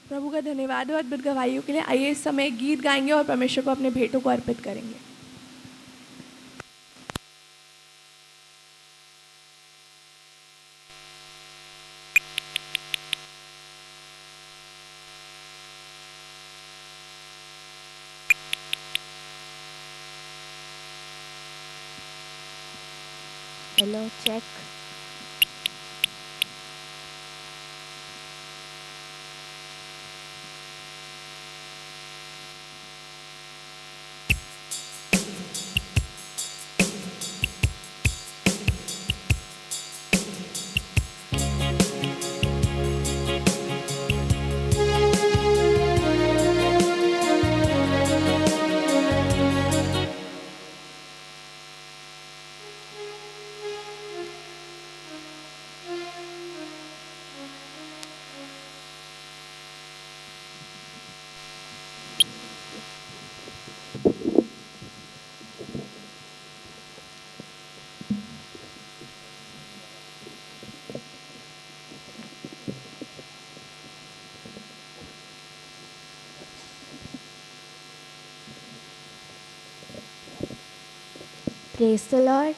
प्रभु का धन्यवाद हो अद्भुत गवाहियों के लिए। आइए इस समय गीत गाएंगे और परमेश्वर को अपने भेंटों को अर्पित करेंगे। Hello check. Praise the Lord.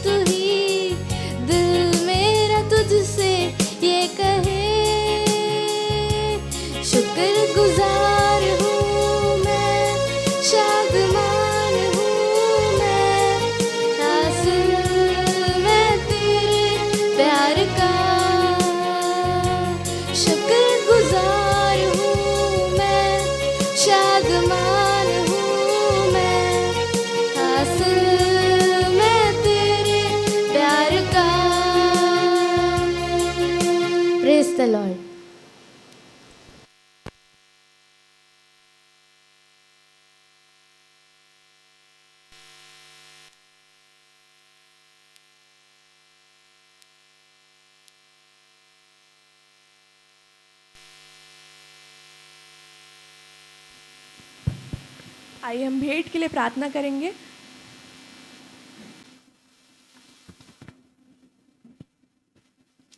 तू ही दिल मेरा तुझसे ये कहे प्रेज द लॉर्ड। आइए हम भेंट के लिए प्रार्थना करेंगे।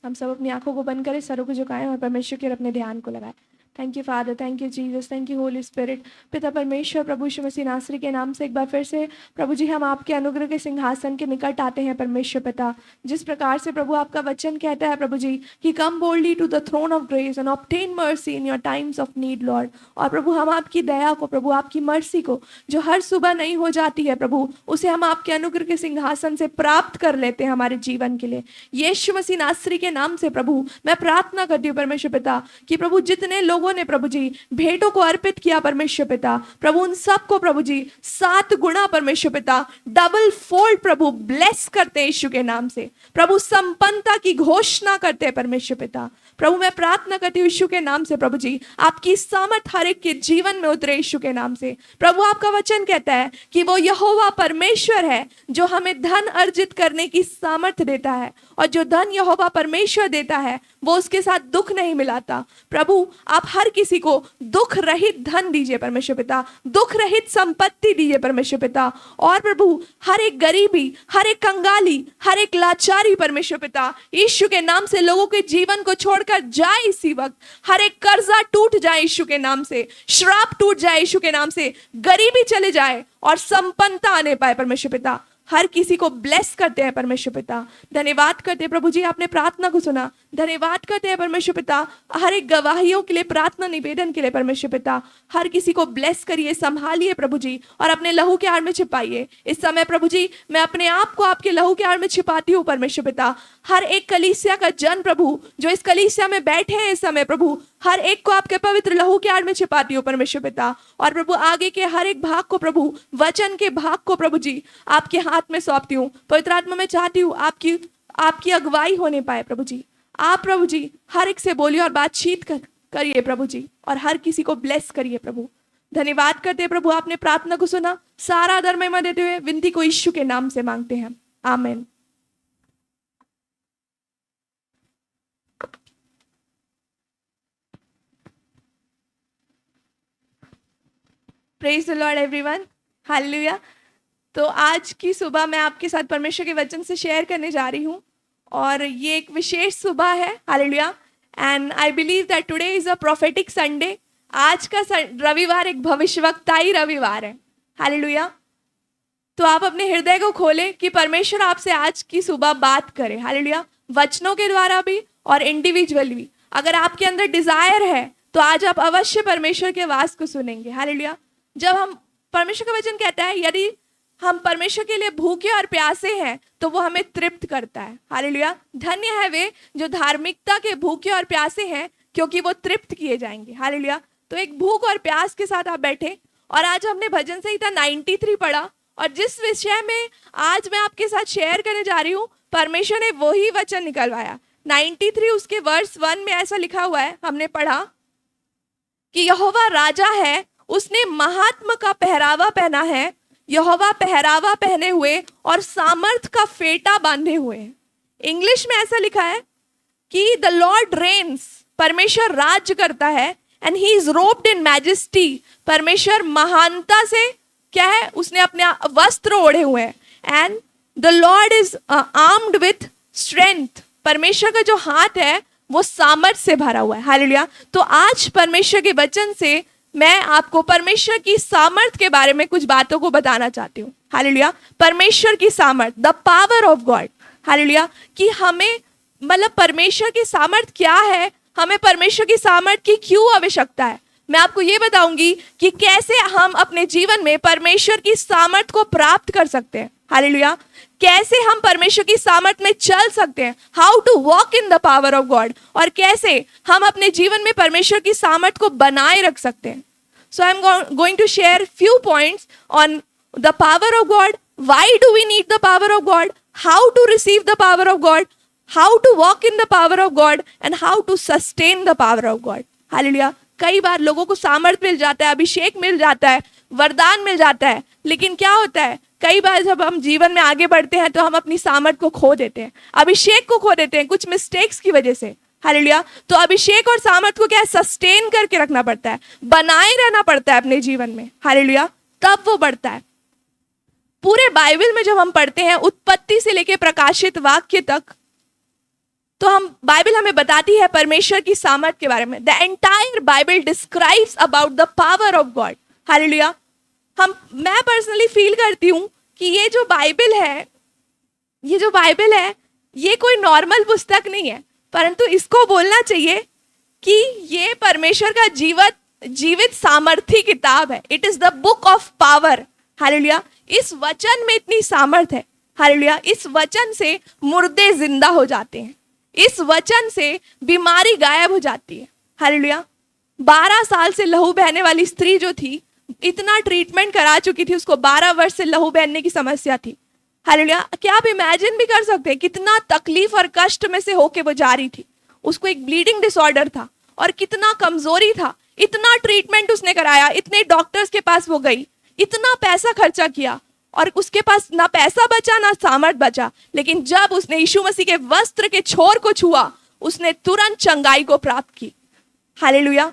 हम सब अपनी आंखों को बंद करें, सरों को झुकाएं और परमेश्वर के अपने ध्यान को लगाएं। Thank you father, thank you Jesus, thank you Holi spirit. पिता परमेश्वर प्रभु यीशु मसीह नासरी के नाम से एक बार फिर से प्रभु जी हम आपके अनुग्रह के सिंहासन के निकट आते हैं परमेश्वर पिता। जिस प्रकार से प्रभु आपका वचन कहता है प्रभु जी कि come boldly to the throne of grace and obtain mercy in your times of need Lord. और प्रभु हम आपकी दया को, प्रभु आपकी मर्सी को जो हर सुबह नहीं हो जाती है प्रभु, उसे हम आपके अनुग्रह के सिंहासन से प्राप्त कर लेते हैं हमारे जीवन के लिए। यीशु मसीह नासरी के नाम से प्रभु मैं प्रार्थना करती हूँ परमेश्वर पिता कि प्रभु जितने लोगों ने प्रभु जी भेंटों को अर्पित किया परमेश्वर पिता, प्रभु उन सबको प्रभु जी 7 गुना परमेश्वर पिता डबल फोल्ड प्रभु ब्लेस करते हैं यीशु के नाम से। प्रभु संपन्नता की घोषणा करते हैं परमेश्वर पिता। प्रभु मैं प्रार्थना करती हूँ यीशु के नाम से प्रभु जी आपकी सामर्थ हर एक के जीवन में उतरे यीशु के नाम से। प्रभु आपका वचन कहता है कि वो यहोवा परमेश्वर है जो हमें धन अर्जित करने की सामर्थ देता है, और जो धन यहोवा परमेश्वर देता है वो उसके साथ दुख नहीं मिलाता। प्रभु आप हर किसी को दुख रहित धन दीजिए परमेश्वर पिता, दुख रहित संपत्ति दीजिए परमेश्वर पिता। और प्रभु हर एक गरीबी, हर एक कंगाली, हर एक लाचारी परमेश्वर पिता यीशु के नाम से लोगों के जीवन को छोड़कर जाए इसी वक्त। हर एक कर्जा टूट जाए यीशु के नाम से, श्राप टूट जाए यीशु के नाम से, गरीबी चले जाए और संपन्नता आने पाए परमेश्वर पिता। हर किसी को ब्लेस करते हैं परमेश्वर पिता। धन्यवाद करते हैं प्रभु जी आपने प्रार्थना को सुना। धन्यवाद करते हैं परमेश्वर पिता हर एक गवाहियों के लिए, प्रार्थना निवेदन के लिए परमेश्वर पिता। हर किसी को ब्लेस करिए, संभालिए प्रभु जी और अपने लहू के आड़ में छिपाइए। इस समय प्रभु जी मैं अपने आप को आपके लहू के आड़ में छिपाती हूँ परमेश्वर पिता। हर एक कलीसिया का जन प्रभु जो इस कलीसिया में बैठे हैं इस समय प्रभु, हर एक को आपके पवित्र लहू के आड़ में छिपाती हूँ परमेश्वर पिता। और प्रभु आगे के हर एक भाग को प्रभु, वचन के भाग को प्रभु जी आपके हाथ में सौंपती हूँ। पवित्र आत्मा में चाहती हूँ आपकी अगुवाई होने पाए प्रभु जी। आप प्रभु जी हर एक से बोलिए और बातचीत करिए प्रभु जी, और हर किसी को ब्लेस करिए प्रभु। धन्यवाद करते हैं प्रभु आपने प्रार्थना को सुना। सारा आदर महिमा देते हुए विनती को यीशु के नाम से मांगते हैं, आमीन। Praise the Lord everyone, hallelujah. तो आज की सुबह मैं आपके साथ परमेश्वर के वचन से शेयर करने जा रही हूँ, और ये एक विशेष सुबह है, hallelujah. And I believe that today is a prophetic Sunday. आज का रविवार एक भविष्यवक्ताई रविवार है, हालेलुया। तो आप अपने हृदय को खोलें कि परमेश्वर आपसे आज की सुबह बात करे, हालेलुया। वचनों के द्वारा भी और इंडिविजुअली भी। अगर आपके अंदर डिजायर है तो आज आप अवश्य परमेश्वर के आवाज को सुनेंगे, हालेलुया। जब हम परमेश्वर का वचन कहता है यदि हम परमेश्वर के लिए भूखे और प्यासे हैं तो वो हमें तृप्त करता है, हालेलुया। धन्य है वे जो धार्मिकता के भूखे और प्यासे हैं क्योंकि वो तृप्त किए जाएंगे, हालेलुया। तो एक भूख और प्यास के साथ आप बैठे, और आज हमने भजन संहिता 93 पढ़ा, और जिस विषय में आज मैं आपके साथ शेयर करने जा रही हूँ परमेश्वर ने वही वचन निकलवाया। 93 उसके वर्स 1 में ऐसा लिखा हुआ है, हमने पढ़ा कि यहोवा राजा है, उसने महात्मा का पहरावा पहना है। यहोवा पहरावा पहने हुए और सामर्थ का फेटा बांधे हुए हैं। इंग्लिश में ऐसा लिखा है कि द लॉर्ड रेन्स, परमेश्वर राज्य करता है, and he is robed in majesty, परमेश्वर महानता से क्या है, उसने अपने वस्त्र ओढ़े हुए हैं। And the Lord is armed with strength, परमेश्वर का जो हाथ है वो सामर्थ से भरा हुआ है, हालेलुया। तो आज परमेश्वर के वचन से मैं आपको परमेश्वर की सामर्थ के बारे में कुछ बातों को बताना चाहती हूँ, हालेलुया। परमेश्वर की सामर्थ, the power of God, hallelujah. कि हमें मतलब परमेश्वर की सामर्थ क्या है, हमें परमेश्वर की सामर्थ की क्यों आवश्यकता है। मैं आपको ये बताऊंगी कि कैसे हम अपने जीवन में परमेश्वर की सामर्थ को प्राप्त कर सकते हैं, हालेलुया। कैसे हम परमेश्वर की सामर्थ में चल सकते हैं, how to walk in the power of God, और कैसे हम अपने जीवन में परमेश्वर की सामर्थ को बनाए रख सकते हैं। So I am going to share few points on the power of God, why do we need the power of God, how to receive the power of God, how to walk in the power of God and how to sustain the power of God. Hallelujah. कई बार लोगों को सामर्थ मिल जाता है, अभिषेक मिल जाता है, वरदान मिल जाता है, लेकिन क्या होता है, कई बार जब हम जीवन में आगे बढ़ते हैं तो हम अपनी सामर्थ को खो देते हैं, अभिषेक को खो देते हैं कुछ मिस्टेक्स की वजह से। हालेलुया। तो अभिषेक और सामर्थ को क्या है, सस्टेन करके रखना पड़ता है, बनाए रहना पड़ता है अपने जीवन में। हालेलुया। तब वो बढ़ता है। पूरे बाइबल में जब हम पढ़ते हैं उत्पत्ति से लेकर प्रकाशित वाक्य तक, तो हम बाइबल हमें बताती है परमेश्वर की सामर्थ के बारे में। The entire Bible describes about the power of God. Hallelujah. मैं पर्सनली फील करती हूँ कि ये जो बाइबल है ये कोई नॉर्मल पुस्तक नहीं है, परंतु इसको बोलना चाहिए कि ये परमेश्वर का जीवित सामर्थी किताब है। It is the book of power. Hallelujah. इस वचन में इतनी सामर्थ है। हालेलुया। इस वचन से मुर्दे जिंदा हो जाते हैं, इस वचन से बीमारी गायब हो जाती है। हालेलुया। 12 साल से लहू बहने वाली स्त्री जो थी, इतना ट्रीटमेंट करा चुकी थी, उसको 12 वर्ष से लहू बहने की समस्या थी। हालेलुया। क्या आप इमेजिन भी कर सकते हैं कितना तकलीफ और कष्ट में से होके वो जा रही थी। उसको एक ब्लीडिंग डिसऑर्डर था और कितना कमजोरी था। इतना ट्रीटमेंट उसने कराया, इतने डॉक्टर्स के पास वो गई, इतना पैसा खर्चा किया और उसके पास ना पैसा बचा ना सामर्थ बचा, लेकिन जब उसने यीशु मसीह के वस्त्र के छोर को छुआ, उसने तुरंत चंगाई को प्राप्त की। हालेलुया।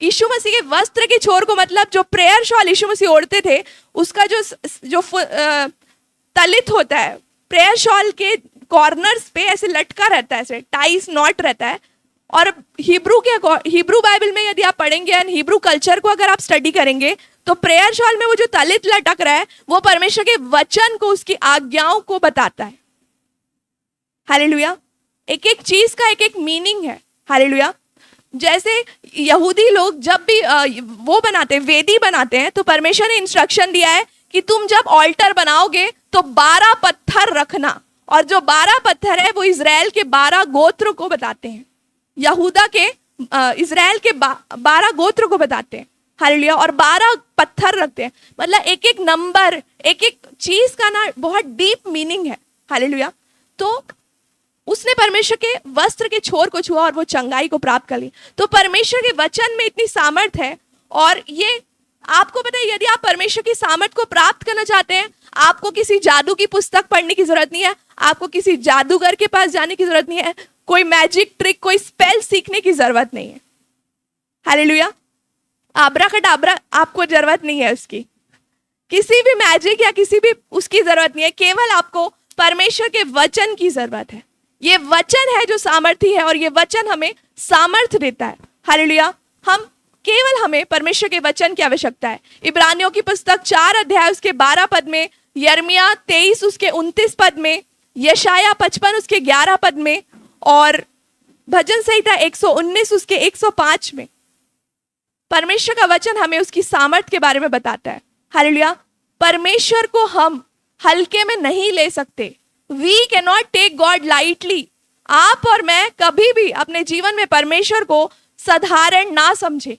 यीशु मसीह के वस्त्र के छोर को मतलब जो प्रेयर शॉल यीशु मसीह ओढ़ते थे, उसका जो तलित होता है, प्रेयर शॉल के कॉर्नर्स पे ऐसे लटका रहता है, ऐसे टाइस नॉट रहता है। और हिब्रू बाइबल में यदि आप पढ़ेंगे एंड हिब्रू कल्चर को अगर आप स्टडी करेंगे, तो प्रेयर शॉल में वो जो तलित लटक रहा है वो परमेश्वर के वचन को, उसकी आज्ञाओं को बताता है। हालेलुया। एक एक चीज का एक एक मीनिंग है। हालेलुया। जैसे यहूदी लोग जब भी वो बनाते हैं, वेदी बनाते हैं, तो परमेश्वर ने इंस्ट्रक्शन दिया है कि तुम जब ऑल्टर बनाओगे तो 12 पत्थर रखना, और जो 12 पत्थर है वो इजराइल के 12 गोत्र को बताते हैं, यहूदा के इजराइल के 12 गोत्र को बताते हैं। हालेलुया। और 12 पत्थर रखते हैं, मतलब एक एक नंबर, एक एक चीज का ना बहुत डीप मीनिंग है। हालेलुया। तो उसने परमेश्वर के वस्त्र के छोर को छुआ और वो चंगाई को प्राप्त कर ली। तो परमेश्वर के वचन में इतनी सामर्थ है। और ये आपको पता है, यदि आप परमेश्वर की सामर्थ को प्राप्त करना चाहते हैं, आपको किसी जादू की पुस्तक पढ़ने की जरूरत नहीं है, आपको किसी जादूगर के पास जाने की जरूरत नहीं है, कोई मैजिक ट्रिक, कोई स्पेल सीखने की जरूरत नहीं है। हालेलुया। आब्राकडाब्रा आपको जरूरत नहीं है उसकी, किसी भी मैजिक या किसी भी उसकी जरूरत नहीं है। केवल आपको परमेश्वर के वचन की जरूरत है। ये वचन है जो सामर्थी है और ये वचन हमें सामर्थ देता है। हालेलुया। हमें परमेश्वर के वचन की आवश्यकता है। इब्रानियों की पुस्तक 4 अध्याय उसके 12 पद में, यिर्मयाह 23 उसके 29 पद में, यशाया 55 उसके 11 पद में, और भजन संहिता 119 उसके 105 में परमेश्वर का वचन हमें उसकी सामर्थ के बारे में बताता है। हालेलुया। परमेश्वर को हम हल्के में नहीं ले सकते। We can not take God lightly. आप और मैं कभी भी अपने जीवन में परमेश्वर को साधारण ना समझे।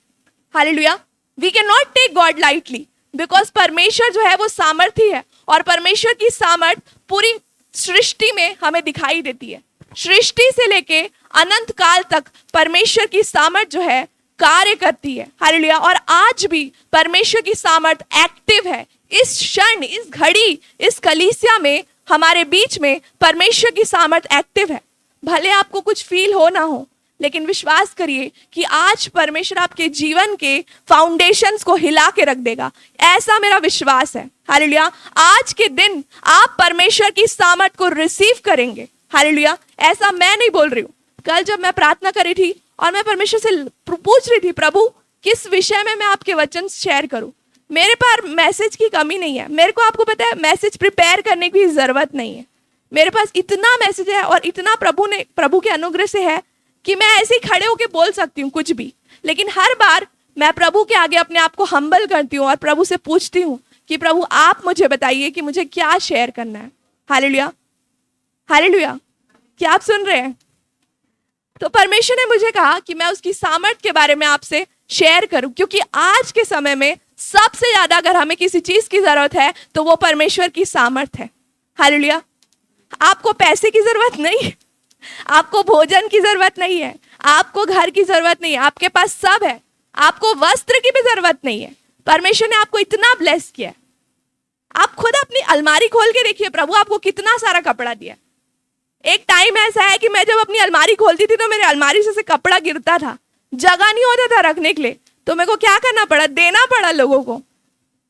Hallelujah. We can not take God lightly, because परमेश्वर जो है वो सामर्थी है, और परमेश्वर की सामर्थ पूरी सृष्टि में हमें दिखाई देती है। सृष्टि से लेके अनंत काल तक परमेश्वर की सामर्थ जो है कार्य करती है। हालेलुया। और आज भी परमेश्वर की सामर्थ एक्टिव है। इस क्षण, इस घड़ी, इस कलीसिया में, हमारे बीच में परमेश्वर की सामर्थ एक्टिव है। भले आपको कुछ फील हो ना हो, लेकिन विश्वास करिए कि आज परमेश्वर आपके जीवन के फाउंडेशंस को हिला के रख देगा। ऐसा मेरा विश्वास है। हालेलुया। आज के दिन आप परमेश्वर की सामर्थ को रिसीव करेंगे। हालेलुया। ऐसा मैं नहीं बोल रही हूँ। कल जब मैं प्रार्थना कर रही थी और मैं परमेश्वर से पूछ रही थी, प्रभु किस विषय में मैं आपके वचन शेयर करूं, मेरे पास मैसेज की कमी नहीं है। मेरे को, आपको पता है, मैसेज प्रिपेयर करने की जरूरत नहीं है। मेरे पास इतना मैसेज है और इतना प्रभु के अनुग्रह से है कि मैं ऐसे ही खड़े होके बोल सकती हूँ कुछ भी। लेकिन हर बार मैं प्रभु के आगे अपने आप को हम्बल करती हूँ और प्रभु से पूछती हूँ कि प्रभु आप मुझे बताइए कि मुझे क्या शेयर करना है। हालेलुया। हालेलुया। क्या आप सुन रहे हैं? तो परमेश्वर ने मुझे कहा कि मैं उसकी सामर्थ के बारे में आपसे शेयर करूं, क्योंकि आज के समय में सबसे ज्यादा अगर हमें किसी चीज की जरूरत है तो वो परमेश्वर की सामर्थ है। हालेलुया। आपको पैसे की जरूरत नहीं है, आपको भोजन की जरूरत नहीं है, आपको घर की जरूरत नहीं है, आपके पास सब है। आपको वस्त्र की भी जरूरत नहीं है। परमेश्वर ने आपको इतना ब्लेस किया है। आप खुद अपनी अलमारी खोल के देखिए, प्रभु आपको कितना सारा कपड़ा दिया। एक टाइम ऐसा है कि मैं जब अपनी अलमारी खोलती थी तो मेरे अलमारी से कपड़ा गिरता था, जगह नहीं होता था रखने के लिए, तो मेरे को क्या करना पड़ा, देना पड़ा लोगों को।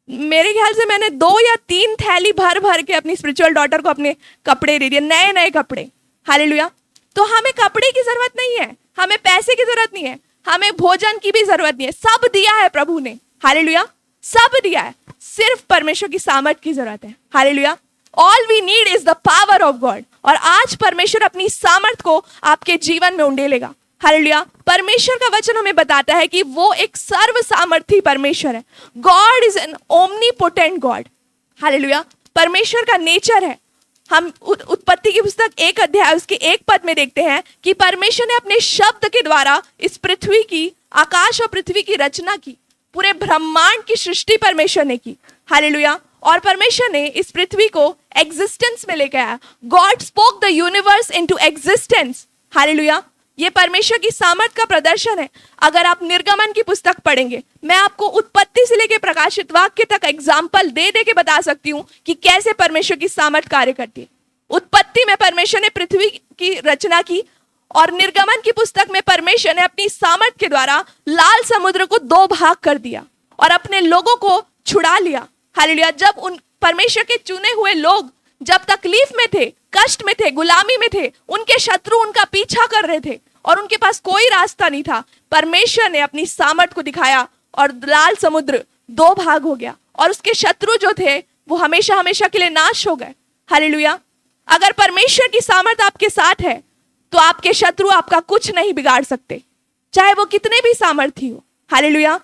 मेरे ख्याल से मैंने 2 या 3 थैली भर भर के अपनी स्पिरिचुअल डॉटर को अपने कपड़े दे दिए, नए नए कपड़े। हालेलुया। तो हमें कपड़े की जरूरत नहीं है, हमें पैसे की जरूरत नहीं है, हमें भोजन की भी जरूरत नहीं है। सब दिया है प्रभु ने। हालेलुया। सब दिया है, सिर्फ परमेश्वर की सामर्थ की जरूरत है। Hallelujah. All we need is the power of God. और आज परमेश्वर अपनी सामर्थ को आपके जीवन में उंडेलेगा। हालेलुया। परमेश्वर का वचन हमें बताता है कि वो एक सर्व सामर्थी परमेश्वर है। God is an omnipotent God. Hallelujah. परमेश्वर का नेचर है। हम उत्पत्ति की पुस्तक 1 अध्याय उसके 1 पद में देखते हैं कि परमेश्वर ने अपने शब्द के द्वारा इस पृथ्वी की, आकाश और पृथ्वी की रचना की। पूरे ब्रह्मांड की सृष्टि परमेश्वर ने की। हालेलुया। और परमेश्वर ने इस पृथ्वी को एग्जिस्टेंस में लेकर आया। God spoke the universe into existence. Hallelujah. ये परमेश्वर की सामर्थ का प्रदर्शन है। अगर आप निर्गमन की पुस्तक पढ़ेंगे, मैं आपको उत्पत्ति से लेकर प्रकाशित वाक्य तक एग्जाम्पल दे दे के बता सकती हूं कि कैसे परमेश्वर की सामर्थ कार्य करती है। उत्पत्ति में परमेश्वर ने पृथ्वी की रचना की और निर्गमन की पुस्तक में परमेश्वर ने अपनी सामर्थ के द्वारा लाल समुद्र को 2 भाग कर दिया और अपने लोगों को छुड़ा लिया। हालेलुया। जब उन परमेश्वर के चुने हुए लोग जब तकलीफ में थे, कष्ट में थे, गुलामी में थे, उनके शत्रु उनका पीछा कर रहे थे और उनके पास कोई रास्ता नहीं था, परमेश्वर ने अपनी सामर्थ को दिखाया और लाल समुद्र 2 भाग हो गया और उसके शत्रु जो थे वो हमेशा हमेशा के लिए नाश हो गए। हालेलुया। अगर परमेश्वर की सामर्थ आपके साथ है तो आपके शत्रु आपका कुछ नहीं बिगाड़ सकते, चाहे वो कितने भी सामर्थी हो। हालेलुया।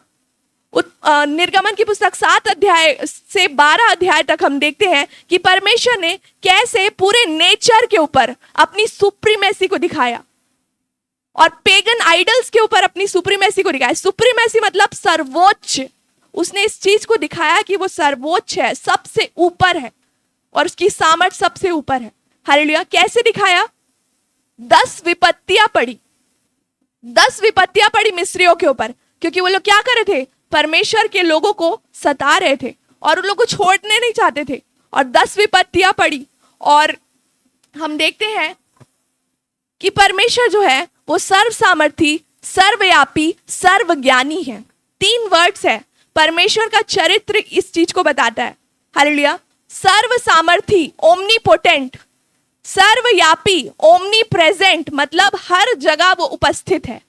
निर्गमन की पुस्तक 7 अध्याय से 12 अध्याय तक हम देखते हैं कि परमेश्वर ने कैसे पूरे नेचर के ऊपर अपनी सुप्रीमेसी को दिखाया और पेगन आइडल्स के ऊपर अपनी सुप्रीमेसी को दिखाया। सुप्रीमेसी मतलब सर्वोच्च। उसने इस चीज को दिखाया कि वो सर्वोच्च है, सबसे ऊपर है और उसकी सामर्थ सबसे ऊपर है। हालेलुया। कैसे दिखाया? 10 विपत्तियां पड़ी। 10 विपत्तियां पड़ी मिस्रियों के ऊपर, क्योंकि वो लोग क्या कर रहे थे, परमेश्वर के लोगों को सता रहे थे और उन लोगों को छोड़ने नहीं चाहते थे और 10 विपत्तियां पड़ी। और हम देखते हैं कि परमेश्वर जो है वो सर्व सामर्थी, सर्वव्यापी, सर्वज्ञानी है। 3 वर्ड्स है। परमेश्वर का चरित्र इस चीज को बताता है। हालेलुया। सर्व सामर्थी, ओमनीपोटेंट। सर्वव्यापी, ओमनी प्रेजेंट, मतलब हर जगह वो उपस्थित है।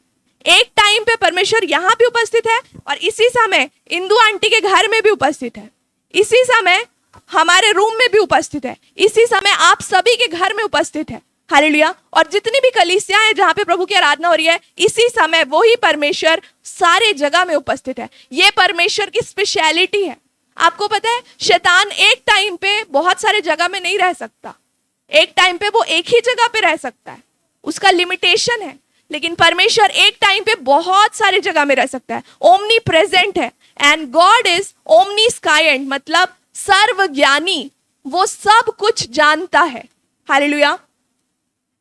एक टाइम पे परमेश्वर यहां भी उपस्थित है और इसी समय इंदु आंटी के घर में भी उपस्थित है, इसी समय हमारे रूम में भी उपस्थित है, इसी समय आप सभी के घर में उपस्थित है। हालेलुया। और जितनी भी कलीसियां हैं जहां पे प्रभु की आराधना हो रही है, इसी समय वही परमेश्वर सारे जगह में उपस्थित है। ये परमेश्वर की स्पेशलिटी है। आपको पता है, शैतान एक टाइम पे बहुत सारे जगह में नहीं रह सकता। एक टाइम पे वो एक ही जगह पे रह सकता है, उसका लिमिटेशन है। लेकिन परमेश्वर एक टाइम पे बहुत सारे जगह में रह सकता है। ओमनी प्रेजेंट है। एंड गॉड इज ओमनी स्काइंड, मतलब सर्वज्ञानी, वो सब कुछ जानता है। Hallelujah.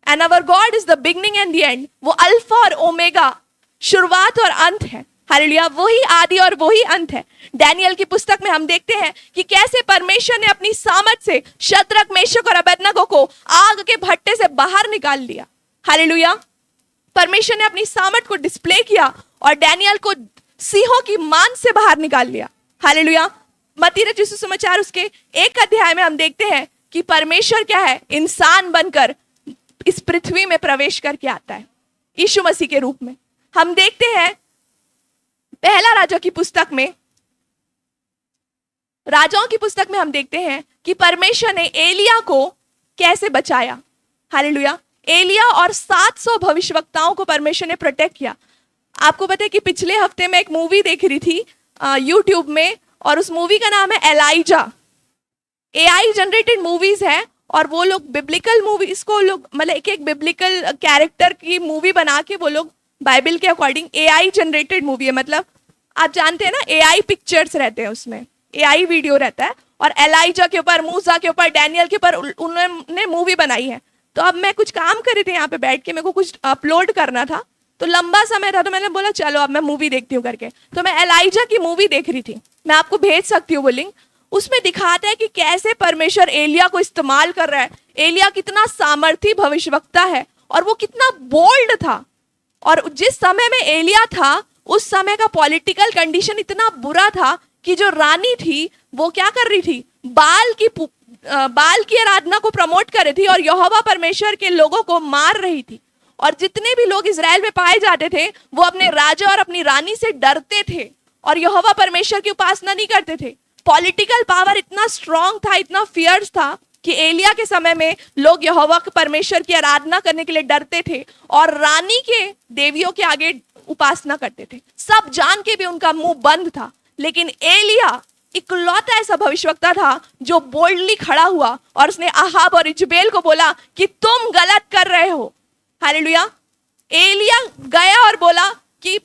And our God is the beginning and the end. वो अल्फा और ओमेगा, शुरुआत और अंत है। हालेलुया। वही आदि और वही अंत है। डैनियल की पुस्तक में हम देखते हैं कि कैसे परमेश्वर ने अपनी सामर्थ से शद्रक, मेशक और अबेदनगो को आग के भट्टे से बाहर निकाल लिया। हालेलुया। परमेश्वर ने अपनी सामर्थ को डिस्प्ले किया और डैनियल को सिंहों की मान से बाहर निकाल लिया। हालेलुया। मत्ती रचित सुसमाचार उसके 1 अध्याय में हम देखते हैं कि परमेश्वर क्या है, इंसान बनकर इस पृथ्वी में प्रवेश करके आता है यीशु मसीह के रूप में। हम देखते हैं पहला राजा की पुस्तक में, राजाओं की पुस्तक में हम देखते हैं कि परमेश्वर ने एलिया को कैसे बचाया। हालेलुया। एलिया और 700 भविष्यवक्ताओं को परमेश्वर ने प्रोटेक्ट किया। आपको पता है कि पिछले हफ्ते में एक मूवी देख रही थी यूट्यूब में, और उस मूवी का नाम है एलाइजा। AI जनरेटेड मूवीज है और वो लोग बिब्लिकल मूवीज को लोग मतलब एक बिब्लिकल कैरेक्टर की मूवी बना के वो लोग बाइबल के अकॉर्डिंग, AI जनरेटेड मूवी है। मतलब आप जानते हैं ना, AI पिक्चर्स रहते हैं उसमें, AI वीडियो रहता है और एलाइजा के ऊपर, मूसा के ऊपर, डैनियल के ऊपर उन्होंने मूवी बनाई है। तो अब मैं कुछ काम कर रही थी यहाँ पे बैठ के, मेरे को कुछ अपलोड करना था, तो लंबा समय था, तो मैंने बोला चलो अब मैं मूवी देखती हूँ करके। तो मैं एलाइजा की मूवी देख रही थी, मैं आपको भेज सकती हूँ वो लिंक। उसमें दिखाता है कि कैसे परमेश्वर एलिया को इस्तेमाल कर रहा है। एलिया कितना सामर्थी भविष्यवक्ता है और वो कितना बोल्ड था। और जिस समय में एलिया था उस समय का पॉलिटिकल कंडीशन इतना बुरा था कि जो रानी थी वो क्या कर रही थी, बाल की आराधना को प्रमोट कर रही थी और यहोवा परमेश्वर के लोगों को मार रही थी। और जितने भी लोग इजराइल में पाए जाते थे वो अपने राजा और अपनी रानी से डरते थे और यहोवा परमेश्वर की उपासना नहीं करते थे। पॉलिटिकल पावर इतना स्ट्रांग था, इतना फियर्स था कि एलिया के समय में लोग यहोवा परमेश्वर की आराधना करने के लिए डरते थे और रानी के देवियों के आगे उपासना करते थे। सब जान के भी उनका मुंह बंद था, लेकिन एलिया इकलौता ऐसा भविष्यवक्ता था जो बोल्डली खड़ा हुआ और उसने अहाब और इजबेल को बोला कि तुम गलत कर रहे हो। हालेलुया। एलिया गया और बोला कि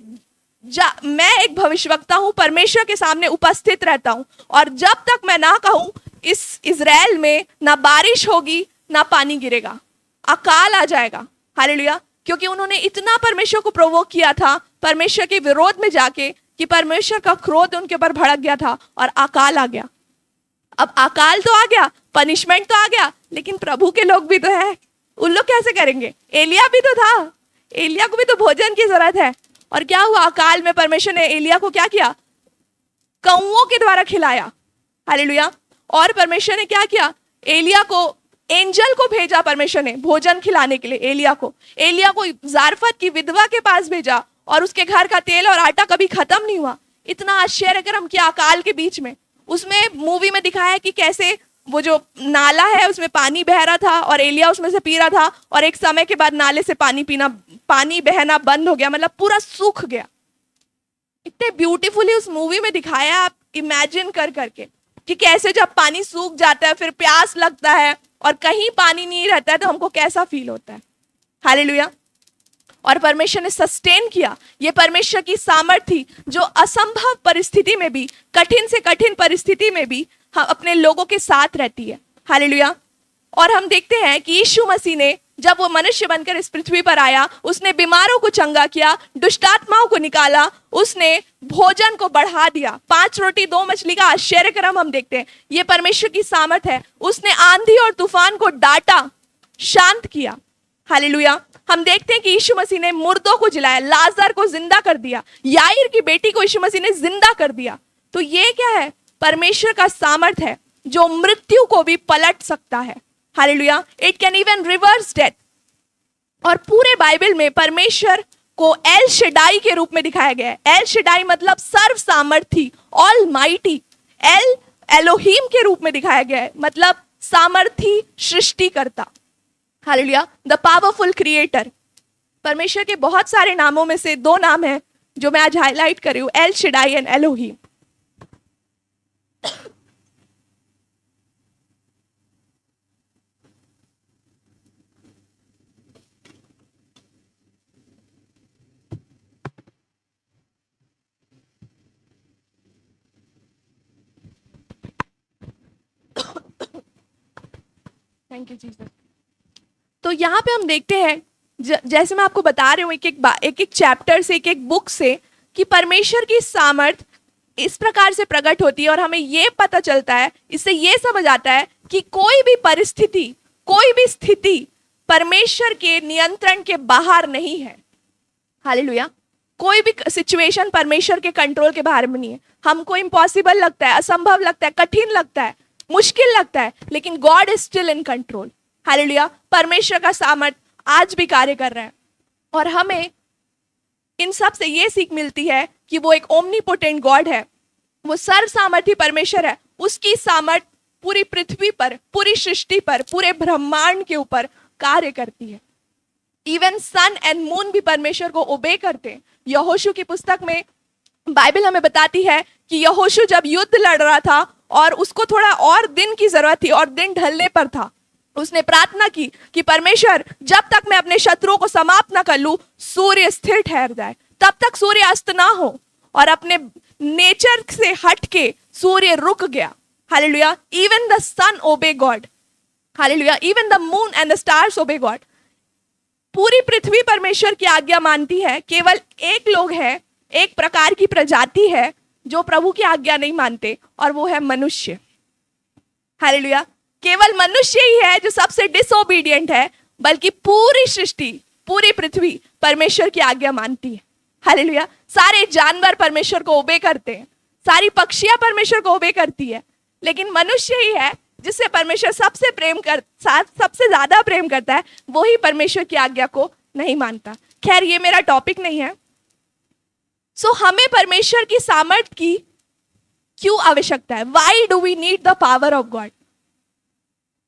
मैं एक भविष्यवक्ता हूं, परमेश्वर के सामने उपस्थित रहता हूं और जब तक मैं ना कहूं इस इजराइल में ना बारिश होगी ना पानी गिरेगा, अकाल आ जाएगा। हालेलुया। क्योंकि उन्होंने इतना परमेश्वर को प्रोवोक किया था परमेश्वर के विरोध में जाके कि परमेश्वर का क्रोध उनके ऊपर भड़क गया था और अकाल आ गया। अब अकाल तो आ गया, पनिशमेंट तो आ गया, लेकिन प्रभु के लोग भी तो है, उन लोग कैसे करेंगे? एलिया भी तो था, एलिया को भी तो भोजन की जरूरत है। और क्या हुआ? अकाल में परमेश्वर ने एलिया को क्या किया? कौओं के द्वारा खिलाया। हालेलुया। और परमेश्वर ने क्या किया? एलिया को, एंजल को भेजा परमेश्वर ने भोजन खिलाने के लिए एलिया को जारफत की विधवा के पास भेजा और उसके घर का तेल और आटा कभी खत्म नहीं हुआ। इतना आश्चर्यकरम किया अकाल के बीच में। उसमें मूवी में दिखाया है कि कैसे वो जो नाला है उसमें पानी बह रहा था और एलिया उसमें से पी रहा था और एक समय के बाद नाले से पानी बहना बंद हो गया, मतलब पूरा सूख गया। इतने ब्यूटीफुली उस मूवी में दिखाया, आप इमेजिन कर करके कि कैसे जब पानी सूख जाता है फिर प्यास लगता है और कहीं पानी नहीं रहता है तो हमको कैसा फील होता है। हालेलुया। और परमेश्वर ने सस्टेन किया। ये परमेश्वर की सामर्थ्य थी जो असंभव परिस्थिति में भी, कठिन से कठिन परिस्थिति में भी हम अपने लोगों के साथ रहती है। हालेलुया। और हम देखते हैं कि यीशु मसीह ने जब वो मनुष्य बनकर इस पृथ्वी पर आया, उसने बीमारों को चंगा किया, दुष्ट आत्माओं को निकाला, उसने भोजन को बढ़ा दिया। 5 रोटी 2 मछली का आश्चर्यक्रम हम देखते हैं। ये परमेश्वर की सामर्थ है। उसने आंधी और तूफान को डांटा, शांत किया। हालेलुया। हम देखते हैं कि यीशु मसीह ने मुर्दों को जिलाया, लाजर को जिंदा कर दिया, याईर की बेटी को यीशु मसीह ने जिंदा कर दिया। तो ये क्या है? परमेश्वर का सामर्थ है जो मृत्यु को भी पलट सकता है। Hallelujah. It can even reverse death. और पूरे बाइबल में परमेश्वर को एल शडाई के रूप में दिखाया गया है। एल शडाई मतलब सर्व सामर्थी, ऑल माइटी। एलोहीम के रूप में दिखाया गया है, मतलब सामर्थी सृष्टिकर्ता। हालेलुया। The powerful creator. परमेश्वर के बहुत सारे नामों में से 2 नाम हैं जो मैं आज हाईलाइट कर रही हूं, L Shaddai and Elohim. Thank you Jesus. तो यहाँ पे हम देखते हैं, जैसे मैं आपको बता रही हूँ एक एक चैप्टर से, एक बुक से, कि परमेश्वर की सामर्थ इस प्रकार से प्रकट होती है और हमें ये पता चलता है, इससे ये समझ आता है कि कोई भी परिस्थिति, कोई भी स्थिति परमेश्वर के नियंत्रण के बाहर नहीं है। हालेलुया। कोई भी सिचुएशन परमेश्वर के कंट्रोल के बाहर में नहीं है। हमको इम्पॉसिबल लगता है, असंभव लगता है, कठिन लगता है, मुश्किल लगता है, लेकिन God is still in control. Hallelujah. परमेश्वर का सामर्थ आज भी कार्य कर रहा है और हमें इन सब से ये सीख मिलती है कि वो एक ओमनीपोटेंट गॉड है, वो सर्व सामर्थी परमेश्वर है। उसकी सामर्थ पूरी पृथ्वी पर, पूरी सृष्टि पर, पूरे ब्रह्मांड के ऊपर कार्य करती है। इवन सन एंड मून भी परमेश्वर को ओबे करते हैं। यहोशू की पुस्तक में बाइबल हमें बताती है कि यहोशू जब युद्ध लड़ रहा था और उसको थोड़ा और दिन की जरूरत थी और दिन ढलने पर था, उसने प्रार्थना की कि परमेश्वर जब तक मैं अपने शत्रुओं को समाप्त ना कर लूं, सूर्य स्थिर ठहर जाए, तब तक सूर्य अस्त ना हो। और अपने नेचर से हट के सूर्य रुक गया। Hallelujah, even the sun obey God, hallelujah, even the moon and the stars obey God. पूरी पृथ्वी परमेश्वर की आज्ञा मानती है। केवल एक लोग है, एक प्रकार की प्रजाति है जो प्रभु की आज्ञा नहीं मानते, और वो है मनुष्य। हालेलुया, केवल मनुष्य ही है जो सबसे डिसोबीडियंट है, बल्कि पूरी सृष्टि, पूरी पृथ्वी परमेश्वर की आज्ञा मानती है। हालेलुया, सारे जानवर परमेश्वर को ओबे करते हैं, सारी पक्षियां परमेश्वर को ओबे करती है, लेकिन मनुष्य ही है जिससे परमेश्वर सबसे ज्यादा प्रेम करता है, वो ही परमेश्वर की आज्ञा को नहीं मानता। खैर, ये मेरा टॉपिक नहीं है। सो हमें परमेश्वर की सामर्थ की क्यों आवश्यकता है? Why do we need the power of God?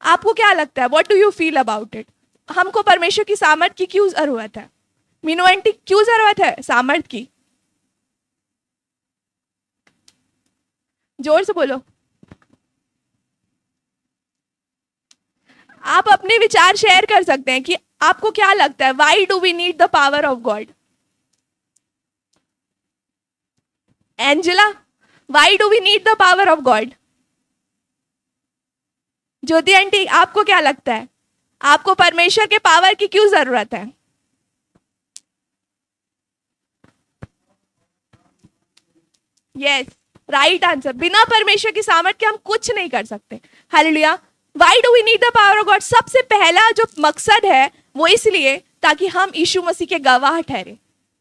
आपको क्या लगता है? What do you feel about it? हमको परमेश्वर की सामर्थ की क्यों जरूरत है? मीनू आंटी, क्यों जरूरत है सामर्थ की? जोर से बोलो। आप अपने विचार शेयर कर सकते हैं कि आपको क्या लगता है, why do we need the power of God? Angela, why do we need the power of God? Jyoti aunty, आपको क्या लगता है, आपको परमेश्वर के पावर की क्यों जरूरत है? Yes, right answer. बिना परमेश्वर की सामर्थ्य के हम कुछ नहीं कर सकते। Hallelujah, why do we need the power of God? सबसे पहला जो मकसद है वो इसलिए ताकि हम यीशु मसीह के गवाह ठहरे।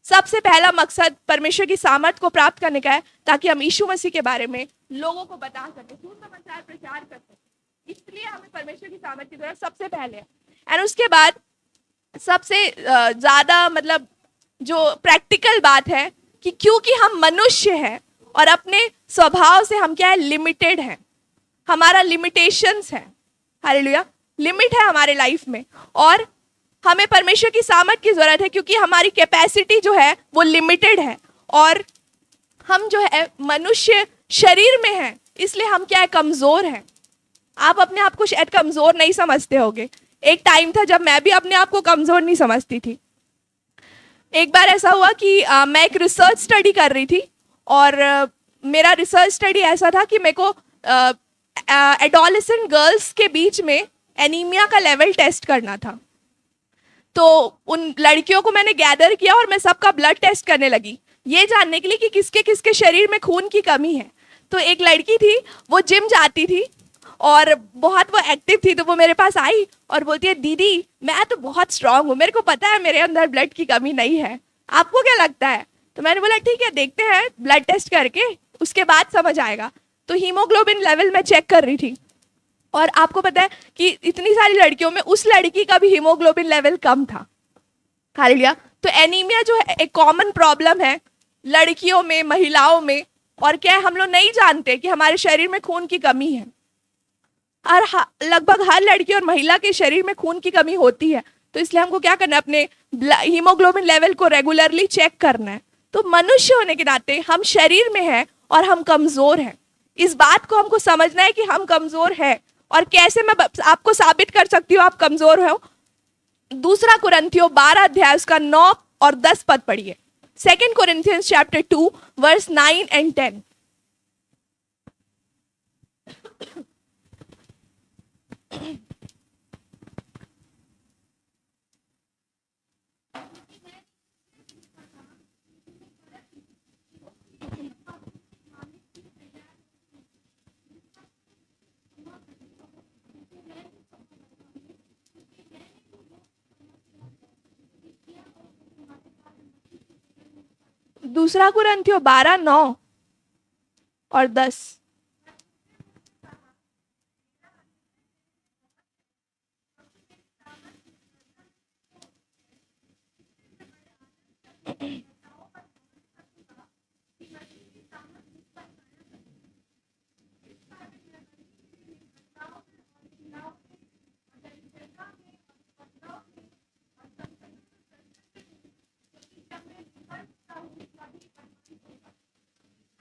सबसे पहला मकसद परमेश्वर की सामर्थ को प्राप्त करने का है, ताकि हम यीशु मसीह के बारे में लोगों को बता सके, सुसमाचार प्रचार कर सके। इसलिए हमें परमेश्वर की सामर्थ की जरूरत सबसे पहले है। एंड उसके बाद सबसे ज्यादा मतलब जो प्रैक्टिकल बात है कि क्योंकि हम मनुष्य हैं और अपने स्वभाव से हम क्या है, लिमिटेड हैं, हमारा लिमिटेशंस है। हालेलुया, लिमिट है हमारे लाइफ में, और हमें परमेश्वर की सामर्थ की जरूरत है क्योंकि हमारी कैपेसिटी जो है वो लिमिटेड है, और हम जो है मनुष्य शरीर में है, इसलिए हम क्या है, कमजोर हैं। आप अपने आप को शायद कमजोर नहीं समझते होगे। एक टाइम था जब मैं भी अपने आप को कमजोर नहीं समझती थी। एक बार ऐसा हुआ कि मैं एक रिसर्च स्टडी कर रही थी, और मेरा रिसर्च स्टडी ऐसा था कि मेरे को एडोलेसेंट गर्ल्स के बीच में एनीमिया का लेवल टेस्ट करना था। तो उन लड़कियों को मैंने गैदर किया और मैं सबका ब्लड टेस्ट करने लगी, ये जानने के लिए कि किसके किसके शरीर में खून की कमी है। तो एक लड़की थी, वो जिम जाती थी और बहुत वो एक्टिव थी, तो वो मेरे पास आई और बोलती है, दीदी मैं तो बहुत स्ट्रांग हूँ, मेरे को पता है मेरे अंदर ब्लड की कमी नहीं है, आपको क्या लगता है? तो मैंने बोला ठीक है, देखते हैं ब्लड टेस्ट करके, उसके बाद समझ आएगा। तो हीमोग्लोबिन लेवल मैं चेक कर रही थी, और आपको पता है कि इतनी सारी लड़कियों में उस लड़की का भी हीमोग्लोबिन लेवल कम था। हालेलुया। तो एनीमिया जो है एक कॉमन प्रॉब्लम है लड़कियों में, महिलाओं में, और क्या है, हम लोग नहीं जानते कि हमारे शरीर में खून की कमी है। और लगभग हर लड़की और महिला के शरीर में खून की कमी होती है, तो इसलिए हमको क्या करना है, अपने हीमोग्लोबिन लेवल को रेगुलरली चेक करना है। तो मनुष्य होने के नाते हम शरीर में हैं और हम कमजोर हैं। इस बात को हमको समझना है कि हम कमजोर हैं, और कैसे मैं आपको साबित कर सकती हूँ आप कमजोर हो। 2 कुरिन्थियों 12 अध्याय उसका 9 और 10 पद पढ़िए। 2 Corinthians chapter 2 verse 9 and 10। दूसरा कुरिन्थियों 12 9 और 10।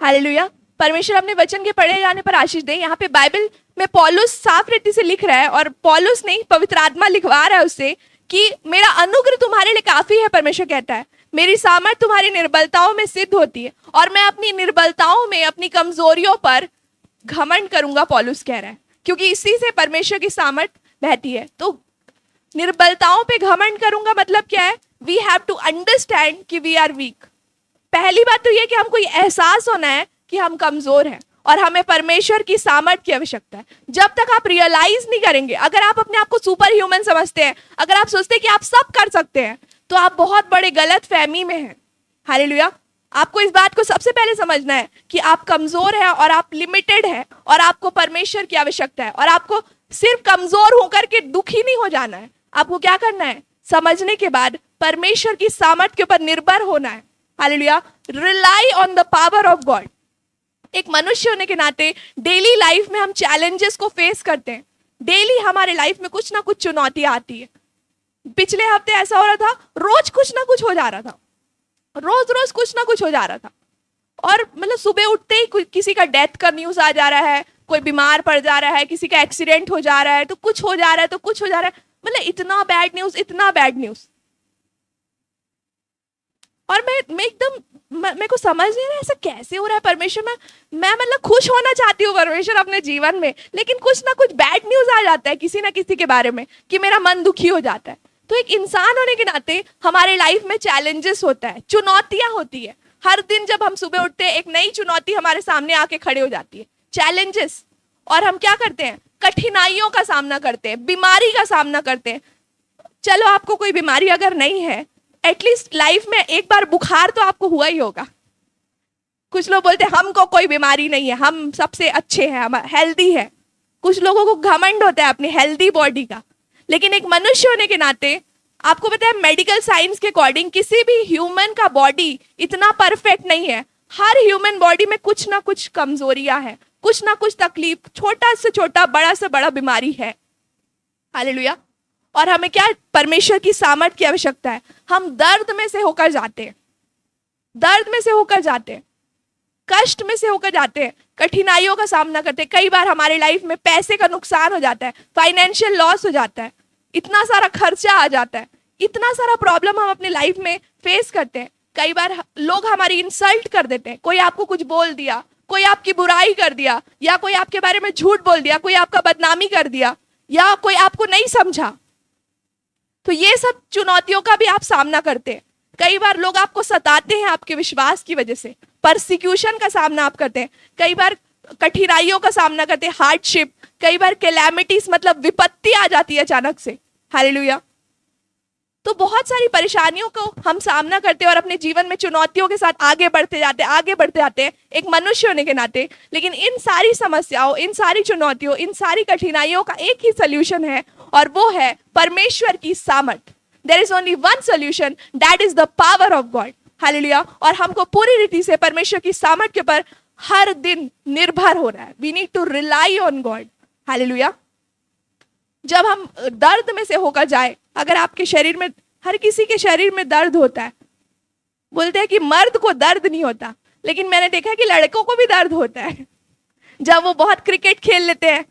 हालेलुया। परमेश्वर अपने वचन के पढ़े जाने पर आशीष दे। यहाँ पे बाइबल में पौलुस साफ रीति से लिख रहा है, और पौलुस नहीं, पवित्र आत्मा लिखवा रहा है उससे कि मेरा अनुग्रह तुम्हारे लिए काफी है। परमेश्वर कहता है मेरी सामर्थ तुम्हारी निर्बलताओं में सिद्ध होती है, और मैं अपनी निर्बलताओं में, अपनी कमजोरियों पर घमंड करूंगा, पौलुस कह रहा है, क्योंकि इसी से परमेश्वर की सामर्थ बहती है। तो निर्बलताओं पे घमंड करूंगा मतलब क्या है? वी हैव टू अंडरस्टैंड कि वी आर वीक। पहली बात तो ये कि हमको ये एहसास होना है कि हम कमजोर हैं और हमें परमेश्वर की सामर्थ की आवश्यकता है। जब तक आप रियलाइज नहीं करेंगे, अगर आप अपने आप को सुपर ह्यूमन समझते हैं, अगर आप सोचते हैं कि आप सब कर सकते हैं, तो आप बहुत बड़े गलत फहमी में हैं। हालेलुया। आपको इस बात को सबसे पहले समझना है कि आप कमजोर हैं और आप लिमिटेड हैं और आपको परमेश्वर की आवश्यकता है। और आपको सिर्फ कमजोर होकर के दुखी नहीं हो जाना है, आपको क्या करना है? समझने के बाद परमेश्वर की सामर्थ के ऊपर निर्भर होना है। Hallelujah. Rely on the power of God. एक मनुष्य होने के नाते डेली लाइफ में हम चैलेंजेस को फेस करते हैं। डेली हमारे लाइफ में कुछ ना कुछ चुनौतियां आती है। पिछले हफ्ते ऐसा हो रहा था, रोज कुछ ना कुछ हो जा रहा था, रोज रोज कुछ ना कुछ हो जा रहा था। और मतलब सुबह उठते ही किसी का डेथ का न्यूज आ जा रहा है, कोई बीमार पड़ जा रहा है, किसी का एक्सीडेंट हो जा रहा है, तो कुछ हो जा रहा है, तो कुछ हो जा रहा है, मतलब इतना बैड न्यूज, इतना बैड न्यूज। और मैं एकदम मेरे को समझ नहीं रहा ऐसा कैसे हो रहा है परमेश्वर में। मैं मतलब खुश होना चाहती हूँ परमेश्वर अपने जीवन में, लेकिन कुछ ना कुछ बैड न्यूज आ जाता है किसी ना किसी के बारे में कि मेरा मन दुखी हो जाता है। तो एक इंसान होने के नाते हमारे लाइफ में चैलेंजेस होता है, चुनौतियां होती है। हर दिन जब हम सुबह उठते हैं, एक नई चुनौती हमारे सामने आके खड़े हो जाती है, चैलेंजेस। और हम क्या करते हैं? कठिनाइयों का सामना करते हैं, बीमारी का सामना करते हैं। चलो आपको कोई बीमारी अगर नहीं है, एटलीस्ट लाइफ में एक बार बुखार तो आपको हुआ ही होगा। कुछ लोग बोलते हैं हमको कोई बीमारी नहीं है, हम सबसे अच्छे हैं, हम हेल्दी है। कुछ लोगों को घमंड होता है अपनी हेल्दी बॉडी का। लेकिन एक मनुष्य होने के नाते आपको पता है, मेडिकल साइंस के अकॉर्डिंग किसी भी ह्यूमन का बॉडी इतना परफेक्ट नहीं है। हर ह्यूमन बॉडी में कुछ ना कुछ कमजोरियां हैं, कुछ ना कुछ तकलीफ, छोटा से छोटा, बड़ा से बड़ा बीमारी है। हालेलुया। और हमें क्या? परमेश्वर की सामर्थ की आवश्यकता है। हम दर्द में से होकर जाते हैं, दर्द में से होकर जाते हैं, कष्ट में से होकर जाते हैं, कठिनाइयों का सामना करते हैं। कई बार हमारे लाइफ में पैसे का नुकसान हो जाता है, फाइनेंशियल लॉस हो जाता है, इतना सारा खर्चा आ जाता है, इतना सारा प्रॉब्लम हम अपने लाइफ में फेस करते हैं। कई बार लोग हमारी इंसल्ट कर देते हैं, कोई आपको कुछ बोल दिया, कोई आपकी बुराई कर दिया, या कोई आपके बारे में झूठ बोल दिया, कोई आपका बदनामी कर दिया, या कोई आपको नहीं समझा। तो ये सब चुनौतियों का भी आप सामना करते हैं। कई बार लोग आपको सताते हैं आपके विश्वास की वजह से, परसिक्यूशन का सामना आप करते हैं, कई बार कठिनाइयों का सामना करते हैं, हार्डशिप, कई बार कैलेमिटीज मतलब विपत्ति आ जाती है अचानक से। हालेलुया। तो बहुत सारी परेशानियों को हम सामना करते हैं और अपने जीवन में चुनौतियों के साथ आगे बढ़ते जाते हैं, आगे बढ़ते जाते हैं एक मनुष्य होने के नाते। लेकिन इन सारी समस्याओं, इन सारी चुनौतियों, इन सारी कठिनाइयों का एक ही सोल्यूशन है, और वो है परमेश्वर की सामर्थ। There is only one solution, that is the power of God. Hallelujah. और हमको पूरी रीति से परमेश्वर की सामर्थ के ऊपर हर दिन निर्भर हो रहा है। We need to rely on God. Hallelujah. जब हम दर्द में से होकर जाए, अगर आपके शरीर में, हर किसी के शरीर में दर्द होता है, बोलते हैं कि मर्द को दर्द नहीं होता, लेकिन मैंने देखा है कि लड़कों को भी दर्द होता है जब वो बहुत क्रिकेट खेल लेते हैं।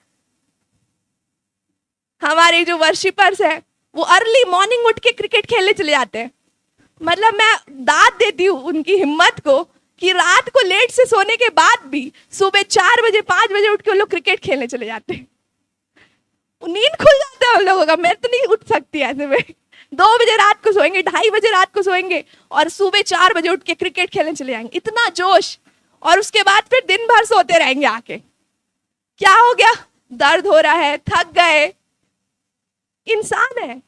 हमारे जो वर्शिपर्स है वो अर्ली मॉर्निंग उठ के क्रिकेट खेलने चले जाते हैं। मतलब मैं दाद देती हूँ उनकी हिम्मत को कि रात को लेट से सोने के बाद भी सुबह 4 बजे 5 बजे उठ के वो लोग क्रिकेट खेलने चले जाते हैं। नींद खुल जाता है उन लोगों का। मैं तो नहीं उठ सकती ऐसे में। 2 बजे रात को सोएंगे, 2:30 बजे रात को सोएंगे और सुबह 4 बजे उठ के क्रिकेट खेलने चले जाएंगे। इतना जोश। और उसके बाद फिर दिन भर सोते रहेंगे आके। क्या हो गया? दर्द हो रहा है, थक गए। इंसान है,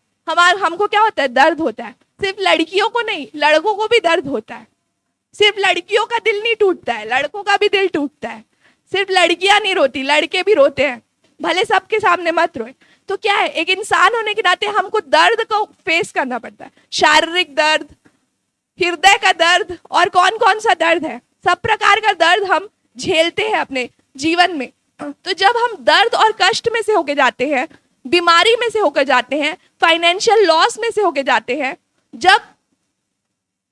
हमको क्या होता है? दर्द होता है। सिर्फ लड़कियों को नहीं, लड़कों को भी दर्द होता है। सिर्फ लड़कियों का दिल नहीं टूटता है, लड़कों का भी दिल टूटता है। सिर्फ लड़कियां नहीं रोती, लड़के भी रोते हैं, भले सबके सामने मत रोए। तो क्या है, एक इंसान होने के नाते हमको दर्द को फेस करना पड़ता है। शारीरिक दर्द, हृदय का दर्द, और कौन कौन सा दर्द है, सब प्रकार का दर्द हम झेलते हैं अपने जीवन में। तो जब हम दर्द और कष्ट में से होके जाते हैं, बीमारी में से होकर जाते हैं, फाइनेंशियल लॉस में से होके जाते हैं, जब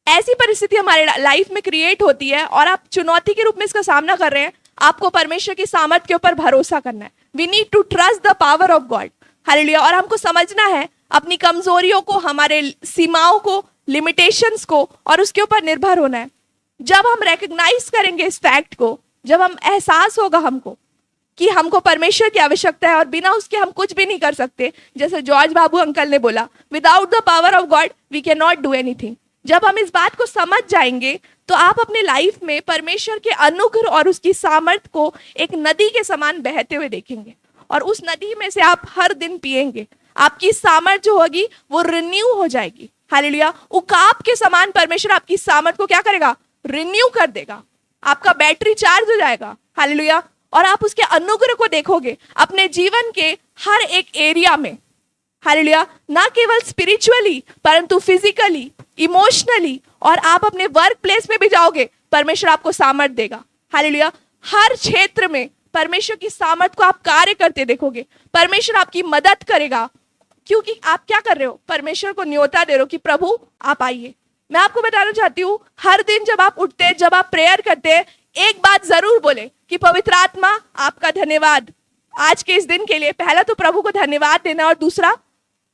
ऐसी परिस्थिति हमारे लाइफ में क्रिएट होती है और आप चुनौती के रूप में इसका सामना कर रहे हैं, आपको परमेश्वर की सामर्थ के ऊपर भरोसा करना है। We need to trust the power of God. Hallelujah. और हमको समझना है अपनी कमजोरियों को, हमारे सीमाओं को, लिमिटेशंस को, और उसके ऊपर निर्भर होना है। जब हम रिकग्नाइज करेंगे इस फैक्ट को, जब हम एहसास होगा हमको कि हमको परमेश्वर की आवश्यकता है और बिना उसके हम कुछ भी नहीं कर सकते। जैसे जॉर्ज बाबू अंकल ने बोला, without the power of God we can not do anything. जब हम इस बात को समझ जाएंगे तो आप अपने लाइफ में परमेश्वर के अनुग्रह और उसकी सामर्थ को एक नदी के समान बहते हुए देखेंगे, और उस नदी में से आप हर दिन पिएंगे। आपकी सामर्थ जो होगी वो रिन्यू हो जाएगी। हालेलुया। उकाब के समान परमेश्वर आपकी सामर्थ को क्या करेगा? रिन्यू कर देगा। आपका बैटरी चार्ज हो जाएगा। हालेलुया। और आप उसके अनुग्रह को देखोगे अपने जीवन के हर एक एरिया में। हालेलुया। ना केवल स्पिरिचुअली परंतु फिजिकली, इमोशनली, और आप अपने वर्क प्लेस में भी जाओगे, परमेश्वर आपको सामर्थ देगा। हालेलुया। हर क्षेत्र में परमेश्वर की सामर्थ को आप कार्य करते देखोगे। परमेश्वर आपकी मदद करेगा, क्योंकि आप क्या कर रहे हो? परमेश्वर को न्योता दे रहे हो कि प्रभु आप आइए। मैं आपको बताना चाहती हूँ, हर दिन जब आप उठते हैं, जब आप प्रेयर करते हैं, एक बात जरूर बोले कि पवित्र आत्मा आपका धन्यवाद आज के इस दिन के लिए। पहला तो प्रभु को धन्यवाद देना, और दूसरा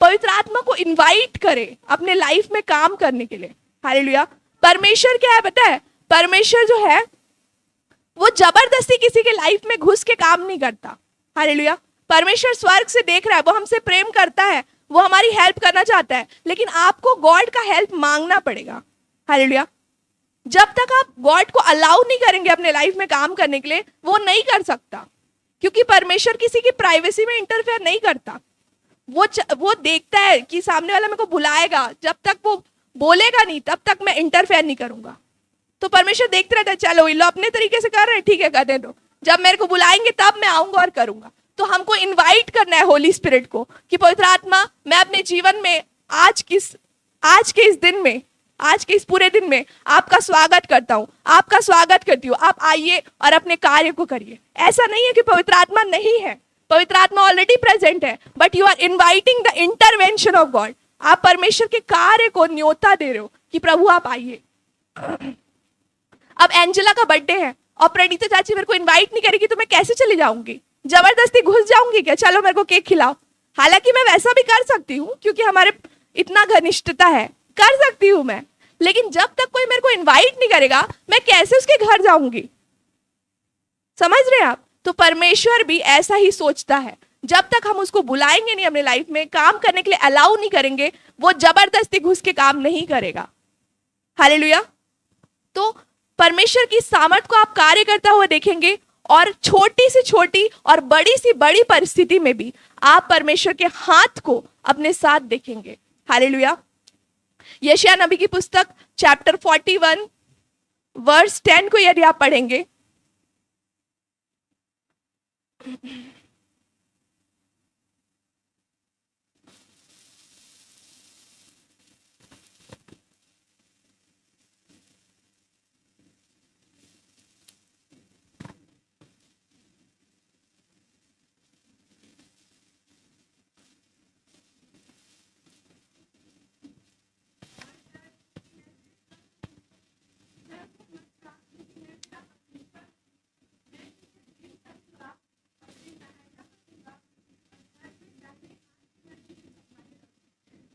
पवित्र आत्मा को इनवाइट करें अपने लाइफ में काम करने के लिए। हालेलुया। परमेश्वर क्या है पता है? परमेश्वर जो है वो जबरदस्ती किसी के लाइफ में घुस के काम नहीं करता। हालेलुया। परमेश्वर स्वर्ग से देख रहा है, वो हमसे प्रेम करता है, वो हमारी हेल्प करना चाहता है, लेकिन आपको गॉड का हेल्प मांगना पड़ेगा। हालेलुया। जब तक आप गॉड को अलाउ नहीं करेंगे अपने लाइफ में काम करने के लिए, वो नहीं कर सकता, क्योंकि परमेश्वर किसी की प्राइवेसी में इंटरफेयर नहीं करता। वो देखता है कि सामने वाला मेरे को बुलाएगा, जब तक वो बोलेगा नहीं तब तक मैं इंटरफेयर नहीं करूंगा। तो परमेश्वर देखते रहता है, चलो ये लो अपने तरीके से कर रहे हैं, ठीक है करने दो, जब मेरे को बुलाएंगे तब मैं आऊंगा और करूंगा। तो हमको इनवाइट करना है होली स्पिरिट को कि पवित्र आत्मा, मैं अपने जीवन में आज के इस दिन में, आज के इस पूरे दिन में आपका स्वागत करता हूँ, आपका स्वागत करती हूँ, आप आइए और अपने कार्य को करिए। ऐसा नहीं है कि पवित्र आत्मा नहीं है, पवित्र आत्मा ऑलरेडी प्रेजेंट है, but you are inviting the intervention of God. आप परमेश्वर के कार्य को न्योता दे रहे हो कि प्रभु आप आइए। अब एंजेला का बर्थडे है और प्रणीता चाची मेरे को इनवाइट नहीं करेगी, तो मैं कैसे चली जाऊंगी? जबरदस्ती घुस जाऊंगी क्या? चलो मेरे को केक खिलाओ। हालांकि मैं वैसा भी कर सकती हूँ, क्योंकि हमारे इतना घनिष्ठता है, कर सकती हूँ मैं, लेकिन जब तक कोई मेरे को इनवाइट नहीं करेगा, मैं कैसे उसके घर जाऊंगी? समझ रहे हैं आप? तो परमेश्वर भी ऐसा ही सोचता है। जब तक हम उसको बुलाएंगे नहीं अपने लाइफ में, काम करने के लिए अलाउ नहीं करेंगे, वो जबरदस्ती घुस के काम नहीं करेगा। हालेलुया। तो परमेश्वर की सामर्थ को आप कार्य करता हुआ देखेंगे, और छोटी से छोटी और बड़ी सी बड़ी परिस्थिति में भी आप परमेश्वर के हाथ को अपने साथ देखेंगे। हालेलुया। यशायाह नबी की पुस्तक चैप्टर 41 वर्स 10 को यदि आप पढ़ेंगे,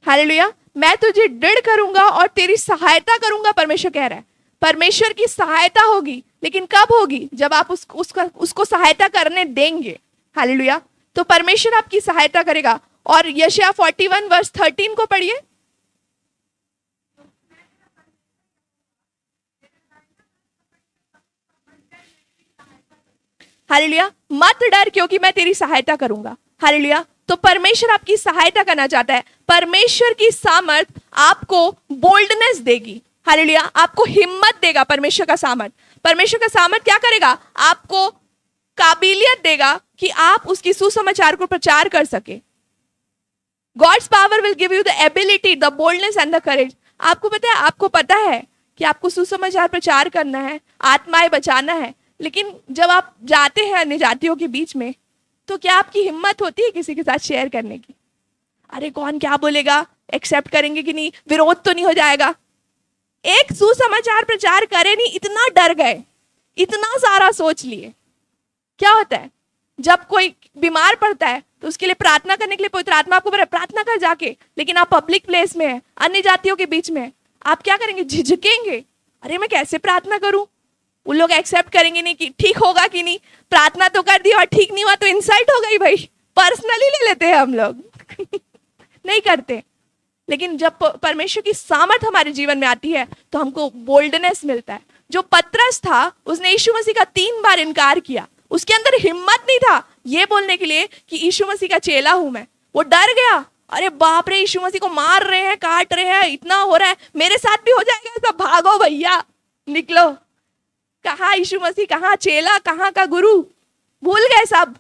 हालेलुया। मैं तुझे दृढ़ करूंगा और तेरी सहायता करूंगा, परमेश्वर कह रहा है। परमेश्वर की सहायता होगी, लेकिन कब होगी? जब आप उसको सहायता करने देंगे। हालेलुया। तो परमेश्वर आपकी सहायता करेगा। और यशायाह 41 वर्स 13 को पढ़िए। हालेलुया। मत डर, क्योंकि मैं तेरी सहायता करूंगा। हालेलुया। तो परमेश्वर आपकी सहायता करना चाहता है। परमेश्वर की सामर्थ आपको बोल्डनेस देगी। हालेलुया। आपको हिम्मत देगा परमेश्वर का सामर्थ। परमेश्वर का सामर्थ क्या करेगा? आपको काबिलियत देगा कि आप उसकी सुसमाचार को प्रचार कर सके। God's power will give you the ability, the boldness and the courage. आपको पता है कि आपको सुसमाचार प्रचार करना है, आत्माएं बचाना है, लेकिन जब आप जाते हैं अन्य जातियों के बीच में, तो क्या आपकी हिम्मत होती है किसी के साथ शेयर करने की? अरे कौन क्या बोलेगा, एक्सेप्ट करेंगे कि नहीं, विरोध तो नहीं हो जाएगा? एक सुसमाचार प्रचार करे नहीं, इतना डर गए, इतना सारा सोच लिए। क्या होता है जब कोई बीमार पड़ता है तो उसके लिए प्रार्थना करने के लिए पवित्र आत्मा आपको प्रार्थना कर जाके, लेकिन आप पब्लिक प्लेस में है, अन्य जातियों के बीच में, आप क्या करेंगे? झिझकेंगे। अरे मैं कैसे प्रार्थना करूं, उन लोग एक्सेप्ट करेंगे नहीं कि ठीक होगा कि नहीं, प्रार्थना तो कर दी और ठीक नहीं हुआ तो इंसल्ट हो गई भाई, पर्सनली ले लेते हैं हम लोग नहीं करते। लेकिन जब परमेश्वर की सामर्थ हमारे जीवन में आती है तो हमको बोल्डनेस मिलता है। जो पतरस था उसने यीशु मसीह का 3 बार इनकार किया, उसके अंदर हिम्मत नहीं था ये बोलने के लिए कि यीशु मसीह का चेला हूं मैं। वो डर गया, अरे बाप रे यीशु मसीह को मार रहे हैं, काट रहे हैं, इतना हो रहा है, मेरे साथ भी हो जाएगा ऐसा, भागो भैया निकलो। कहाँ यीशु मसीह, कहाँ चेला, कहाँ का गुरु, भूल गए सब।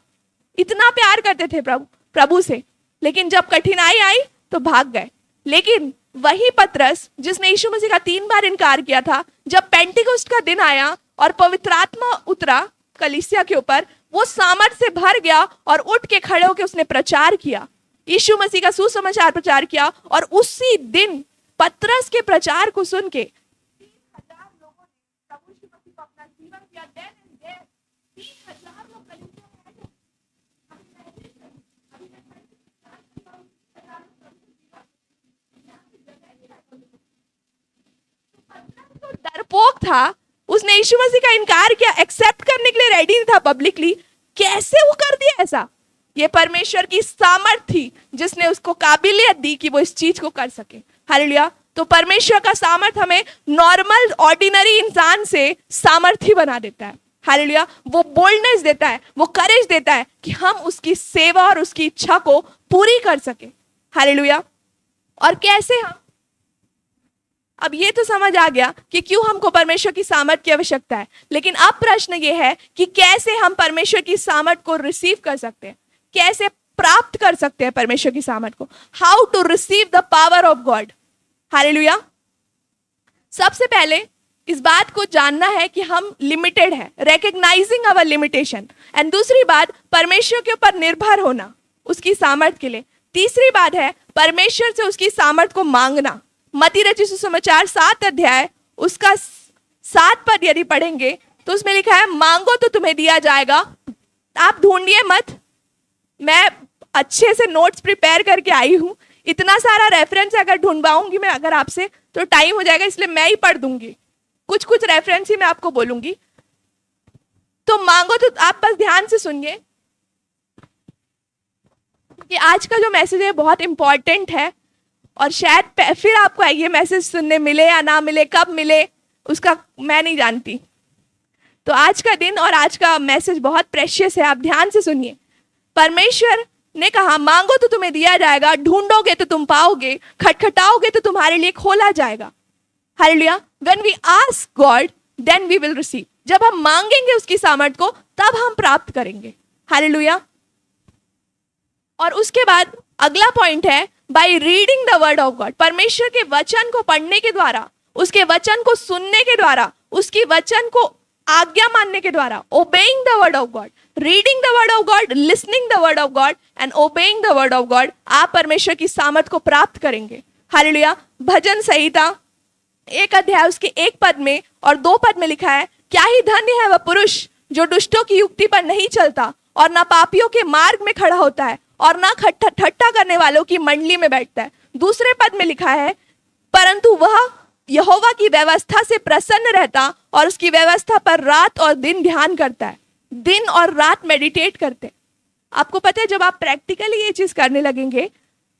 इतना प्यार करते थे प्रभु से, लेकिन जब कठिनाई आई तो भाग गए। लेकिन वही पतरस जिसने यीशु मसीह का 3 बार इनकार किया था, जब पेंटिकोस्ट का दिन आया और पवित्र आत्मा उतरा कलीसिया के ऊपर, वो सामर्थ से भर गया और उठ के खड़े होकर उसने प्रचार किया, यीशु मसीह का सुसमाचार प्रचार किया। और उसी दिन पतरस के प्रचार को सुन के 3,000 लोगों ने प्रभु यीशु मसीह को अपना जीवन दिया। 3,000 लोग कलीसिया में आए थे। तो डरपोक था, उसने यीशु मसीह का इनकार किया, एक्सेप्ट करने के लिए रेडी नहीं था पब्लिकली। कैसे वो कर दिया ऐसा? ये परमेश्वर की सामर्थ थी जिसने उसको काबिलियत दी कि वो इस चीज को कर सके। हालेलुया। तो परमेश्वर का सामर्थ हमें नॉर्मल ऑर्डिनरी इंसान से सामर्थी बना देता है। हालेलुया। वो बोल्डनेस देता है, वो करेज देता है कि हम उसकी सेवा और उसकी इच्छा को पूरी कर सके। हालेलुया। और कैसे हम, अब ये तो समझ आ गया कि क्यों हमको परमेश्वर की सामर्थ की आवश्यकता है, लेकिन अब प्रश्न ये है कि कैसे हम परमेश्वर की सामर्थ को रिसीव कर सकते हैं, कैसे प्राप्त कर सकते हैं परमेश्वर की सामर्थ को। How to receive the power of God. Hallelujah. सबसे पहले इस बात को जानना है कि हम लिमिटेड है, रिकॉग्नाइजिंग आवर लिमिटेशन। एंड दूसरी बात, परमेश्वर के ऊपर निर्भर होना उसकी सामर्थ के लिए। तीसरी बात है परमेश्वर से उसकी सामर्थ को मांगना। मत्ती रचित सुसमाचार 7 अध्याय उसका 7 पद यदि पढ़ेंगे तो उसमें लिखा है, मांगो तो तुम्हें दिया जाएगा, आप ढूंढिए मत। मैं अच्छे से नोट्स प्रिपेयर करके आई हूं, इतना सारा रेफरेंस अगर ढूंढवाऊंगी मैं अगर आपसे तो टाइम हो जाएगा, इसलिए मैं ही पढ़ दूंगी, कुछ कुछ रेफरेंस ही मैं आपको बोलूंगी। तो मांगो तो आप बस ध्यान से सुनिए कि आज का जो मैसेज है बहुत इंपॉर्टेंट है, और शायद फिर आपको ये मैसेज सुनने मिले या ना मिले, कब मिले उसका मैं नहीं जानती। तो आज का दिन और आज का मैसेज बहुत प्रेशियस है, आप ध्यान से सुनिए। परमेश्वर ने कहा, मांगो तो तुम्हें दिया जाएगा, ढूंढोगे तो तुम पाओगे, खटखटाओगे तो तुम्हारे लिए खोला जाएगा। Hallelujah. When we ask God, then we will receive। जब हम मांगेंगे उसकी सामर्थ को तब हम प्राप्त करेंगे। हालेलुया। और उसके बाद अगला पॉइंट है, by reading the word of God. परमेश्वर के वचन को पढ़ने के द्वारा, उसके वचन को सुनने के द्वारा, उसकी वचन को आज्ञा मानने के द्वारा, obeying the word of God, reading the word of God, listening the word of God and obeying the word of God, आप परमेश्वर की सामर्थ को प्राप्त करेंगे। हालेलुया। भजन संहिता 1 अध्याय उसके 1 पद में और 2 पद में लिखा है, क्या ही धन्य है वह पुरुष जो दुष्टों की युक्ति पर नहीं चलता और ना पापियों के मार्ग में खड़ा होता है और ना ठट्ठा करने वालों की मंडली में बैठता है। दूसरे पद में लिखा है, परंतु वह यहोवा की व्यवस्था से प्रसन्न रहता और उसकी व्यवस्था पर रात और दिन ध्यान करता है। दिन और रात मेडिटेट करते हैं। आपको पता है जब आप प्रैक्टिकली ये चीज करने लगेंगे,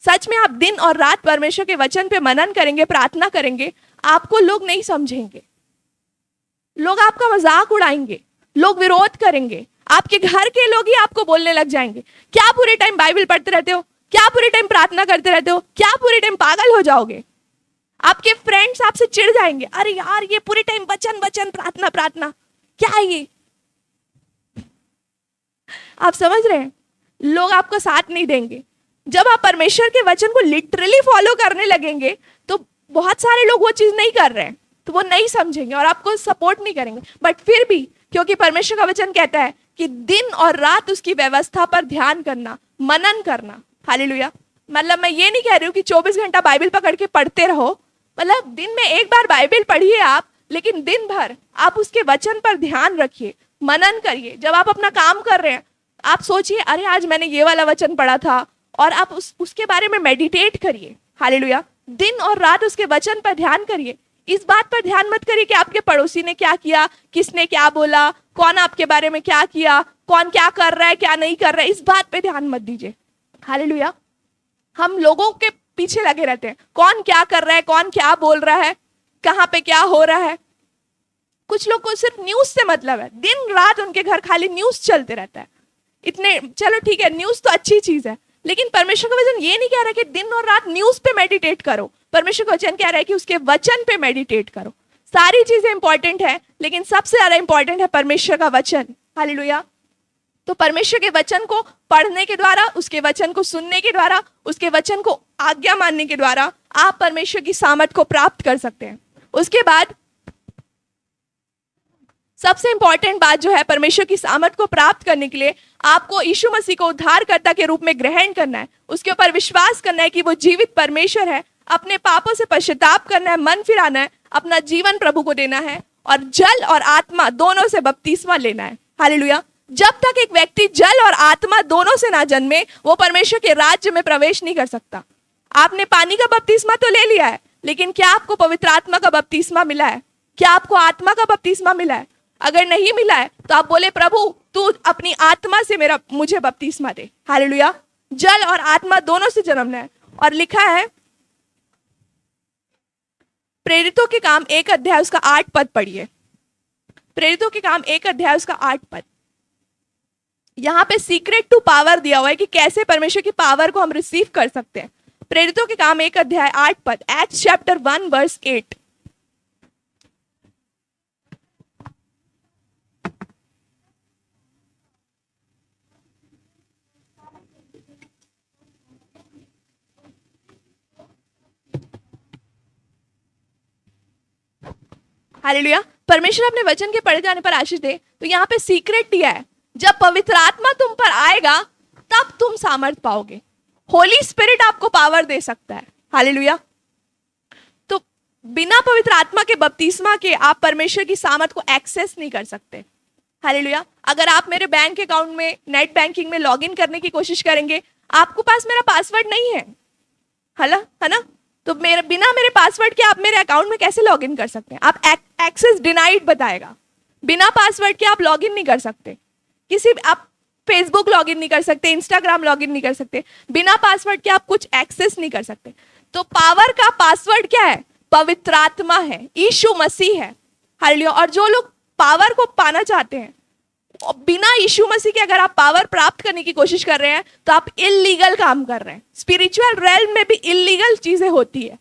सच में आप दिन और रात परमेश्वर के वचन पे मनन करेंगे, प्रार्थना करेंगे, आपको लोग नहीं समझेंगे, लोग आपका मजाक उड़ाएंगे, लोग विरोध करेंगे, आपके घर के लोग ही आपको बोलने लग जाएंगे, क्या पूरे टाइम बाइबल पढ़ते रहते हो, क्या पूरे टाइम प्रार्थना करते रहते हो, क्या पूरे टाइम पागल हो जाओगे। आपके फ्रेंड्स आपसे चिढ़ जाएंगे, अरे यार ये पूरे टाइम वचन वचन प्रार्थना प्रार्थना, क्या है ये। आप समझ रहे हैं, लोग आपको साथ नहीं देंगे। जब आप परमेश्वर के वचन को लिटरली फॉलो करने लगेंगे तो बहुत सारे लोग वो चीज नहीं कर रहे हैं, तो वो नहीं समझेंगे और आपको सपोर्ट नहीं करेंगे। बट फिर भी क्योंकि परमेश्वर का वचन कहता है कि दिन और रात उसकी व्यवस्था पर ध्यान करना, मनन करना। हालेलुया। मतलब मैं ये नहीं कह रही हूँ कि 24 घंटा बाइबल पकड़ के पढ़ते रहो, मतलब दिन में एक बार बाइबल पढ़िए आप, लेकिन दिन भर आप उसके वचन पर ध्यान रखिए, मनन करिए। जब आप अपना काम कर रहे हैं आप सोचिए, अरे आज मैंने ये वाला वचन पढ़ा था, और आप उसके बारे में मेडिटेट करिए। हालेलुया। दिन और रात उसके वचन पर ध्यान करिए। इस बात पर ध्यान मत करिए कि आपके पड़ोसी ने क्या किया, किसने क्या बोला, कौन आपके बारे में क्या किया, कौन क्या कर रहा है क्या नहीं कर रहा है, इस बात पे ध्यान मत दीजिए। हालेलुया। हम लोगों के पीछे लगे रहते हैं, कौन क्या कर रहा है, कौन क्या बोल रहा है, कहाँ पे क्या हो रहा है। कुछ लोग को सिर्फ न्यूज से मतलब है, दिन रात उनके घर खाली न्यूज चलते रहता है। इतने चलो ठीक है, न्यूज तो अच्छी चीज है, लेकिन परमेश्वर का वचन ये नहीं कह रहा कि दिन और रात न्यूज पे मेडिटेट करो। परमेश्वर का वचन कह रहा है कि उसके वचन पे मेडिटेट करो। सारी चीजें इंपॉर्टेंट है, लेकिन सबसे ज्यादा इंपॉर्टेंट है परमेश्वर का वचन। हालेलुया। तो परमेश्वर के वचन को पढ़ने के द्वारा, उसके वचन को सुनने के द्वारा, उसके वचन को आज्ञा मानने के द्वारा आप परमेश्वर की सामर्थ को प्राप्त कर सकते हैं। उसके बाद सबसे इंपॉर्टेंट बात जो है, परमेश्वर की सामर्थ को प्राप्त करने के लिए आपको यीशु मसीह को उद्धारकर्ता के रूप में ग्रहण करना है, उसके ऊपर विश्वास करना है कि वो जीवित परमेश्वर है, अपने पापों से पश्चाताप करना है, मन फिराना है, अपना जीवन प्रभु को देना है और जल और आत्मा दोनों से बपतिस्मा लेना है। हालेलुया। जब तक एक व्यक्ति जल और आत्मा दोनों से ना जन्मे, वो परमेश्वर के राज्य में प्रवेश नहीं कर सकता। आपने पानी का बपतिस्मा तो ले लिया है, लेकिन क्या आपको पवित्र आत्मा का बपतिस्मा मिला है? क्या आपको आत्मा का बपतिस्मा मिला है? अगर नहीं मिला है तो आप बोले, प्रभु तू अपनी आत्मा से मुझे बपतिस्मा दे। हालेलुया। जल और आत्मा दोनों से जन्मना है। और लिखा है प्रेरितों के काम 1 अध्याय उसका 8 पद पढ़िए। प्रेरितों के काम 1 अध्याय उसका 8 पद। यहां पे सीक्रेट टू पावर दिया हुआ है कि कैसे परमेश्वर की पावर को हम रिसीव कर सकते हैं। प्रेरितों के काम 1 अध्याय 8 पद, एक्ट्स चैप्टर 1 वर्स 8। हालेलुया। परमेश्वर अपने वचन के पढ़े जाने पर आशीष दे। तो यहाँ पे सीक्रेट दिया है, जब पवित्र आत्मा तुम पर आएगा तब तुम सामर्थ पाओगे। होली स्पिरिट आपको पावर दे सकता है। हालेलुया। तो बिना पवित्र आत्मा के बपतिस्मा के आप परमेश्वर की सामर्थ को एक्सेस नहीं कर सकते। हालेलुया। अगर आप मेरे बैंक अकाउंट में नेट बैंकिंग में लॉगिन करने की कोशिश करेंगे, आपको पास मेरा पासवर्ड नहीं है, है ना? तो बिना मेरे पासवर्ड के आप मेरे अकाउंट में कैसे लॉगिन कर सकते हैं? आप एक्सेस डिनाइड बताएगा। बिना पासवर्ड के आप लॉगिन नहीं कर सकते। आप फेसबुक लॉगिन नहीं कर सकते, इंस्टाग्राम लॉगिन नहीं कर सकते। बिना पासवर्ड के आप कुछ एक्सेस नहीं कर सकते। तो पावर का पासवर्ड क्या है? पवित्र आत्मा है, यीशु मसीह है। हालेलुया। और जो लोग पावर को पाना चाहते हैं, बिना यीशु मसीह के अगर आप पावर प्राप्त करने की कोशिश कर रहे हैं तो आप इल्लीगल काम कर रहे हैं। स्पिरिचुअल रेल्म में भी इल्लीगल चीजें होती है,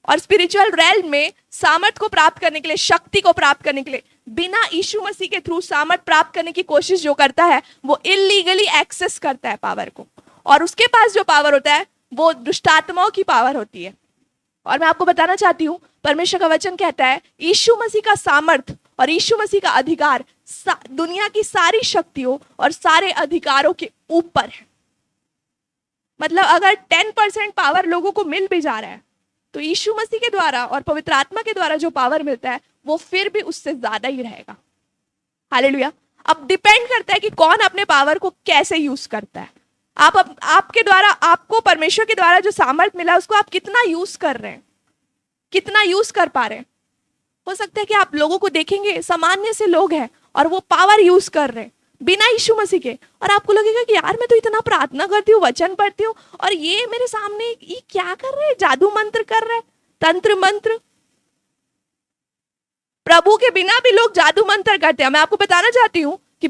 और स्पिरिचुअल रेल्म में सामर्थ को प्राप्त करने के लिए, शक्ति को प्राप्त करने के लिए, बिना यीशु मसीह के थ्रू सामर्थ प्राप्त करने की कोशिश जो करता है वो इल्लीगली एक्सेस करता है पावर को। और उसके पास जो पावर होता है वो दुष्ट आत्माओं की पावर होती है। और मैं आपको बताना चाहती हूँ, परमेश्वर का वचन कहता है यीशु मसीह का सामर्थ और यीशु मसीह का अधिकार दुनिया की सारी शक्तियों और सारे अधिकारों के ऊपर है। मतलब अगर 10% पावर लोगों को मिल भी जा रहा है, तो यीशु मसीह के द्वारा और पवित्र आत्मा के द्वारा जो पावर मिलता है वो फिर भी उससे ज्यादा ही रहेगा। हालेलुया। अब डिपेंड करता है कि कौन अपने पावर को कैसे यूज करता है। आपके द्वारा, आपको परमेश्वर के द्वारा जो सामर्थ मिला उसको आप कितना यूज कर रहे हैं, कितना यूज कर पा रहे हैं। हो सकता है कि आप लोगों को देखेंगे, सामान्य से लोग हैं और वो पावर यूज कर रहे हैं बिना यीशु मसीह के, और आपको लगेगा कि यार मैं तो इतना प्रार्थना करती हूँ, वचन पढ़ती हूँ, और ये मेरे सामने ये क्या कर रहे हैं? जादू मंत्र कर रहे हैं, तंत्र मंत्र। प्रभु के बिना भी लोग जादू मंत्र करते हैं। मैं आपको बताना चाहती हूँ कि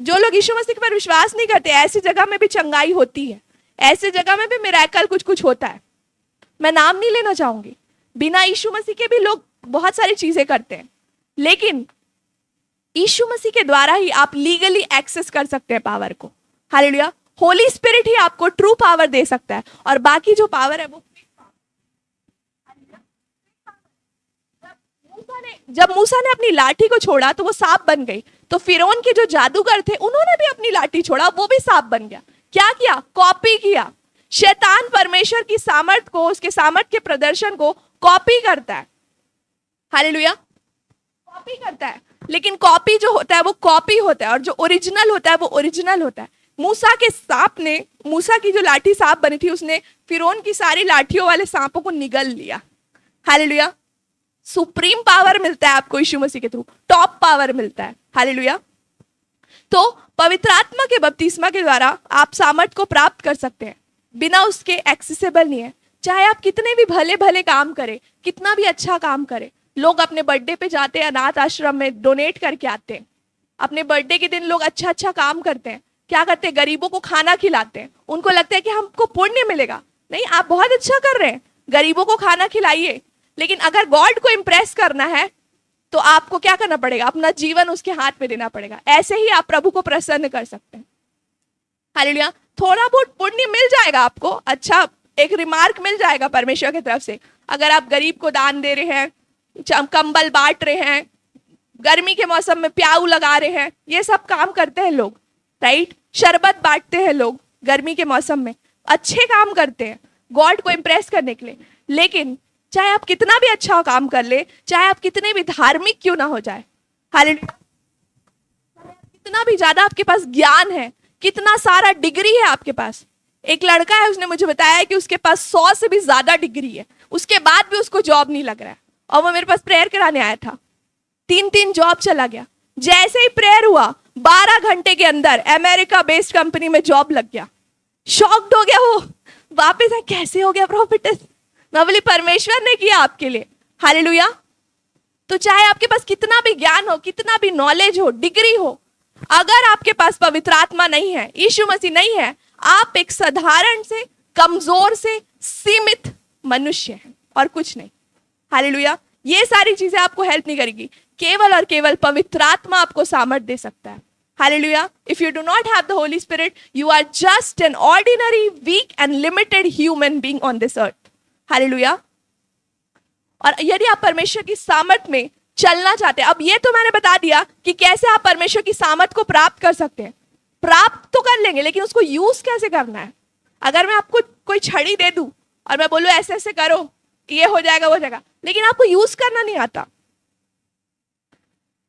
जो लोग यीशु मसीह पर विश्वास नहीं करते, ऐसी जगह में भी चंगाई होती है, ऐसी जगह में भी मिरेकल कुछ कुछ होता है। मैं नाम नहीं लेना चाहूंगी। बिना यीशु मसीह के भी लोग बहुत सारी चीजें करते हैं, लेकिन यीशु मसीह के द्वारा ही आप लीगली एक्सेस कर सकते हैं पावर को। हालेलुया। होली स्पिरिट ही आपको ट्रू पावर दे सकता है, और बाकी जो पावर है वो जब मूसा ने अपनी लाठी को छोड़ा तो वो सांप बन गई। तो फिरौन के जो जादूगर थे उन्होंने भी अपनी लाठी छोड़ा, वो भी सांप बन गया। क्या किया? कॉपी किया। शैतान परमेश्वर की सामर्थ को, उसके सामर्थ के प्रदर्शन को कॉपी करता है। हालेलुया। कॉपी करता है, लेकिन कॉपी जो होता है वो कॉपी होता है, और जो ओरिजिनल होता है वो ओरिजिनल होता है। मूसा के सांप ने, मूसा की जो लाठी सांप बनी थी, उसने फिरौन की सारी लाठियों वाले सांपों को निगल लिया। हालेलुया। सुप्रीम पावर मिलता है आपको यीशु मसीह के थ्रू, टॉप पावर मिलता है। हालेलुया। तो पवित्र आत्मा के बपतिस्मा के द्वारा आप सामर्थ को प्राप्त कर सकते हैं, बिना उसके एक्सेसिबल नहीं है। चाहे आप कितने भी भले भले काम करें, कितना भी अच्छा काम करें। लोग अपने बर्थडे पे जाते हैं, अनाथ आश्रम में डोनेट करके आते हैं। अपने बर्थडे के दिन लोग अच्छा अच्छा काम करते हैं। क्या करते हैं? गरीबों को खाना खिलाते हैं। उनको लगता है कि हमको पुण्य मिलेगा। नहीं, आप बहुत अच्छा कर रहे हैं, गरीबों को खाना खिलाइए। लेकिन अगर गॉड को इम्प्रेस करना है तो आपको क्या करना पड़ेगा? अपना जीवन उसके हाथ में देना पड़ेगा। ऐसे ही आप प्रभु को प्रसन्न कर सकते हैं। हालेलुया। थोड़ा बहुत पुण्य मिल जाएगा आपको, अच्छा एक रिमार्क मिल जाएगा परमेश्वर की तरफ से। अगर आप गरीब को दान दे रहे हैं, कंबल बांट रहे हैं, गर्मी के मौसम में प्याऊ लगा रहे हैं, ये सब काम करते हैं लोग, राइट। शरबत बांटते हैं लोग गर्मी के मौसम में, अच्छे काम करते हैं गॉड को इम्प्रेस करने के लिए। लेकिन चाहे आप कितना भी अच्छा काम कर ले, चाहे आप कितने भी धार्मिक क्यों ना हो जाए, हालेलुया, कितना भी ज्यादा आपके पास ज्ञान है, कितना सारा डिग्री है आपके पास। एक लड़का है, उसने मुझे बताया कि उसके पास 100 से भी ज्यादा डिग्री है, उसके बाद भी उसको जॉब नहीं लग रहा है। और वो मेरे पास प्रेयर कराने आया था, 3 जॉब चला गया। जैसे ही प्रेयर हुआ 12 घंटे के अंदर अमेरिका बेस्ड कंपनी में जॉब लग गया। शॉक्ड हो गया वो, वापस है, कैसे हो गया प्रॉफिटस? मैं बोली परमेश्वर ने किया आपके लिए। हालेलुया। तो चाहे आपके पास कितना भी ज्ञान हो, कितना भी नॉलेज हो, डिग्री हो, अगर आपके पास पवित्र आत्मा नहीं है, यीशु मसीह नहीं है, आप एक साधारण से, कमजोर से, सीमित मनुष्य हैं और कुछ नहीं। हालेलुया। ये सारी चीजें आपको हेल्प नहीं करेगी, केवल और केवल पवित्र आत्मा आपको सामर्थ दे सकता है। Hallelujah. If you do not have the Holy Spirit, you are just an ordinary, weak and limited human being on this earth. Hallelujah. और यदि आप परमेश्वर की सामर्थ में चलना चाहते हैं, अब ये तो मैंने बता दिया कि कैसे आप परमेश्वर की सामर्थ को प्राप्त कर सकते हैं। प्राप्त तो कर लेंगे, लेकिन उसको यूज कैसे करना है? अगर मैं आपको कोई छड़ी दे दूं और मैं बोलूं ऐसे ऐसे करो, ये हो जाएगा वो हो जाएगा, लेकिन आपको यूज करना नहीं आता।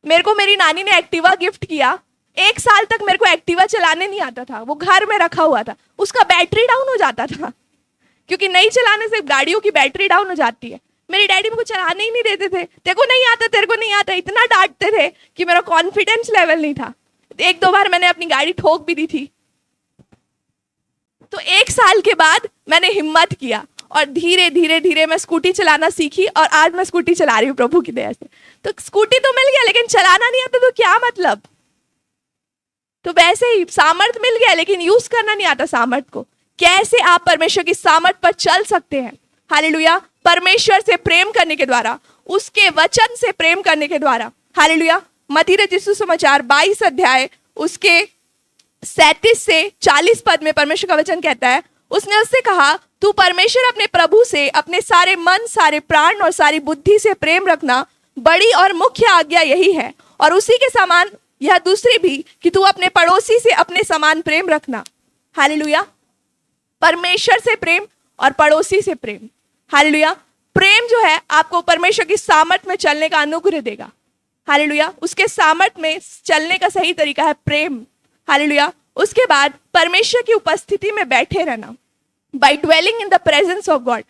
मेरे को मेरी नानी ने एक्टिवा गिफ्ट किया, 1 साल तक मेरे को एक्टिवा चलाने नहीं आता था, वो घर में रखा हुआ था, उसका बैटरी डाउन हो जाता था, क्योंकि नहीं चलाने से गाड़ियों की बैटरी डाउन हो जाती है। मेरी डैडी मेरे को चलाने ही नहीं देते थे, तेरे को नहीं आता, तेरे को नहीं आता, इतना डांटते थे कि मेरा कॉन्फिडेंस लेवल नहीं था। 1-2 बार मैंने अपनी गाड़ी ठोक भी दी थी। तो 1 साल के बाद मैंने हिम्मत किया और धीरे धीरे धीरे मैं स्कूटी चलाना सीखी, और आज मैं स्कूटी चला रही हूँ प्रभु की दया से। तो स्कूटी तो मिल गया, लेकिन चलाना नहीं आता तो क्या मतलब? तो वैसे ही सामर्थ मिल गया, लेकिन यूज करना नहीं आता सामर्थ को। कैसे आप परमेश्वर की सामर्थ पर चल सकते हैं? हालेलुया। परमेश्वर से प्रेम करने के द्वारा, उसके वचन से प्रेम करने के द्वारा। हालेलुया। मत्ती रचित सुसमाचार 22 अध्याय उसके 37 से 40 पद में परमेश्वर का वचन कहता है, उसने उससे कहा, तू परमेश्वर अपने प्रभु से अपने सारे मन, सारे प्राण और सारी बुद्धि से प्रेम रखना, बड़ी और मुख्य आज्ञा यही है, और उसी के समान यह दूसरी भी, कि तू अपने पड़ोसी से अपने समान प्रेम रखना। हालेलुया। परमेश्वर से प्रेम और पड़ोसी से प्रेम। हालेलुया। प्रेम जो है आपको परमेश्वर की सामर्थ में चलने का अनुग्रह देगा। हालेलुया। उसके सामर्थ में चलने का सही तरीका है प्रेम। हालेलुया। उसके बाद परमेश्वर की उपस्थिति में बैठे रहना, by dwelling in the presence of God.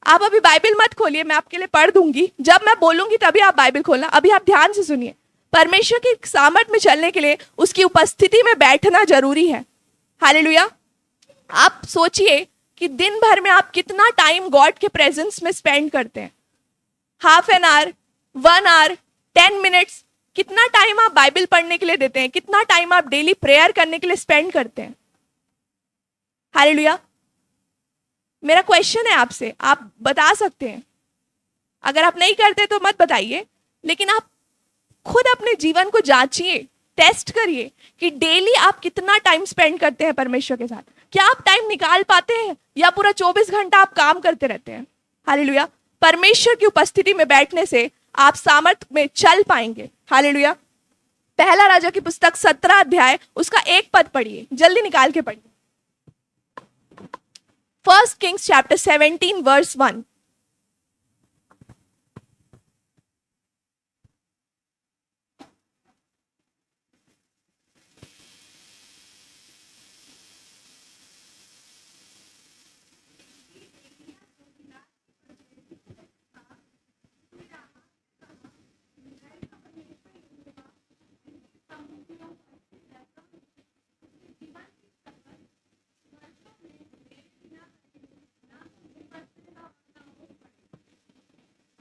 आप अभी बाइबल मत खोलिए, मैं आपके लिए पढ़ दूंगी, जब मैं बोलूंगी तभी आप बाइबल खोलना। अभी आप ध्यान से सुनिए। परमेश्वर की सामर्थ में चलने के लिए उसकी उपस्थिति में बैठना जरूरी है। हालेलुया। आप सोचिए कि दिन भर में आप कितना टाइम गॉड के प्रेजेंस में स्पेंड करते हैं। Half an hour, 1 hour, 10 minutes, कितना टाइम आप बाइबल पढ़ने के लिए देते हैं? कितना टाइम आप डेली प्रेयर करने के लिए स्पेंड करते हैं? हालेलुया। मेरा क्वेश्चन है आपसे, आप बता सकते हैं। अगर आप नहीं करते तो मत बताइए, लेकिन आप खुद अपने जीवन को जांचिए, टेस्ट करिए कि डेली आप कितना टाइम स्पेंड करते हैं परमेश्वर के साथ। क्या आप टाइम निकाल पाते हैं, या पूरा 24 घंटा आप काम करते रहते हैं? हालेलुया। परमेश्वर की उपस्थिति में बैठने से आप सामर्थ में चल पाएंगे। हालेलुया। पहला राजा की पुस्तक 17 अध्याय उसका 1 पद पढ़िए, जल्दी निकाल के पढ़िए। 1 Kings chapter 17 verse 1।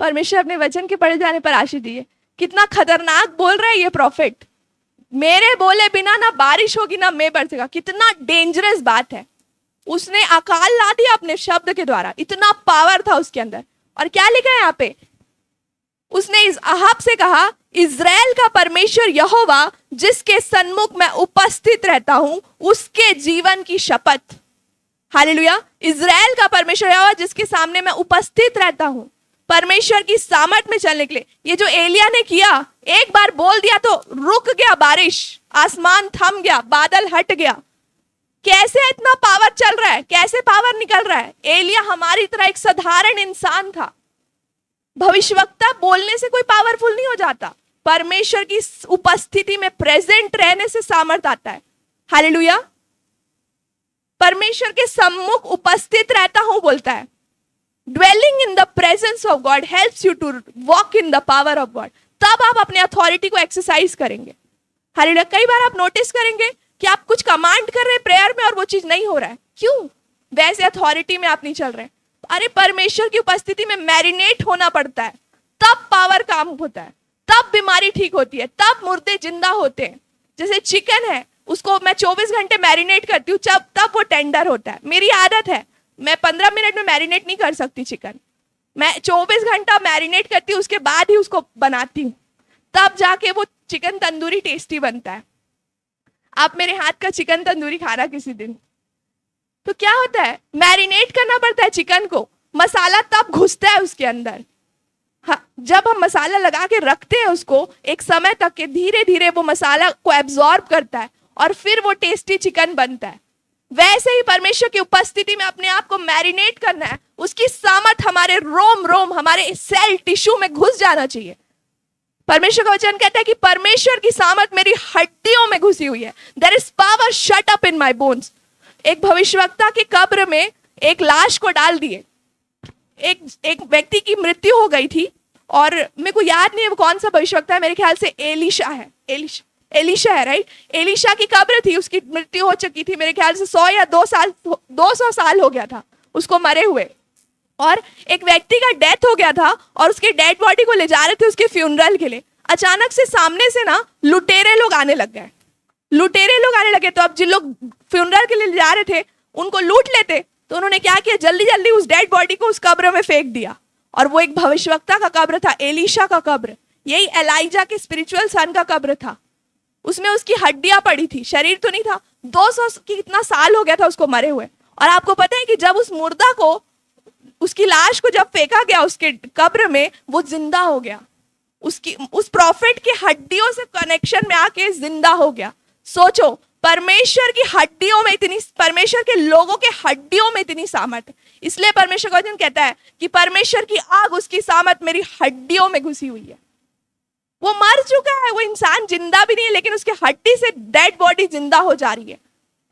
परमेश्वर अपने वचन के पढ़े जाने पर आशीष दिए। कितना खतरनाक बोल रहा है ये प्रॉफिट, मेरे बोले बिना ना बारिश होगी ना मैं बरसेगा। कितना डेंजरस बात है। उसने अकाल ला दिया अपने शब्द के द्वारा, इतना पावर था उसके अंदर। और क्या लिखा है यहाँ पे, उसने इस अहाब से कहा, इज़राइल का परमेश्वर यहोवा जिसके सन्मुख मैं उपस्थित रहता हूं उसके जीवन की शपथ। हालेलुया। इज़राइल का परमेश्वर यहोवा जिसके सामने मैं उपस्थित रहता हूं, परमेश्वर की सामर्थ में चलने के लिए। ये जो एलिया ने किया, एक बार बोल दिया तो रुक गया बारिश, आसमान थम गया, बादल हट गया। कैसे इतना पावर चल रहा है, कैसे पावर निकल रहा है। एलिया हमारी तरह एक साधारण इंसान था। भविष्यवक्ता बोलने से कोई पावरफुल नहीं हो जाता, परमेश्वर की उपस्थिति में प्रेजेंट रहने से सामर्थ आता है। हालेलुया। परमेश्वर के सम्मुख उपस्थित रहता हूं बोलता है। Dwelling in the presence of God helps you to walk in the power of God। तब आप अपने अथॉरिटी को एक्सरसाइज करेंगे। हालेलुया। कई बार आप नोटिस करेंगे कि आप कुछ कमांड कर रहे हैं प्रेयर में और वो चीज नहीं हो रहा है। क्यों? वैसे अथॉरिटी में आप नहीं चल रहे। अरे परमेश्वर की उपस्थिति में मैरिनेट होना पड़ता है, तब पावर काम होता है, तब बीमारी ठीक होती है, तब मुर्दे जिंदा होते हैं। जैसे चिकन है, उसको मैं 24 घंटे मैरिनेट करती हूँ, तब वो टेंडर होता है। मेरी आदत है, मैं 15 मिनट में मैरिनेट नहीं कर सकती चिकन, मैं 24 घंटा मैरिनेट करती हूँ, उसके बाद ही उसको बनाती हूँ, तब जाके वो चिकन तंदूरी टेस्टी बनता है। आप मेरे हाथ का चिकन तंदूरी खाना किसी दिन। तो क्या होता है, मैरिनेट करना पड़ता है चिकन को, मसाला तब घुसता है उसके अंदर। हाँ, जब हम मसाला लगा के रखते हैं उसको एक समय तक के, धीरे धीरे वो मसाला को एब्जॉर्ब करता है और फिर वो टेस्टी चिकन बनता है। वैसे ही परमेश्वर की उपस्थिति में अपने आप को मैरिनेट करना है। उसकी सामर्थ हमारे रोम रोम, हमारे सेल टिश्यू में घुस जाना चाहिए। परमेश्वर का वचन कहता है कि परमेश्वर की सामर्थ मेरी हड्डियों में घुसी हुई है। There is power shut up in my bones. एक भविष्यवक्ता के कब्र में एक लाश को डाल दिए। एक व्यक्ति की मृत्यु हो गई थी और मेरे को याद नहीं है वो कौन सा भविष्यवक्ता है, मेरे ख्याल से एलिशा है, एलिशा है, राइट। एलिशा की कब्र थी, उसकी मृत्यु हो चुकी थी, मेरे ख्याल से 100 या 200 साल हो गया था उसको मरे हुए। और एक व्यक्ति का डेथ हो गया था और उसके डेड बॉडी को ले जा रहे थे उसके फ्यूनरल के लिए। अचानक से सामने से ना लुटेरे लोग आने लग गए। तो अब जिन लोग फ्यूनरल के लिए जा रहे थे उनको लूट लेते, तो उन्होंने क्या किया, जल्दी जल्दी उस डेड बॉडी को उस कब्र में फेंक दिया। और वो एक भविष्यवक्ता का कब्र था, एलिशा का कब्र, यही एलाइजा के स्पिरिचुअल सन का कब्र था। उसमें उसकी हड्डियां पड़ी थी, शरीर तो नहीं था। 200 की कितना साल हो गया था उसको मरे हुए। और आपको पता है कि जब उस मुर्दा को, उसकी लाश को जब फेंका गया उसके कब्र में, वो जिंदा हो गया। उस प्रॉफिट के हड्डियों से कनेक्शन में आके जिंदा हो गया। सोचो, परमेश्वर की हड्डियों में इतनी, परमेश्वर के लोगों के हड्डियों में इतनी सामर्थ। इसलिए परमेश्वर का वचन कहता है कि परमेश्वर की आग, उसकी सामर्थ मेरी हड्डियों में घुसी हुई है। वो मर चुका है, वो इंसान जिंदा भी नहीं है, लेकिन उसके हड्डी से डेड बॉडी जिंदा हो जा रही है।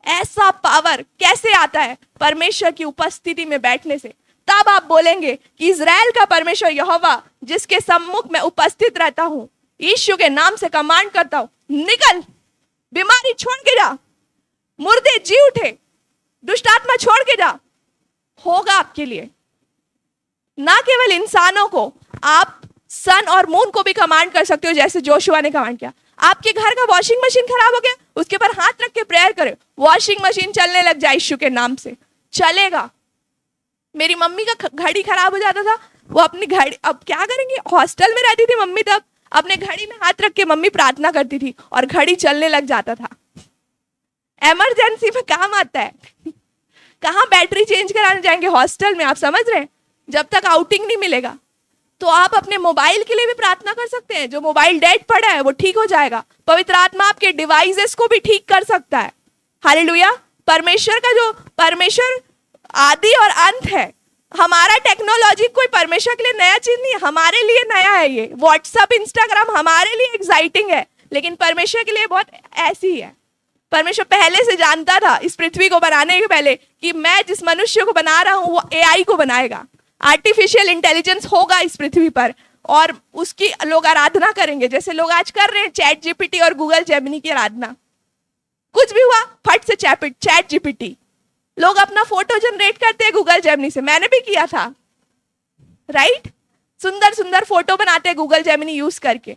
ऐसा पावर कैसे आता है? परमेश्वर की उपस्थिति में बैठने से। तब आप बोलेंगे कि इज़राइल का परमेश्वर यहोवा जिसके सम्मुख में उपस्थित रहता हूं, यीशु के नाम से कमांड करता हूं, निकल, बीमारी छोड़ के जा, मुर्दे जी उठे, दुष्ट आत्मा छोड़ के जा। होगा आपके लिए। ना केवल इंसानों को, आप सन और मून को भी कमांड कर सकते हो, जैसे जोशुआ ने कमांड किया। आपके घर का वॉशिंग मशीन खराब हो गया, उसके पर हाथ रख के प्रेयर करें, वॉशिंग मशीन चलने लग जाए, यीशु के नाम से चलेगा। मेरी मम्मी का घड़ी खराब हो जाता था, वो अपनी घड़ी, अब क्या करेंगे, हॉस्टल में रहती थी मम्मी, तब अपने घड़ी में हाथ रख के मम्मी प्रार्थना करती थी और घड़ी चलने लग जाता था। इमरजेंसी में काम आता है। कहाँ बैटरी चेंज कराने जाएंगे? हॉस्टल में। आप समझ रहे हैं, जब तक आउटिंग नहीं मिलेगा। तो आप अपने मोबाइल के लिए भी प्रार्थना कर सकते हैं। जो मोबाइल डेड पड़ा है वो ठीक हो जाएगा। पवित्र आत्मा आपके डिवाइसेस को भी ठीक कर सकता है। हालेलुया। परमेश्वर का जो, परमेश्वर आदि और अंत है। हमारा टेक्नोलॉजी कोई परमेश्वर के लिए नया चीज नहीं है, हमारे लिए नया है। ये व्हाट्सएप, इंस्टाग्राम हमारे लिए एक्साइटिंग है, लेकिन परमेश्वर के लिए बहुत ऐसी है। परमेश्वर पहले से जानता था इस पृथ्वी को बनाने के पहले कि मैं जिस मनुष्य को बना रहा हूं वो एआई को बनाएगा। आर्टिफिशियल इंटेलिजेंस होगा इस पृथ्वी पर और उसकी लोग आराधना करेंगे, जैसे लोग आज कर रहे हैं चैट जीपीटी और गूगल जेमिनी की आराधना। कुछ भी हुआ फट से चैट जीपीटी। लोग अपना फोटो जनरेट करते हैं गूगल जेमिनी से, मैंने भी किया था, राइट। सुंदर सुंदर फोटो बनाते हैं गूगल जेमिनी यूज करके।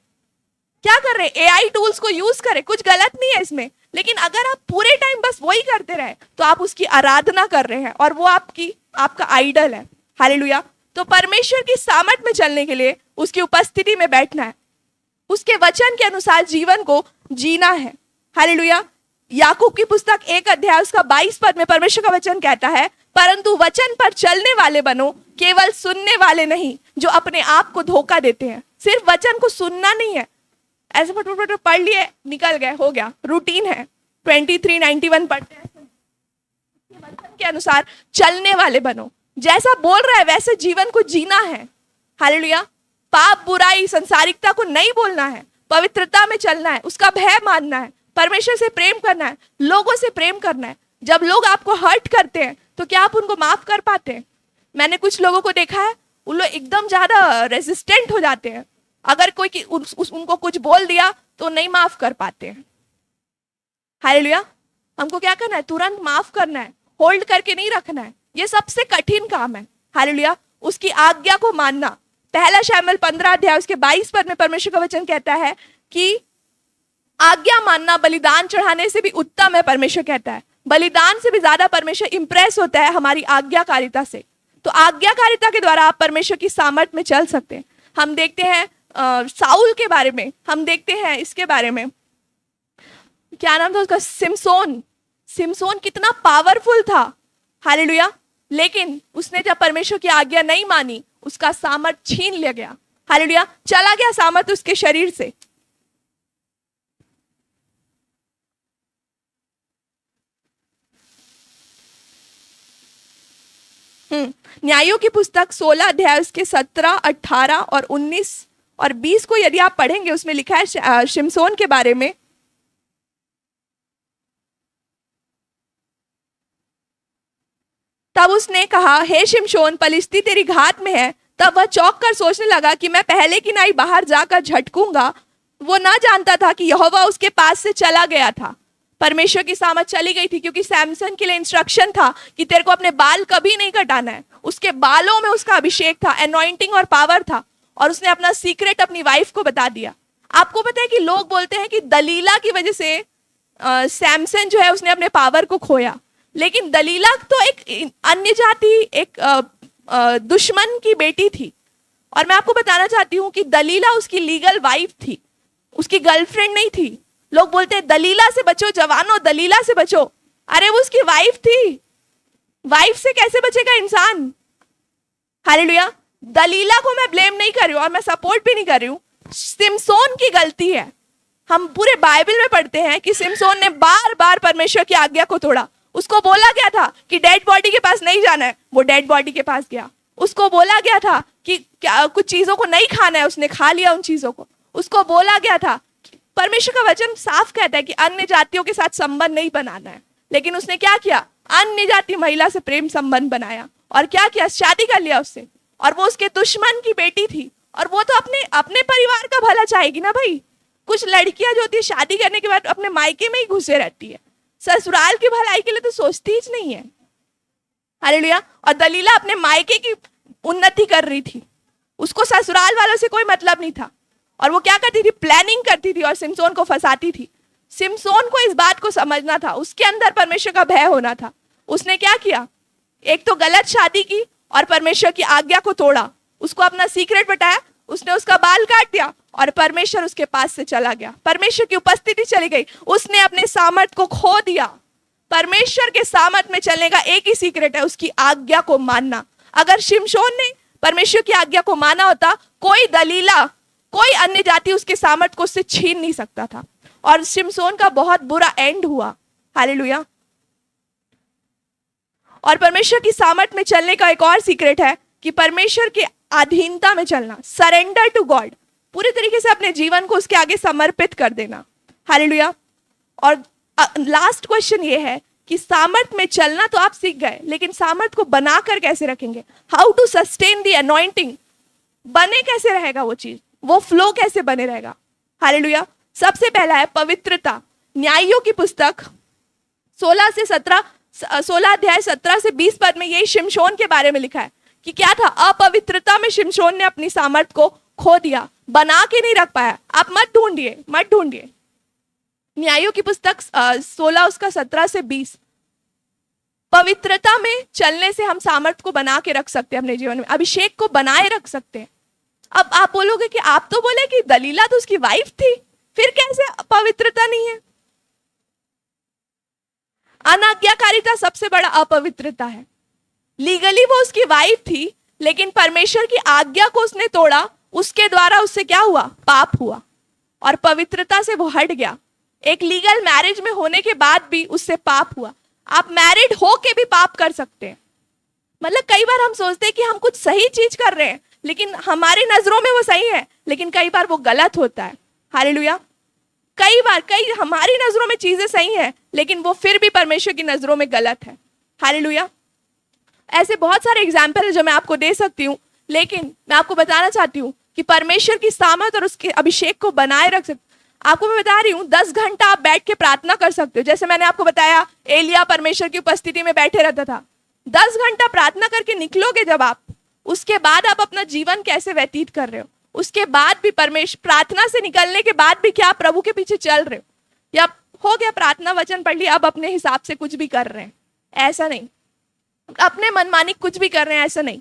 क्या कर रहे हैं? एआई टूल्स को यूज करें, कुछ गलत नहीं है इसमें, लेकिन अगर आप पूरे टाइम बस वही करते रहे तो आप उसकी आराधना कर रहे हैं और वो आपका आइडल है। हालेलुया। तो परमेश्वर की सामर्थ में चलने के लिए उसकी उपस्थिति में बैठना है, उसके वचन के अनुसार जीवन को जीना है। हालेलुया। याकूब की पुस्तक 1 अध्याय उसका 22 पद में परमेश्वर का वचन कहता है, परंतु वचन पर चलने वाले बनो, केवल सुनने वाले नहीं जो अपने आप को धोखा देते हैं। सिर्फ वचन को सुनना नहीं है, ऐसे फटफट पढ़ लिए निकल गए, हो गया, रूटीन है। 23:91 पढ़ते हैं, वचन के अनुसार चलने वाले बनो, जैसा बोल रहा है वैसे जीवन को जीना है। हालेलुया। पाप, बुराई, संसारिकता को नहीं बोलना है, पवित्रता में चलना है, उसका भय मानना है, परमेश्वर से प्रेम करना है, लोगों से प्रेम करना है। जब लोग आपको हर्ट करते हैं तो क्या आप उनको माफ कर पाते हैं? मैंने कुछ लोगों को देखा है, उन लोग एकदम ज्यादा रेजिस्टेंट हो जाते हैं, अगर कोई उनको कुछ बोल दिया तो नहीं माफ कर पाते हैं। हालेलुया। हमको क्या करना है? तुरंत माफ करना है, होल्ड करके नहीं रखना है। ये सबसे कठिन काम है। हालेलुया। उसकी आज्ञा को मानना। पहला शमूएल 15 अध्याय उसके 22 पद में परमेश्वर का वचन कहता है कि आज्ञा मानना बलिदान चढ़ाने से भी उत्तम है। परमेश्वर कहता है बलिदान से भी ज्यादा परमेश्वर इंप्रेस होता है हमारी आज्ञाकारिता से। तो आज्ञाकारिता के द्वारा आप परमेश्वर की सामर्थ में चल सकते हैं। हम देखते हैं साउल के बारे में, हम देखते हैं इसके बारे में, क्या नाम था उसका, सिमसोन कितना पावरफुल था। हालेलुया। लेकिन उसने जब परमेश्वर की आज्ञा नहीं मानी, उसका सामर्थ छीन लिया गया। हालेलुया। चला गया सामर्थ उसके शरीर से। न्यायों की पुस्तक 16 अध्याय उसके 17, 18 और 19 और 20 को यदि आप पढ़ेंगे, उसमें लिखा है शिमशोन के बारे में। तब उसने कहा, हे शिमशोन, पलिश्ती तेरी घात में है। तब वह चौंक कर सोचने लगा कि मैं पहले की नाई बाहर जाकर झटकूंगा। वो ना जानता था कि यहोवा उसके पास से चला गया था। परमेश्वर की सामर्थ चली गई थी, क्योंकि सैमसन के लिए इंस्ट्रक्शन था कि तेरे को अपने बाल कभी नहीं कटाना है। उसके बालों में उसका अभिषेक था, एनॉइंटिंग और पावर था, और उसने अपना सीक्रेट अपनी वाइफ को बता दिया। आपको पता है कि लोग बोलते हैं कि दलीला की वजह से सैमसन जो है उसने अपने पावर को खोया, लेकिन दलीला तो एक अन्य जाति, एक दुश्मन की बेटी थी। और मैं आपको बताना चाहती हूँ कि दलीला उसकी लीगल वाइफ थी, उसकी गर्लफ्रेंड नहीं थी। लोग बोलते हैं दलीला से बचो जवानों, दलीला से बचो। अरे वो उसकी वाइफ थी, वाइफ से कैसे बचेगा इंसान? हालेलुया। दलीला को मैं ब्लेम नहीं कर रही हूँ और मैं सपोर्ट भी नहीं कर रही हूँ, सिमसोन की गलती है। हम पूरे बाइबल में पढ़ते हैं कि सिमसोन ने बार बार परमेश्वर की आज्ञा को तोड़ा। उसको बोला गया था कि डेड बॉडी के पास नहीं जाना है, वो डेड बॉडी के पास गया। उसको बोला गया था कि क्या कुछ चीजों को नहीं खाना है, उसने खा लिया उन चीजों को। उसको बोला गया था, परमेश्वर का वचन साफ कहता है कि अन्य जातियों के साथ संबंध नहीं बनाना है, लेकिन उसने क्या किया? अन्य जाति महिला से प्रेम संबंध बनाया और क्या किया? शादी कर लिया उससे। और वो उसके दुश्मन की बेटी थी, और वो तो अपने परिवार का भला चाहेगी ना भाई। कुछ लड़कियां जो होती है शादी करने के बाद अपने मायके में ही घुसे रहती है, ससुराल की भलाई के लिए तो सोचती ही नहीं है। हालेलुया। और दलीला अपने मायके की उन्नति कर रही थी, उसको ससुराल वालों से कोई मतलब नहीं था। और वो क्या करती थी? प्लानिंग करती थी और सिमसोन को फंसाती थी। सिमसोन को इस बात को समझना था, उसके अंदर परमेश्वर का भय होना था। उसने क्या किया? एक तो गलत शादी की और परमेश्वर की आज्ञा को तोड़ा, उसको अपना सीक्रेट बताया, उसने उसका बाल काट दिया और परमेश्वर उसके पास से चला गया। परमेश्वर की उपस्थिति चली गई, उसने अपने सामर्थ को खो दिया। परमेश्वर के सामर्थ में चलने का एक ही सीक्रेट है, उसकी आज्ञा को मानना। अगर शिमशोन ने परमेश्वर की आज्ञा को माना होता, कोई दलीला, कोई अन्य जाति उसके सामर्थ को उससे छीन नहीं सकता था। और शिमशोन का बहुत बुरा एंड हुआ। हालेलुया। और परमेश्वर की सामर्थ में चलने का एक और सीक्रेट है कि परमेश्वर के अधीनता में चलना, सरेंडर टू गॉड, पूरी तरीके से अपने जीवन को उसके आगे समर्पित कर देना। हालेलुया। और लास्ट क्वेश्चन ये है कि सामर्थ में चलना तो आप सीख गए, लेकिन सामर्थ को बनाकर कैसे रखेंगे? How to sustain the anointing, बने कैसे रहेगा वो चीज, वो फ्लो कैसे बने रहेगा? हालेलुया। सबसे पहला है पवित्रता। न्यायों की पुस्तक 16 अध्याय 17 से 20 पद में यही शिमशोन के बारे में लिखा है कि क्या था, अपवित्रता में शिमशोन ने अपनी सामर्थ को खो दिया, बना के नहीं रख पाया। आप मत ढूंढिए। न्यायों की पुस्तक 16 उसका 17 से 20। पवित्रता में चलने से हम सामर्थ को बना के रख सकते हैं, अपने जीवन में अभिषेक को बनाए रख सकते हैं। अब आप बोलोगे कि आप तो बोले कि दलीला तो उसकी वाइफ थी, फिर कैसे पवित्रता नहीं है? अनाज्ञाकारिता सबसे बड़ा अपवित्रता है। लीगली वो उसकी वाइफ थी, लेकिन परमेश्वर की आज्ञा को उसने तोड़ा, उसके द्वारा उससे क्या हुआ? पाप हुआ, और पवित्रता से वो हट गया। एक लीगल मैरिज में होने के बाद भी उससे पाप हुआ। आप मैरिड हो के भी पाप कर सकते हैं। मतलब कई बार हम सोचते हैं कि हम कुछ सही चीज कर रहे हैं, लेकिन हमारी नजरों में वो सही है, लेकिन कई बार वो गलत होता है। हालेलुया। कई हमारी नजरों में चीजें सही हैं, लेकिन वो फिर भी परमेश्वर की नजरों में गलत है। हालेलुया। ऐसे बहुत सारे एग्जाम्पल है जो मैं आपको दे सकती हूँ, लेकिन मैं आपको बताना चाहती हूँ कि परमेश्वर की सामर्थ और उसके अभिषेक को बनाए रख सकते। आपको मैं बता रही हूँ, 10 घंटा आप बैठ के प्रार्थना कर सकते हो। जैसे मैंने आपको बताया, एलिया परमेश्वर की उपस्थिति में बैठे रहता था। 10 घंटा प्रार्थना करके निकलोगे जब आप, उसके बाद आप अपना जीवन कैसे व्यतीत कर रहे हो, उसके बाद भी परमेश्वर, प्रार्थना से निकलने के बाद भी क्या आप प्रभु के पीछे चल रहे हो, या हो गया प्रार्थना वचन पढ़ लिया, अब अपने हिसाब से कुछ भी कर रहे हैं? ऐसा नहीं, अपने मनमानी कुछ भी कर रहे हैं, ऐसा नहीं।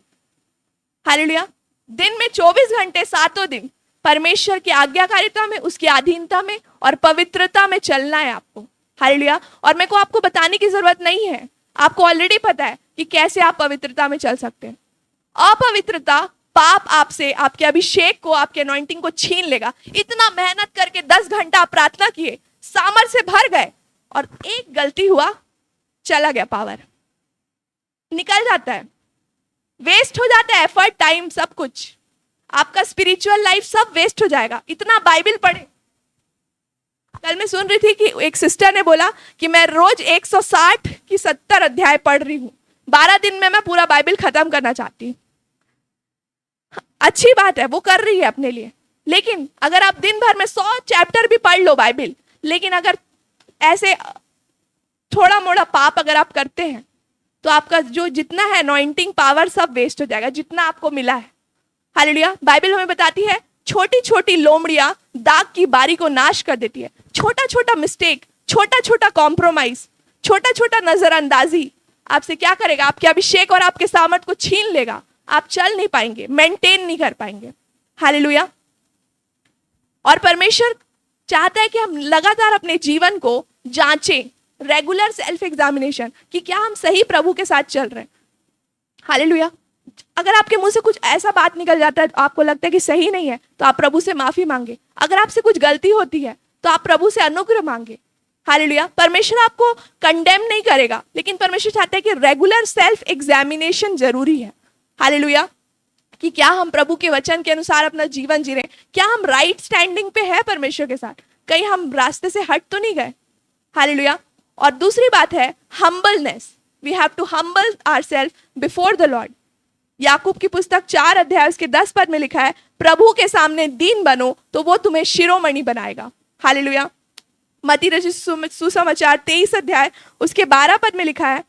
हालेलुया। दिन में 24 घंटे 7 दिन परमेश्वर की आज्ञाकारिता में, उसकी अधीनता में और पवित्रता में चलना है आपको। हालेलुया। और मेरे को आपको बताने की जरूरत नहीं है, आपको ऑलरेडी पता है कि कैसे आप पवित्रता में चल सकते हैं। अपवित्रता, पाप आपसे आपके अभिषेक को, आपके अनॉइंटिंग को छीन लेगा। इतना मेहनत करके 10 घंटा आप प्रार्थना किए, सामर्थ से भर गए, और एक गलती हुआ, चला गया पावर, निकल जाता है, वेस्ट हो जाता है, एफर्ट, टाइम, सब कुछ, आपका स्पिरिचुअल लाइफ सब वेस्ट हो जाएगा। इतना बाइबल पढ़े। कल मैं सुन रही थी कि एक सिस्टर ने बोला कि मैं रोज 160 की 70 अध्याय पढ़ रही हूँ, 12 दिन में मैं पूरा बाइबल खत्म करना चाहती हूँ। अच्छी बात है, वो कर रही है अपने लिए, लेकिन अगर आप दिन भर में 100 चैप्टर भी पढ़ लो बाइबल, लेकिन अगर ऐसे थोड़ा मोड़ा पाप अगर आप करते हैं, तो आपका जो जितना है अनॉइंटिंग पावर सब वेस्ट हो जाएगा, जितना आपको मिला है। हालेलुया। बाइबल हमें बताती है, छोटी छोटी लोमड़ियां दाग की बारी को नाश कर देती है। छोटा छोटा मिस्टेक, छोटा छोटा कॉम्प्रोमाइज, छोटा छोटा नजरअंदाजी आपसे क्या करेगा? आपके अभिषेक और आपके सामर्थ को छीन लेगा। आप चल नहीं पाएंगे, मेंटेन नहीं कर पाएंगे। हालेलुया। और परमेश्वर चाहता है कि हम लगातार अपने जीवन को जांचें, रेगुलर सेल्फ एग्जामिनेशन, कि क्या हम सही प्रभु के साथ चल रहे हैं। हालेलुया। अगर आपके मुंह से कुछ ऐसा बात निकल जाता है, आपको लगता है कि सही नहीं है, तो आप प्रभु से माफी मांगे। अगर आपसे कुछ गलती होती है, तो आप प्रभु से अनुग्रह मांगे। हालेलुया। परमेश्वर आपको कंडेम नहीं करेगा, लेकिन परमेश्वर चाहता है कि रेगुलर सेल्फ एग्जामिनेशन जरूरी है। हालेलुया। कि क्या हम प्रभु के वचन के अनुसार अपना जीवन जी रहे हैं, क्या हम राइट स्टैंडिंग पे है परमेश्वर के साथ, कहीं हम रास्ते से हट तो नहीं गए। हालेलुया। और दूसरी बात है humbleness. We have to humble ourselves before the Lord. Yakub की पुस्तक 4 अध्याय उसके 10 पद में लिखा है, प्रभु के सामने दीन बनो तो वो तुम्हें शिरोमणि बनाएगा। हालेलुया। मत्ती रचित सुसमाचार 23 अध्याय उसके 12 पद में लिखा है,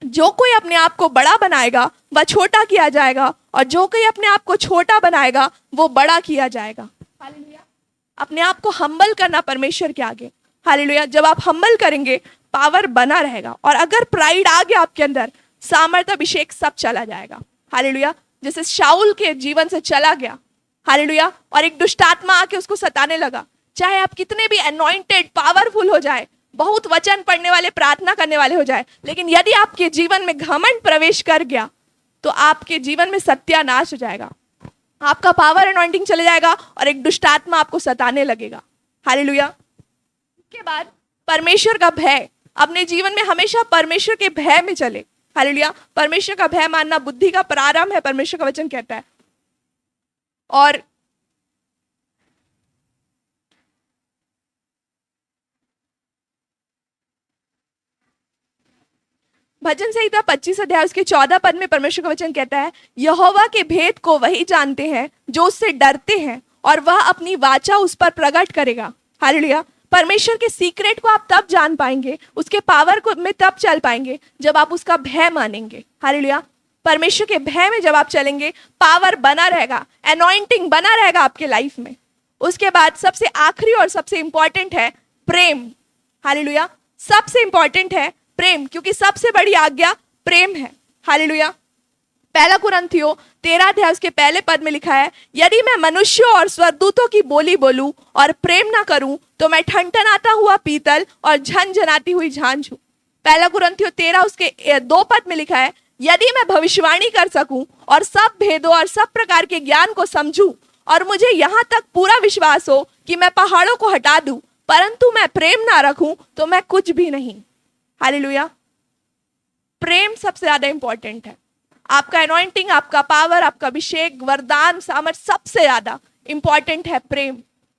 जो कोई अपने आप को बड़ा बनाएगा वह छोटा किया जाएगा, और जो कोई अपने आप को छोटा बनाएगा वो बड़ा किया जाएगा। हालेलुया। अपने आप को हम्बल करना परमेश्वर के आगे। हालेलुया। जब आप हम्बल करेंगे, पावर बना रहेगा, और अगर प्राइड आ गया आपके अंदर, सामर्थ, अभिषेक सब चला जाएगा। हालेलुया। जैसे शाऊल के जीवन से चला गया। हालेलुया। और एक दुष्ट आत्मा आके उसको सताने लगा। चाहे आप कितने भी अनॉइंटेड, पावरफुल हो जाए, बहुत वचन पढ़ने वाले, प्रार्थना करने वाले हो जाए, लेकिन यदि आपके जीवन में घमंड प्रवेश कर गया, तो आपके जीवन में सत्यानाश हो जाएगा। आपका पावर, अनॉइंटिंग चले जाएगा, और एक दुष्ट आत्मा आपको सताने लगेगा। हालेलुया। के बाद परमेश्वर का भय, अपने जीवन में हमेशा परमेश्वर के भय में चले। हालेलुया। परमेश्वर का भय मानना बुद्धि का प्रारंभ है, परमेश्वर का वचन कहता है। और भजन संहिता 25 अध्याय उसके 14 पद में परमेश्वर का वचन कहता है, यहोवा के भेद को वही जानते हैं जो उससे डरते हैं, और वह अपनी वाचा उस पर प्रकट करेगा। हालेलुया। परमेश्वर के सीक्रेट को आप तब जान पाएंगे, उसके पावर को में तब चल पाएंगे, जब आप उसका भय मानेंगे। हालेलुया। परमेश्वर के भय में जब आप चलेंगे, पावर बना रहेगा, अनॉइंटिंग बना रहेगा आपके लाइफ में। उसके बाद सबसे आखिरी और सबसे इंपॉर्टेंट है प्रेम। हालेलुया। सबसे इंपॉर्टेंट है प्रेम, क्योंकि सबसे बड़ी आज्ञा प्रेम है। हालेलुया। पहला कुरिन्थियों 13 अध्याय उसके पहले पद में लिखा है, यदि मैं मनुष्यों और स्वर्गदूतों की बोली बोलूं और प्रेम ना करूं तो मैं ठनठनाता हुआ पीतल और झनझनाती हुई झांझ हूं। पहला कुरिन्थियों 13 उसके 2 पद में लिखा है, यदि मैं भविष्यवाणी कर सकूं और सब भेदों और सब प्रकार के ज्ञान को समझूं और मुझे यहां तक पूरा विश्वास हो कि मैं पहाड़ों को हटा दूं, परंतु मैं प्रेम ना रखूं तो मैं कुछ भी नहीं। हालेलुया। प्रेम सबसे ज्यादा इंपॉर्टेंट है। आपका अनॉइंटिंग, आपका पावर, आपका अभिषेक, वरदान, सामर्थ, सबसे ज्यादा इंपॉर्टेंट है प्रेम।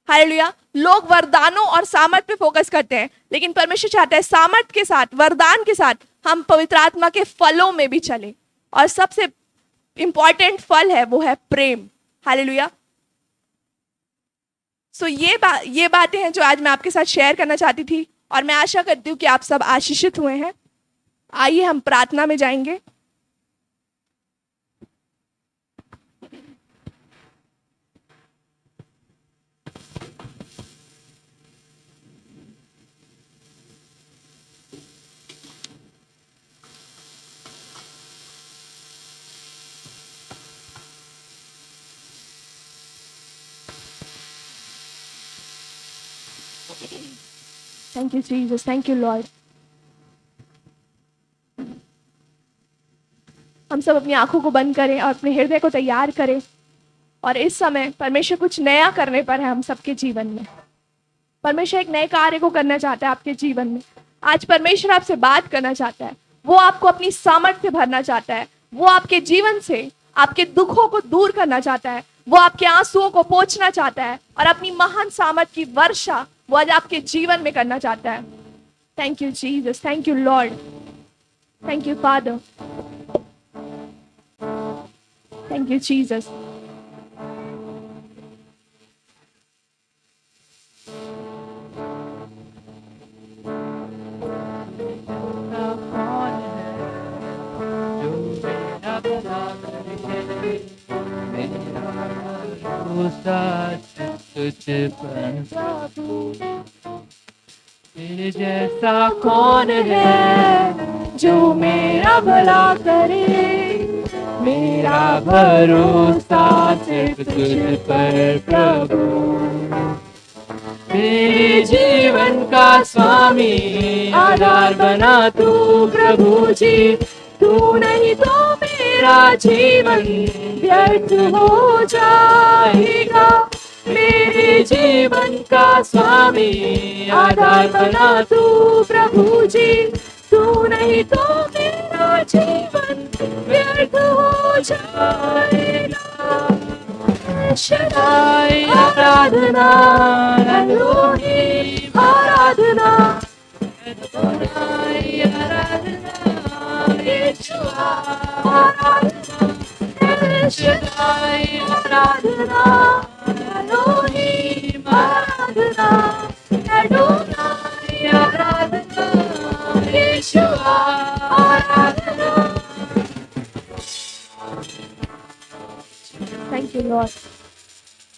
हालेलुया। लोग वरदानों और सामर्थ पे फोकस करते हैं, लेकिन परमेश्वर चाहता है सामर्थ के साथ, वरदान के साथ हम पवित्र आत्मा के फलों में भी चले, और सबसे इंपॉर्टेंट फल है वो है प्रेम। हालेलुया। सो ये बातें हैं जो आज मैं आपके साथ शेयर करना चाहती थी, और मैं आशा करती हूँ कि आप सब आशीषित हुए हैं। आइए हम प्रार्थना में जाएंगे। Thank you Jesus, thank you Lord. हम सब अपनी आंखों को बंद करें और अपने हृदय को तैयार करें, और इस समय परमेश्वर कुछ नया करने पर है हम सबके जीवन में। परमेश्वर एक नए कार्य को करना चाहता है आपके जीवन में। आज परमेश्वर आपसे बात करना चाहता है, वो आपको अपनी सामर्थ्य से भरना चाहता है, वो आपके जीवन से आपके दुखों को दूर करना चाहता है, वो आपके आंसुओं को पोंछना चाहता है, और अपनी महान सामर्थ्य की वर्षा वो आज आपके जीवन में करना चाहता है। Thank you Jesus, thank you Lord, thank you father, thank you Jesus. तेरे जैसा कौन है जो मेरा भला करे, मेरा भरोसा सिर्फ तुझ पर प्रभु। मेरे जीवन का स्वामी आधार बना तू प्रभु जी, तू नहीं तो मेरा जीवन व्यर्थ हो जाएगा। मेरे जीवन का स्वामी आधार बना तू प्रभु जी, तू नहीं तो मेरा जीवन व्यर्थ हो जाएगा। शदाई आराधना, एलोहीम आराधना, एडोनाई आराधना, यीशुआ आराधना, शदाई आराधना, एलोहीम आराधना, एडोनाई आराधना, यीशुआ आराधना। Thank you Lord.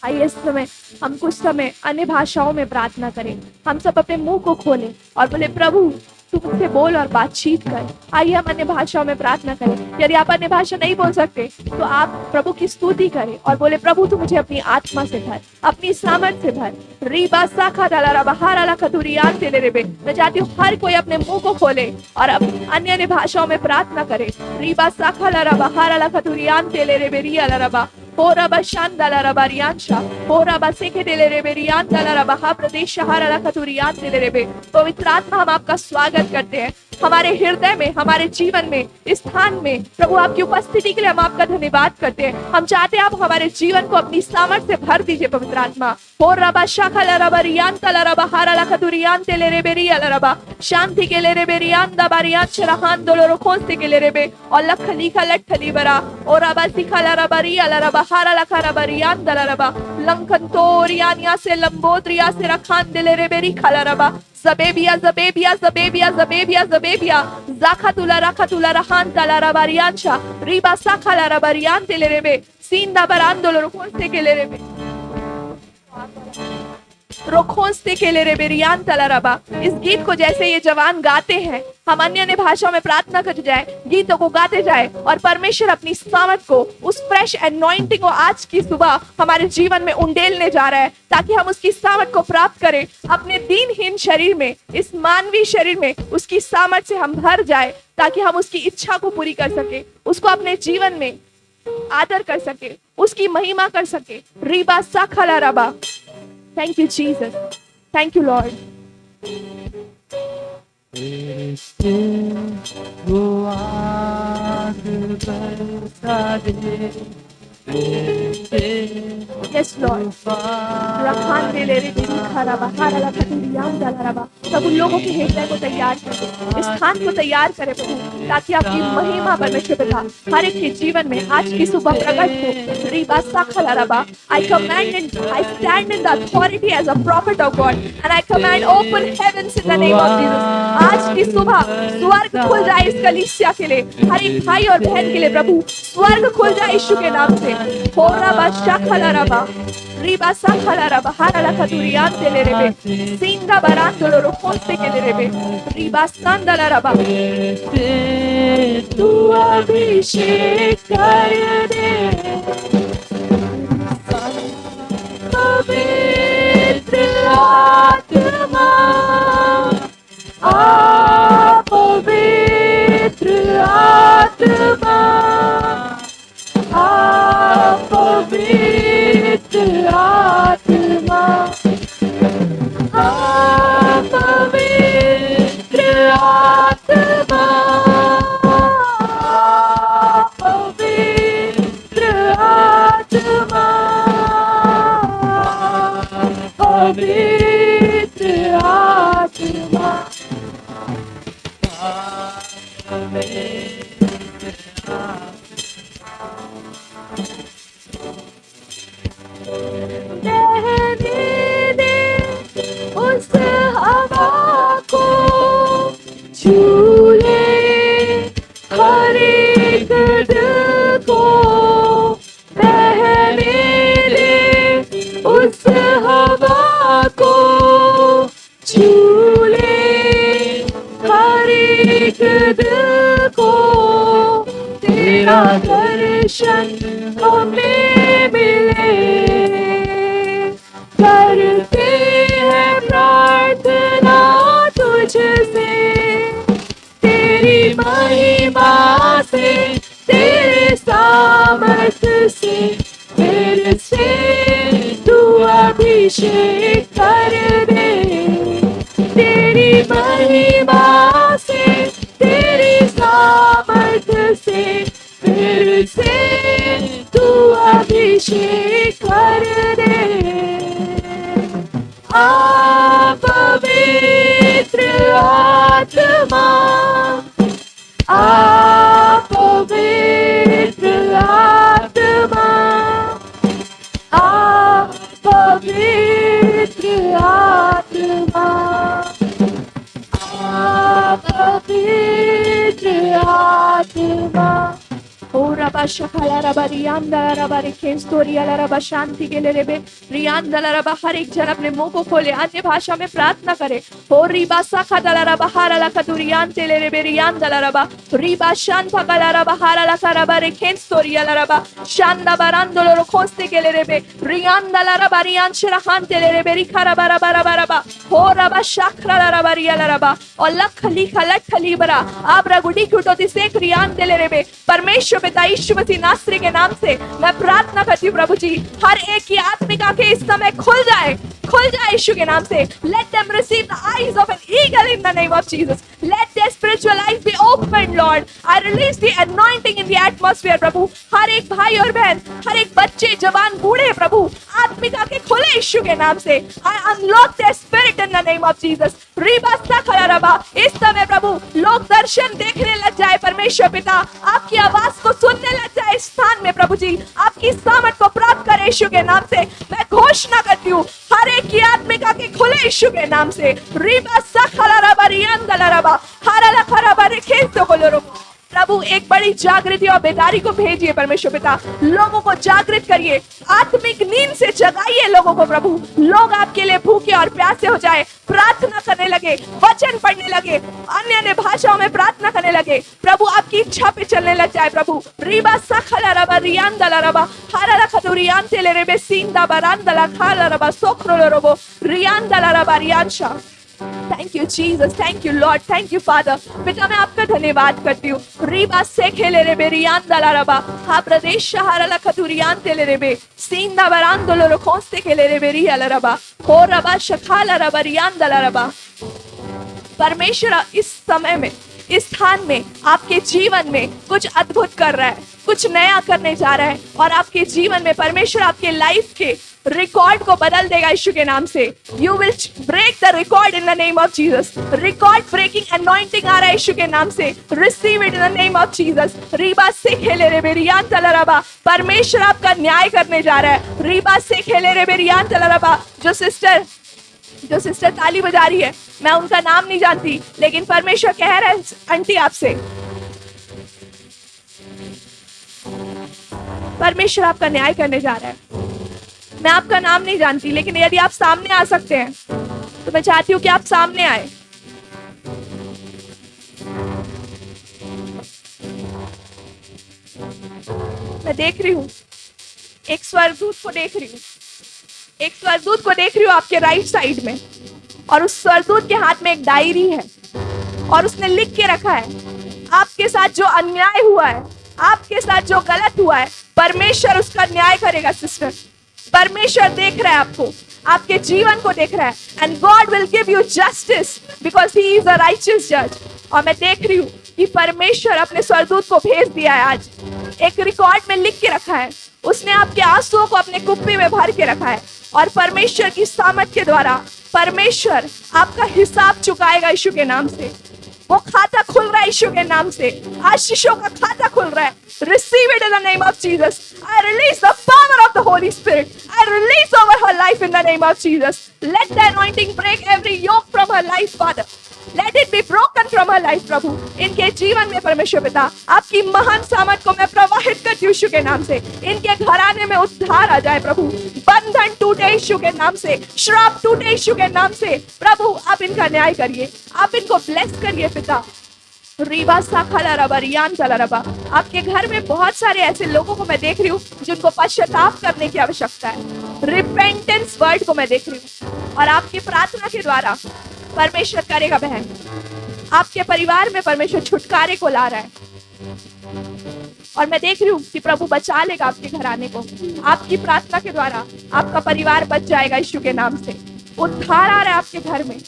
आइए इस समय हम कुछ समय अन्य भाषाओं में प्रार्थना करें। हम सब अपने मुंह को खोलें और बोले, प्रभु तू मुझसे बोल और बातचीत कर। आइए हम अन्य भाषाओं में प्रार्थना करें। यदि आप अन्य भाषा नहीं बोल सकते तो आप प्रभु की स्तुति करें और बोले, प्रभु तू मुझे अपनी आत्मा से भर, अपनी सामर्थ से भर। रीबा साखा डाला बहारा ला खतुरियान तेले रेबे। मैं चाहती हूँ हर कोई अपने मुंह को खोले और अब अन्य भाषाओं में प्रार्थना करे। रीबा साखा ला बहारा ला खतुरियान तेले रेबे रिया ला रबा होरबा शांदाला रबारियांशा होरबा सेखे देले रेबेरियान दाला रबा हा प्रदेश शहरा खतुरियान देले रेबे। पवित्र आत्मा हम आपका स्वागत करते हैं हमारे हृदय में, हमारे जीवन में, इस स्थान में। प्रभु आपकी उपस्थिति के लिए हम आपका धन्यवाद करते हैं। हम चाहते हैं आप हमारे जीवन को अपनी सामर्थ से भर दीजिए पवित्र आत्मा। होरबा शाखा ला रबारियान तला रबा हारा ला खतुरियान तेले रेबेरिया ला रबा शांति के ले रेबेरियान दबारियान शरहान दोलोरो खोस्ते के ले रेबे और लख लिखा लठ बरा और रबा सिखा ला रबारिया ला रबा हारा ला खरा बरियान दला रबा लंकनतोरियानिया से लंबोद्रिया से रखान दिले रे बेरी खलारबा ज़बेबिया ज़बेबिया ज़बेबिया ज़बेबिया ज़बेबिया ज़ाखातुला रखातुला रहान तलारा बारियांचा रिबा साखालारा बारियान दिले रे बे सींदा बरांदोलो रोकोस्ते के ले रे बे रोखोस्ते के ले रे बेरियान तलाराबा। इस गीत को जैसे ये जवान गाते हैं, हम अन्य भाषाओं में प्रार्थना कर जाए, गीतों को गाते जाए और परमेश्वर अपनी सामर्थ को, उस फ्रेश एनॉइंटिंग को आज की सुबह हमारे जीवन में उंडेलने जा रहा है, ताकि हम उसकी सामर्थ को प्राप्त करें अपने दीनहीन शरीर में, इस मानवीय शरीर में उसकी सामर्थ से हम भर जाए, ताकि हम उसकी इच्छा को पूरी कर सके, उसको अपने जीवन में आदर कर सके, उसकी महिमा कर सके। रीबा साखला रबा। Thank you, Jesus. Thank you, Lord. Yes, Lord. रखान दे ले रे तेरी खारा बहारा लखा तेरी याम डाला रबा। सब उन लोगों के हृदय को तैयार करे, इस स्थान को तैयार करे प्रभु, ताकि आपकी महिमा परमेश्वर पिता हर एक के जीवन में आज की सुबह प्रकट हो। रीबा साखला रबा। I command and I stand in the authority as a prophet of God and I command open heavens in the name of Jesus. आज की सुबह स्वर्ग खुल जाए इस कलीसिया के लिए, हर एक भाई और बहन के लिए प्रभु स्वर्ग खुल जाए यीशु के नाम से। हो रबा शाखला रबा। Riba sakhala raba harala katuriyan telerebe sinda barandolo rokoste kelerebe riba sandala raba tu abhishek kar de pavitra atma apavitra atma apavitra आत्मा पवित्र आत्मा पवित्र आत्मा पवित्र आत्मा उस हवा को झूले हर एक दिल को बहने दे उस हवा को झूले हर एक दिल को तेरा दर्शन हमें मिले करते हैं प्रार्थना तुझसे तेरी महिमा से तेरे सामर्थ्य से फिर से तू अभिषेक कर दे तेरी महिमा से तेरी सामर्थ्य से फिर से तू अभिषेक कर दे पवित्र आत्मा पवित्र आत्मा पवित्र आत्मा पवित्र आत्मा ओ रबा शखला रबा रियांदा रबा रिखेस्तोरिया रबा शांति के लिए रेबे रियांदा रबा हर एक जन अपने मुंह को खोले अन्य भाषा में प्रार्थना करे ओ रिबा सखला रबा हारला कदुरियान तेले रेबे रियांदा रबा रिबा शांता कला रबा हारला रबा रिखेस्तोरिया रबा शांदा बरांदोलो रोकोस्ते के लिए रेबे रियांदा रबा रियान शरहान तेले रेबे रिखा रबा रबा रबा रबा हो रबा शखला रबा रियाला रबा और लखली खलट खली बरा आबरा गुडी कुटोती से रियान तेले रेबे परमेश्वर पिता यीशु मसीह नासरी के नाम से मैं प्रार्थना करती हूँ प्रभु जी हर एक की आत्मिक आंखें इस समय खुल जाए यीशु के नाम से let them receive the eyes of an eagle in the name of Jesus let their spiritual eyes be opened Lord I release the anointing in the atmosphere प्रभु हर एक भाई और बहन हर एक बच्चे जवान बूढ़े प्रभु आत्मिक आंखें खोले यीशु के नाम से I unlock their spirit in the name of Jesus Riba सखला रबा इस समय प्रभु लोग दर्शन देखने लग जाए परमेश्वर पिता आपकी आवाज को सुनने लग जाए इस स्थान में प्रभु जी आपकी सामर्थ को प्राप्त करे यीशु के नाम से। मैं घोषणा करती हूँ हर एक की आत्मिका के खुले यीशु के नाम से। रीबा सखला रबा रियांदला रबा हरला खरबा रेखे तो कोलोरो। प्रभु एक बड़ी जागृति और बेदारी को भेजिए परमेश्वर पिता, लोगों को जागृत करिए, आत्मिक नींद से जगाइए लोगों को प्रभु। लोग आपके लिए भूखे और प्यासे हो जाए, प्रार्थना करने लगे, वचन पढ़ने लगे, अन्य अन्य भाषाओं में प्रार्थना करने लगे प्रभु, आपकी इच्छा पे चलने लग जाए प्रभु। रीबा सखला रबा रियांदला रबा हरला खदुरियान तेले रेबे सींदा बरांदला खाला रबा सोक्रोलो रबो रियांदला रबा रियांशा। Thank you Jesus, thank you Lord, thank you father. पिता मैं आपका धन्यवाद करती हूँ। रीबा से खेले रे बेरियान दला रबा हा प्रदेश शहरला खतुरियान तेले रे बे सींदा बरान दोलो खोस्ते खेले रे बेरी अला रबा हो रबा शखाला रबा रियान दला रबा। परमेश्वर इस समय में, इस स्थान में, आपके जीवन में कुछ अद्भुत कर रहा है, कुछ नया करने जा रहा है और आपके जीवन में परमेश्वर आपके लाइफ के रिकॉर्ड को बदल देगा यीशु के नाम से। You will break the record in the name of Jesus. Record breaking anointing आ रहा है यीशु के नाम से। Receive it in the name of Jesus. रीबा से खेले रे बेरियान तलरबा, परमेश्वर आपका न्याय करने जा रहा है। रीबा से खेले रे बेरियान तलरबा। जो सिस्टर ताली बजा रही है, मैं उनका नाम नहीं जानती, लेकिन परमेश्वर कह रहा है आंटी आपसे, परमेश्वर आपका न्याय करने जा रहा है। मैं आपका नाम नहीं जानती, लेकिन यदि आप सामने आ सकते हैं तो मैं चाहती हूँ कि आप सामने आए। मैं देख रही हूँ एक स्वर्गदूत को देख रही हूँ, एक स्वर्गदूत को देख रही हूँ आपके राइट साइड में, और उस स्वर्गदूत के हाथ में एक डायरी है और उसने लिख के रखा है आपके साथ जो अन्याय हुआ है, आपके साथ जो गलत हुआ है, परमेश्वर उसका न्याय करेगा सिस्टर। परमेश्वर देख रहा है आपको, आपके जीवन को देख रहा है, and God will give you justice because he is a righteous जज। और मैं देख रही हूँ कि परमेश्वर अपने स्वर्गदूत को भेज दिया है, आज एक रिकॉर्ड में लिख के रखा है, उसने आपके आंसुओं को अपने कुप्पी में भर के रखा है, और परमेश्वर की सामर्थ के द्वारा परमेश्वर आपका हिसाब चुकाएगा यीशु के नाम से। वो खाता खुल रहा है यीशु के नाम से, आशीषों का खाता खुल रहा है। Receive it in the name of Jesus. I release the power of the Holy Spirit. I release over her life in the name of Jesus. Let the anointing break every yoke from her life, Father. Let it be broken from her life, प्रभु। इनके जीवन में परमेश्वर पिता आपकी महान सामर्थ को मैं प्रवाहित करती हूँ यीशु के नाम से। इनके घराने में उद्धार आ जाए प्रभु, बंधन टूटे यीशु के नाम से, श्राप टूटे यीशु के नाम से। प्रभु आप इनका न्याय करिए, आप इनको ब्लेस करिए पिता। रीबा साखला रबा रियान चला रबा। आपके घर में बहुत सारे ऐसे लोगों को मैं देख रही हूँ जिनको पश्चाताप करने की आवश्यकता है। रिपेंटेंस वर्ड को मैं देख रही हूँ, और आपकी प्रार्थना के द्वारा परमेश्वर करेगा बहन। आपके परिवार में परमेश्वर छुटकारे को ला रहा है, और मैं देख रही हूँ कि प्रभु बचा लेगा आपके घराने को। आपकी प्रार्थना के द्वारा आपका परिवार बच जाएगा यीशु के नाम से। उद्धार आ रहा है आपके घर में,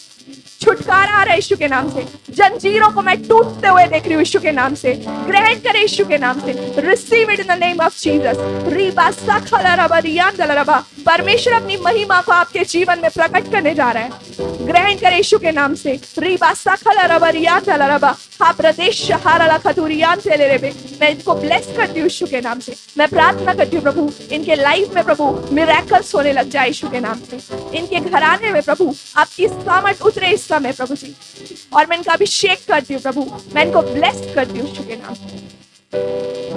छुटकारा आ रहा है यीशु के नाम से। जंजीरों को मैं टूटते हुए देख रही हूँ यीशु के नाम से। ग्रहण करे यीशु के नाम से। Receive it in the name of Jesus. Reeba Sakhla रबा रियान दला रबा। परमेश्वर अपनी महिमा को आपके जीवन में प्रकट करने जा रहा है। ग्रहण करे यीशु के नाम से। रीबा साखला रबा रियान दला रबा हा प्रदेश शहारला खतुरियान चले रे बे। मैं इनको ब्लेस करती हूँ यीशु के नाम से। मैं प्रार्थना करती हूँ प्रभु इनके लाइफ में प्रभु मिरेकल्स होने लग जाए यीशु के नाम से। इनके घराने में प्रभु आपकी सामर्थ उतरे इस समय प्रभु जी, और मैं इनका अभिषेक करती हूँ प्रभु। मैं इनको ब्लेस करती हूँ यीशु के नाम से।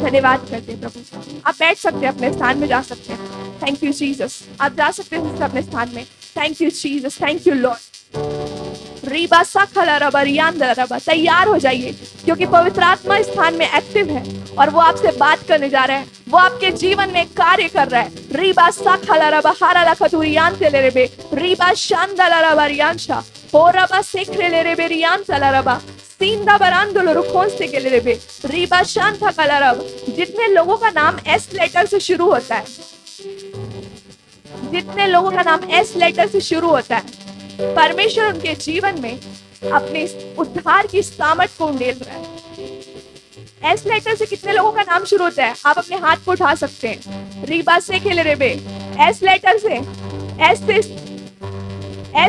धन्यवाद करते हैं प्रभु। आप बैठ सकते हैं, अपने स्थान में जा सकते हैं। Thank you Jesus. आप जा सकते हैं अपने स्थान में। Thank you Jesus, thank you Lord. Reeba Sakhla रबा रियान दला रबा। तैयार हो जाइए, क्योंकि पवित्र आत्मा इस स्थान में एक्टिव है और वो आपसे बात करने जा रहा है। वो आपके जीवन में कार्य कर रहा है। रीबा साखला रबा हाराला खतुरियान तेले रे बे। रीबा शांदला रबा रियांशा हो रबा सेखरे ले रे बे रियान चला रबा सींदा बरांदुलो रुखों से के ले बे। रीबा शांता कला रब। जितने लोगों का नाम एस लेटर से शुरू होता है, जितने लोगों का नाम एस लेटर से शुरू होता है, परमेश्वर उनके जीवन में अपने उद्धार की सामर्थ को उंडेल रहा है। एस लेटर से कितने लोगों का नाम शुरू होता है? आप अपने हाथ को उठा सकते हैं। रीबा से खेले रे बे। एस लेटर से, एस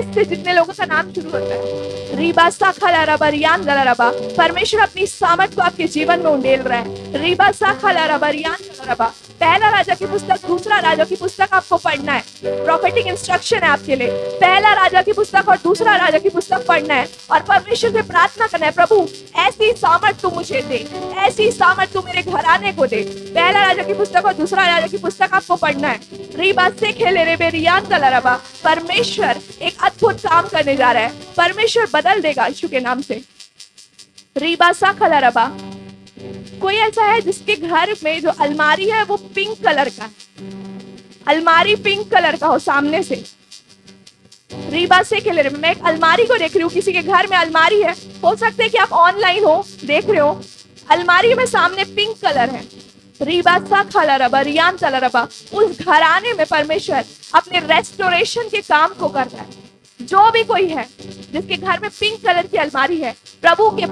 से जितने लोगों का नाम शुरू होता है। रीबा साखला रबा रियान दला रबा। परमेश्वर अपनी सामर्थ को आपके जीवन में उंडेल रहा है। रीबा साखला रबा रियान दला रबा। पहला राजा की पुस्तक, दूसरा राजा की पुस्तक आपको पढ़ना है। प्रोफेटिक इंस्ट्रक्शन है आपके लिए। पहला राजा की पुस्तक और दूसरा राजा की पुस्तक पढ़ना है और परमेश्वर से प्रार्थना करना है, प्रभु ऐसी सामर्थ तू मुझे दे, ऐसी सामर्थ तू मेरे घराने को दे। पहला राजा की पुस्तक और दूसरा राजा की पुस्तक आपको पढ़ना है। रीबा से खेले रे बेरियान तलरबा, परमेश्वर एक अद्भुत काम करने जा रहा है। परमेश्वर बदल देगा यीशु के नाम से। रीबा सा खलरबा, कोई ऐसा है जिसके घर में जो अलमारी है वो पिंक कलर का है, अलमारी पिंक कलर का हो सामने से। रीबा से खेले रे, मैं एक अलमारी को देख रही हूँ, किसी के घर में अलमारी है, हो सकता है कि आप ऑनलाइन हो देख रहे हो, अलमारी में सामने पिंक कलर है। रीबा सा खलरबा रियान तलरबा, उस घराने में परमेश्वर अपने रेस्टोरेशन के काम को कर रहा है। जो भी कोई है जिसके घर में पिंक कलर की अलमारी है, प्रभु के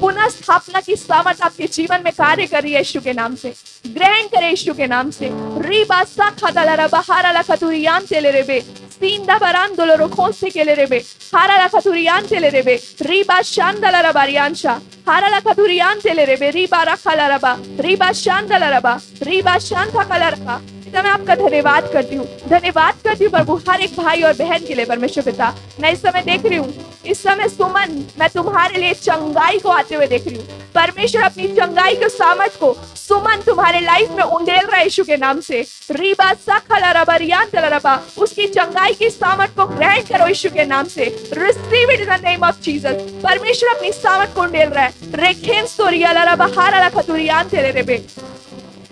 पुनः स्थापना की सामर्थ आपके जीवन में कार्य कर रही है यीशु के नाम से। ग्रहण करे यीशु के नाम से। रीबा सा खदलरबा हाराला खतुरियान तेलेरेबे सींदा बरान दोलोरो खोसे केलेरेबे हाराला खतुरियान तेलेरेबे रीबा शांदलरबा रियांशा हाराला खतुरियान तेलेरेबे रीबा रखलरबा रीबा शांदलरबा रीबा शांता कलरबा। पिता मैं आपका धन्यवाद करती हूँ, धन्यवाद करती हूँ प्रभु हर एक भाई और बहन के लिए। परमेश्वर पिता मैं इस समय देख रही हूँ, इस समय सुमन मैं तुम्हारे लिए चंगाई को आते हुए देख रही हूँ। परमेश्वर अपनी चंगाई के सामर्थ को सुमन तुम्हारे लाइफ में उंडेल रहा है यीशु के नाम से। रीबा सखलरबा रियान तलरबा, उसकी चंगाई की सामर्थ को ग्रहण करो यीशु के नाम से। Receive it in the name of Jesus. परमेश्वर अपनी सामर्थ को उंडेल रहा है। रेखेन स्टोरिया लरबा हाराला खतुरियान तेलेरेबे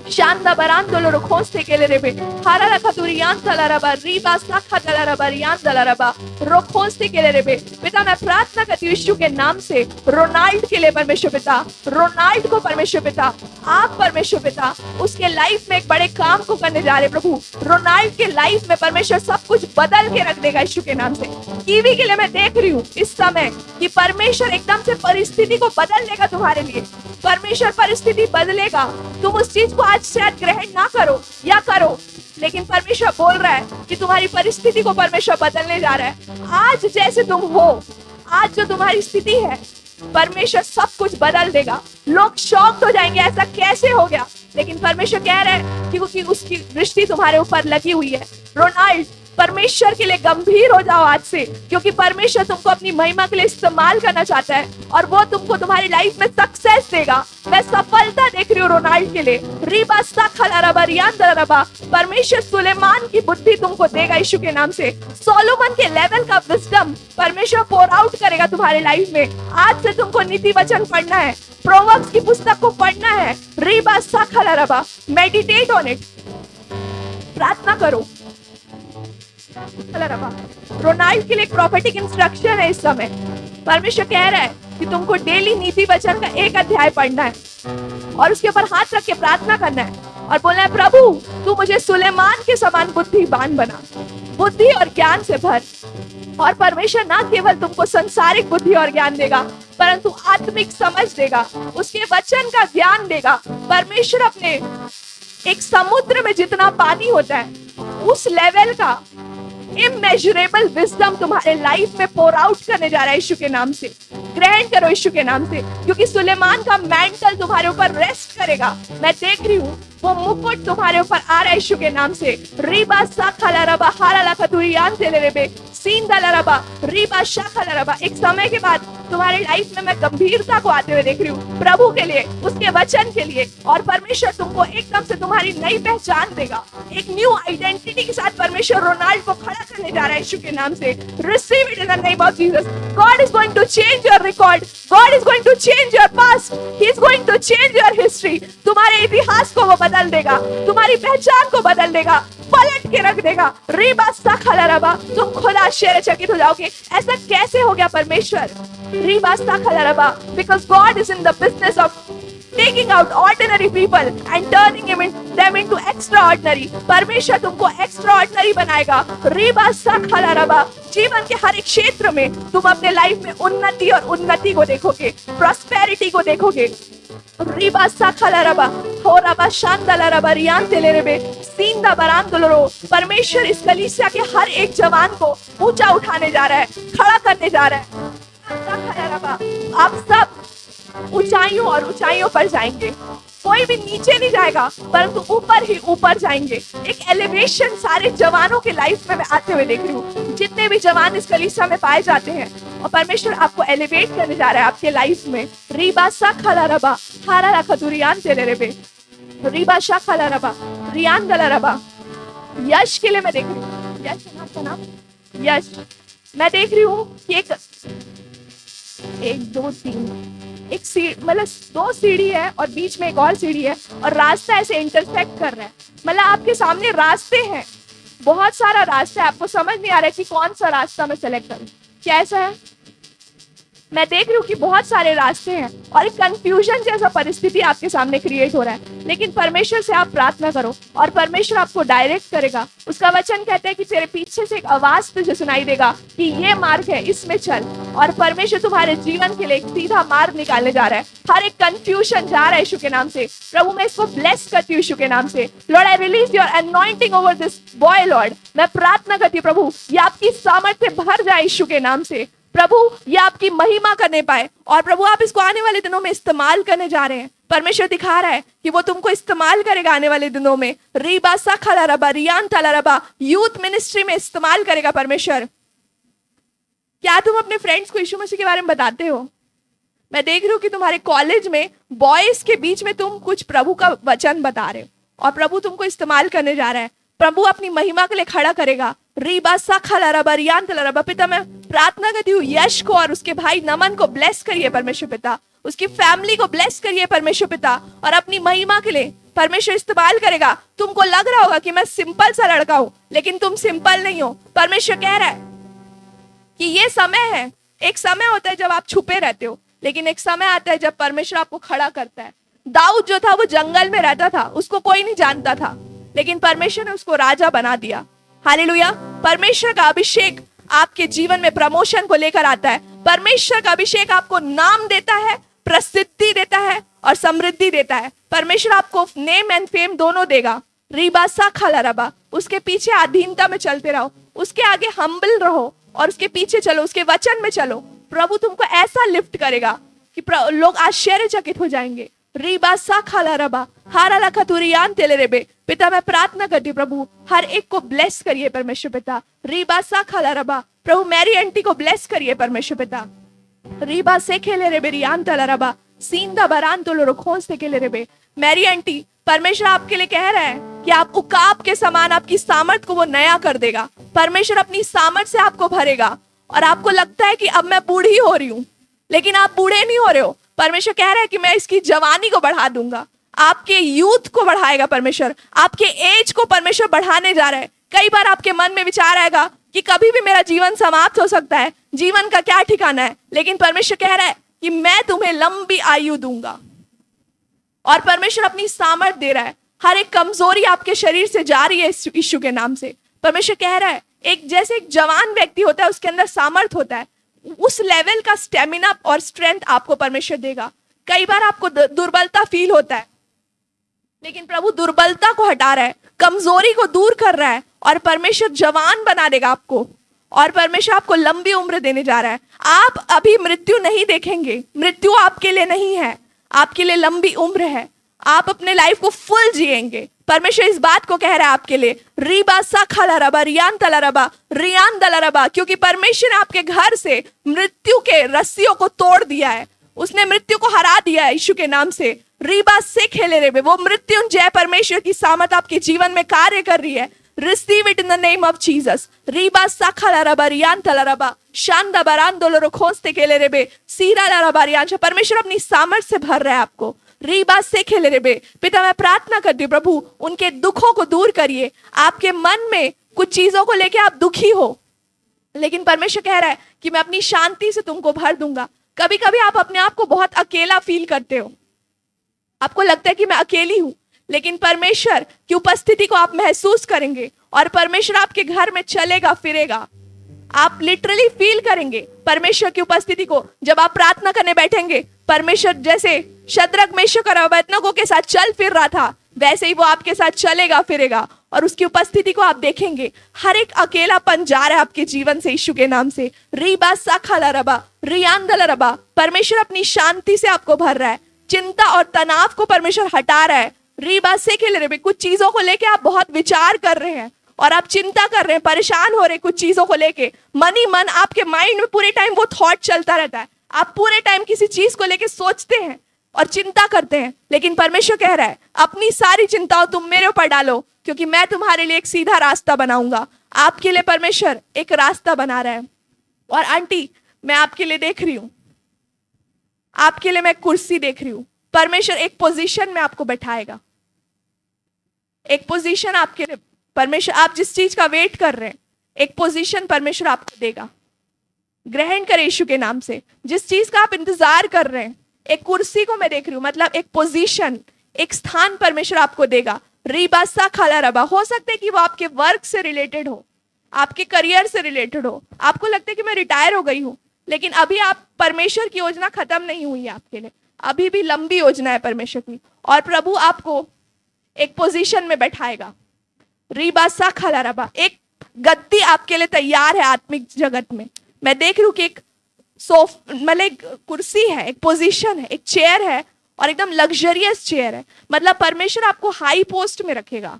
शांदा बरान दोलोरो खोस्ते केलेरेबे हाराला खतुरियान तलरबा रीबा साखा तलरबा रियान तलरबा रोखोस्ते केलेरेबे। पिता मैं प्रार्थना करती हूँ यीशु के नाम से रोनाल्ड के लिए परमेश्वर पिता, रोनाल्ड को परमेश्वर पिता आप परमेश्वर पिता उसके लाइफ में एक बड़े काम को करने जा रहे प्रभु। रोनाल्ड के लाइफ में परमेश्वर सब कुछ बदल के रख देगा यीशु के नाम से। कीवी के लिए मैं देख रही हूँ इस समय कि परमेश्वर एकदम से परिस्थिति को बदल देगा तुम्हारे लिए। परमेश्वर परिस्थिति बदलेगा, तुम उस चीज को आज शायद ग्रहण ना करो या करो, लेकिन परमेश्वर बोल रहा है कि तुम्हारी परिस्थिति को परमेश्वर बदलने जा रहा है। आज जैसे तुम हो, आज जो तुम्हारी स्थिति है, परमेश्वर सब कुछ बदल देगा। लोग शॉक्ड हो जाएंगे ऐसा कैसे हो गया, लेकिन परमेश्वर कह रहा है क्योंकि उसकी दृष्टि तुम्हारे ऊपर लगी हुई है। रोनाल्ड परमेश्वर के लिए गंभीर हो जाओ आज से, क्योंकि परमेश्वर तुमको अपनी महिमा के लिए इस्तेमाल करना चाहता है और वो तुमको तुम्हारी लाइफ में सक्सेस देगा। मैं सफलता देख रही हूँ रोनाल्ड के लिए। रीबा साखलरबा रियांदरबा, परमेश्वर सुलेमान की बुद्धि तुमको देगा यीशु के नाम से। सोलोमन के लेवल का विजडम परमेश्वर पोर आउट करेगा तुम्हारी लाइफ में। आज से तुमको नीति वचन पढ़ना है, प्रोवर्ब्स की पुस्तक को पढ़ना है। रीबा साखलरबा, मेडिटेट ऑन इट, प्रार्थना करो। रोनाल्ड के लिए प्रोफेटिक इंस्ट्रक्शन है इस समय। परमेश्वर कह रहा है कि तुमको डेली नीति वचन का एक अध्याय पढ़ना है और उसके ऊपर हाथ रख के प्रार्थना करना है और बोलना है प्रभु तू मुझे सुलेमान के समान बुद्धिमान बना, बुद्धि और ज्ञान से भर। और परमेश्वर ना केवल तुमको संसारिक बुद्धि और ज्ञान देगा, परंतु आत्मिक समझ देगा, उसके वचन का ज्ञान देगा। परमेश्वर अपने एक समुद्र में जितना पानी होता है उस लेवल का इमेजरेबल विजडम तुम्हारे लाइफ में पोर आउट करने जा रहा है यीशु के नाम से। ग्रहण करो यीशु के नाम से, क्योंकि सुलेमान का मैंटल तुम्हारे ऊपर रेस्ट करेगा। मैं देख रही हूँ वो मुकुट तुम्हारे ऊपर आ रहा है यीशु के नाम से। रीबा साखलरबा हाराला खतुरियान तेलेरेबे सींदलरबा रीबा शाखलरबा। एक समय के बाद तुम्हारी लाइफ में मैं गंभीरता को आते हुए देख रही हूँ प्रभु के लिए, उसके वचन के लिए, और परमेश्वर तुमको एकदम से तुम्हारी नई पहचान देगा। एक न्यू आइडेंटिटी के साथ परमेश्वर रोनाल्ड को खड़ा करने जा रहा है यीशु के नाम से। Receive it in the name of Jesus. God is going to change your record, God is going to change your past, he is going to change your history. तुम्हारे इतिहास को वो बदल देगा, तुम्हारी पहचान को बदल देगा, पलट के रख देगा। रीबा साखलरबा, तुम खुद आश्चर्यचकित हो जाओगे ऐसा कैसे हो गया परमेश्वर। Reeba साखलरबा, because God is in the business of taking out ordinary people and turning them into extraordinary। परमेश्वर तुमको extraordinary बनाएगा। रीबा साखलरबा, जीवन के हर एक क्षेत्र में तुम अपने लाइफ में उन्नति और उन्नति को देखोगे, प्रॉस्पेरिटी को देखोगे। रीबा साखलरबा होरबा शांदलरबा रियान तेलेरेबे सींदा बरान दोलोरो। परमेश्वर इस कलीसिया के हर एक जवान को ऊंचा उठाने जा रहा है, खड़ा करने जा रहा है। आप सब ऊंचाइयों और ऊंचाइयों पर जाएंगे। कोई भी नीचे नहीं जाएगा परंतु ऊपर ही ऊपर जाएंगे। एक एलिवेशन सारे जवानों के लाइफ में मैं आते हुए देख रही हूँ, जितने भी जवान इस कलीसिया में पाए जाते हैं, और परमेश्वर आपको एलिवेट करने जा रहा है आपके लाइफ में। रीबा साखला रबा हारा रखा दुरियान तेरे रेबे रीबा शाखला रबा रियान गला रबा। यश के लिए मैं देख रही हूँ, यश है ना आपका नाम? यश। मैं देख रही हूँ कि एक दो तीन एक मतलब 2 सीढ़ी है और बीच में एक और सीढ़ी है और रास्ता ऐसे इंटरसेक्ट कर रहा है। मतलब आपके सामने रास्ते हैं, बहुत सारा रास्ता है, आपको समझ नहीं आ रहा है कि कौन सा रास्ता मैं सेलेक्ट करूं। क्या ऐसा है? मैं देख रही हूँ कि बहुत सारे रास्ते हैं और एक कंफ्यूजन जैसा परिस्थिति आपके सामने क्रिएट हो रहा है, लेकिन परमेश्वर से आप प्रार्थना करो और परमेश्वर आपको डायरेक्ट करेगा। उसका वचन कहता है कि तेरे पीछे से एक आवाज तुझे सुनाई देगा कि ये मार्ग है, इसमें चल, और परमेश्वर तुम्हारे जीवन के लिए एक सीधा मार्ग निकालने जा रहा है। हर एक कंफ्यूजन जा रहा है यीशु के नाम से। प्रभु मैं इसको ब्लेस करती हूँ यीशु के नाम से। Lord I release your anointing over this boy Lord. मैं प्रार्थना करती हूँ प्रभु ये आपकी सामर्थ्य भर जाए यीशु के नाम से। प्रभु ये आपकी महिमा करने पाए, और प्रभु आप इसको आने वाले दिनों में इस्तेमाल करने जा रहे हैं। परमेश्वर दिखा रहा है कि वो तुमको इस्तेमाल करेगा आने वाले दिनों में। रीबा साखला रबा रियान तला रबा यूथ मिनिस्ट्री में इस्तेमाल करेगा परमेश्वर। क्या तुम अपने फ्रेंड्स को यीशु मसीह के बारे में बताते हो? मैं देख रही हूँ कि तुम्हारे कॉलेज में बॉयज के बीच में तुम कुछ प्रभु का वचन बता रहे हो और प्रभु तुमको इस्तेमाल करने जा रहा है। प्रभु अपनी महिमा के लिए खड़ा करेगा। रीबा साखला रबा रियान तला रबा। पिता मैं प्रार्थना करती हूँ यश को और उसके भाई नमन को ब्लेस करिए परमेश्वर पिता, उसकी फैमिली को ब्लेस करिए परमेश्वर पिता, और अपनी महिमा के लिए परमेश्वर इस्तेमाल करेगा। तुमको लग रहा होगा कि मैं सिंपल सा लड़का हूं, लेकिन तुम सिंपल नहीं हो। परमेश्वर कह रहा है कि ये समय है, एक समय होता है जब आप छुपे रहते हो, लेकिन एक समय आता है जब परमेश्वर आपको खड़ा करता है। दाऊद जो था वो जंगल में रहता था, उसको कोई नहीं जानता था, लेकिन परमेश्वर ने उसको राजा बना दिया। हालेलुया। परमेश्वर का अभिषेक आपके जीवन में प्रमोशन को लेकर आता है। परमेश्वर का अभिषेक आपको नाम देता है, प्रसिद्धि देता है और समृद्धि देता है। परमेश्वर आपको नेम एंड फेम दोनों देगा। रीबा साखला रबा। उसके पीछे अधीनता में चलते रहो, उसके आगे हम्बल रहो और उसके पीछे चलो, उसके वचन में चलो। प्रभु तुमको ऐसा लिफ्ट करेगा कि लोग आश्चर्यचकित हो जाएंगे। रीबा साखला रबा हारा रखा तुरियान तेले रेबे। पिता मैं प्रार्थना करती हूँ प्रभु हर एक को ब्लेस करिए परमेश्वर पिता। रीबा साखला रबा। प्रभु मैरी आंटी को ब्लेस करिए परमेश्वर पिता। रीबा से खेले रेबे रियान तला रबा सींदा बरान तो लो खोज से खेले रेबे। मैरी आंटी परमेश्वर आपके लिए कह रहा है कि आप उकाब के समान आपकी सामर्थ को वो नया कर देगा। परमेश्वर अपनी सामर्थ से आपको भरेगा और आपको लगता है कि अब मैं बूढ़ी हो रही हूँ, लेकिन आप बूढ़े नहीं हो रहे हो। परमेश्वर कह रहा है कि मैं इसकी जवानी को बढ़ा दूंगा, आपके यूथ को बढ़ाएगा परमेश्वर, आपके एज को परमेश्वर बढ़ाने जा रहा है। कई बार आपके मन में विचार आएगा कि कभी भी मेरा जीवन समाप्त हो सकता है, जीवन का क्या ठिकाना है, लेकिन परमेश्वर कह रहा है कि मैं तुम्हें लंबी आयु दूंगा। और परमेश्वर अपनी सामर्थ दे रहा है। हर एक कमजोरी आपके शरीर से जा रही है यीशु के नाम से। परमेश्वर कह रहा है एक जैसे एक जवान व्यक्ति होता है उसके अंदर सामर्थ होता है, उस लेवल का स्टेमिना और स्ट्रेंथ आपको परमेश्वर देगा। कई बार आपको दुर्बलता फील होता है, लेकिन प्रभु दुर्बलता को हटा रहा है, कमजोरी को दूर कर रहा है और परमेश्वर जवान बना देगा आपको, और परमेश्वर आपको लंबी उम्र देने जा रहा है। आप अभी मृत्यु नहीं देखेंगे, मृत्यु आपके लिए नहीं है, आपके लिए लंबी उम्र है। आप अपने लाइफ को फुल जिएंगे। परमेश्वर इस बात को कह रहा है आपके लिए। रीबा साखला रबा रियान तला रबा रियान दला रबा। क्योंकि परमेश्वर ने आपके घर से मृत्यु के रस्सियों को तोड़ दिया है, उसने मृत्यु को हरा दिया है यीशु के नाम से। रीबा से खेले रेबे। वो मृत्युंजय परमेश्वर की सामर्थ आपके जीवन में कार्य कर रही है। Receive it in the name of Jesus. Reeba Sakhla रबा रियान तला रबा शांदा बरान दोलो खोजते खेले रेबे सीरा रबा रियान। परमेश्वर अपनी सामर्थ से भर रहा है आपको। रीबा से खेले रेबे। पिता मैं प्रार्थना करती हूँ प्रभु उनके दुखों को दूर करिए। आपके मन में कुछ चीजों को लेके आप दुखी हो, लेकिन परमेश्वर कह रहा है कि मैं अपनी शांति से तुमको भर दूंगा। कभी कभी आप अपने आप को बहुत अकेला फील करते हो, आपको लगता है कि मैं अकेली हूं, लेकिन परमेश्वर की उपस्थिति को आप महसूस करेंगे और परमेश्वर आपके घर में चलेगा फिरेगा। आप लिटरली फील करेंगे परमेश्वर की उपस्थिति को। जब आप प्रार्थना करने बैठेंगे, परमेश्वर जैसे शद्रक मेशक और अबेदनगो के साथ चल फिर रहा था, वैसे ही वो आपके साथ चलेगा फिरेगा और उसकी उपस्थिति को आप देखेंगे। हर एक अकेलापन जा रहा है आपके जीवन से यीशु के नाम से। रीबा साखला रबा रियान दला रबा। परमेश्वर अपनी शांति से आपको भर रहा है। चिंता और तनाव को परमेश्वर हटा रहा है। रीबा से खेल रहे, कुछ चीजों को लेके आप बहुत विचार कर रहे हैं और आप चिंता कर रहे हैं, परेशान हो रहे हैं कुछ चीजों को लेके। मन ही मन आपके माइंड में पूरे टाइम वो थॉट चलता रहता है, आप पूरे टाइम किसी चीज को लेके सोचते हैं और चिंता करते हैं। लेकिन परमेश्वर कह रहा है अपनी सारी चिंताओं तुम मेरे ऊपर डालो, क्योंकि मैं तुम्हारे लिए एक सीधा रास्ता बनाऊंगा। आपके लिए परमेश्वर एक रास्ता बना रहा है। और आंटी, मैं आपके लिए देख रही हूं, आपके लिए मैं कुर्सी देख रही हूं। परमेश्वर एक पोजीशन में आपको बैठाएगा, एक पोजीशन आपके लिए परमेश्वर, आप जिस चीज का वेट कर रहे हैं, एक पोजीशन परमेश्वर आपको देगा। ग्रहण करें यीशु के नाम से। जिस चीज का आप इंतजार कर रहे हैं, एक कुर्सी को मैं देख रही हूं, मतलब एक पोजीशन, एक स्थान परमेश्वर आपको देगा। रीबासा खाला रबा, हो सकता है कि वो आपके वर्क से रिलेटेड हो, आपके करियर से रिलेटेड हो। आपको लगता है कि मैं रिटायर हो गई हूं, लेकिन अभी आप, परमेश्वर की योजना खत्म नहीं हुई है आपके लिए, अभी भी लंबी योजना है परमेश्वर की। और प्रभु आपको एक पोजीशन में बैठाएगा। रीबासा खाला रबा, एक गद्दी आपके लिए तैयार है आत्मिक जगत में। मैं देख रही हूँ कि एक मतलब एक कुर्सी है, एक पोजीशन है, एक चेयर है, और एकदम लग्जरियस चेयर है। मतलब परमेश्वर आपको हाई पोस्ट में रखेगा,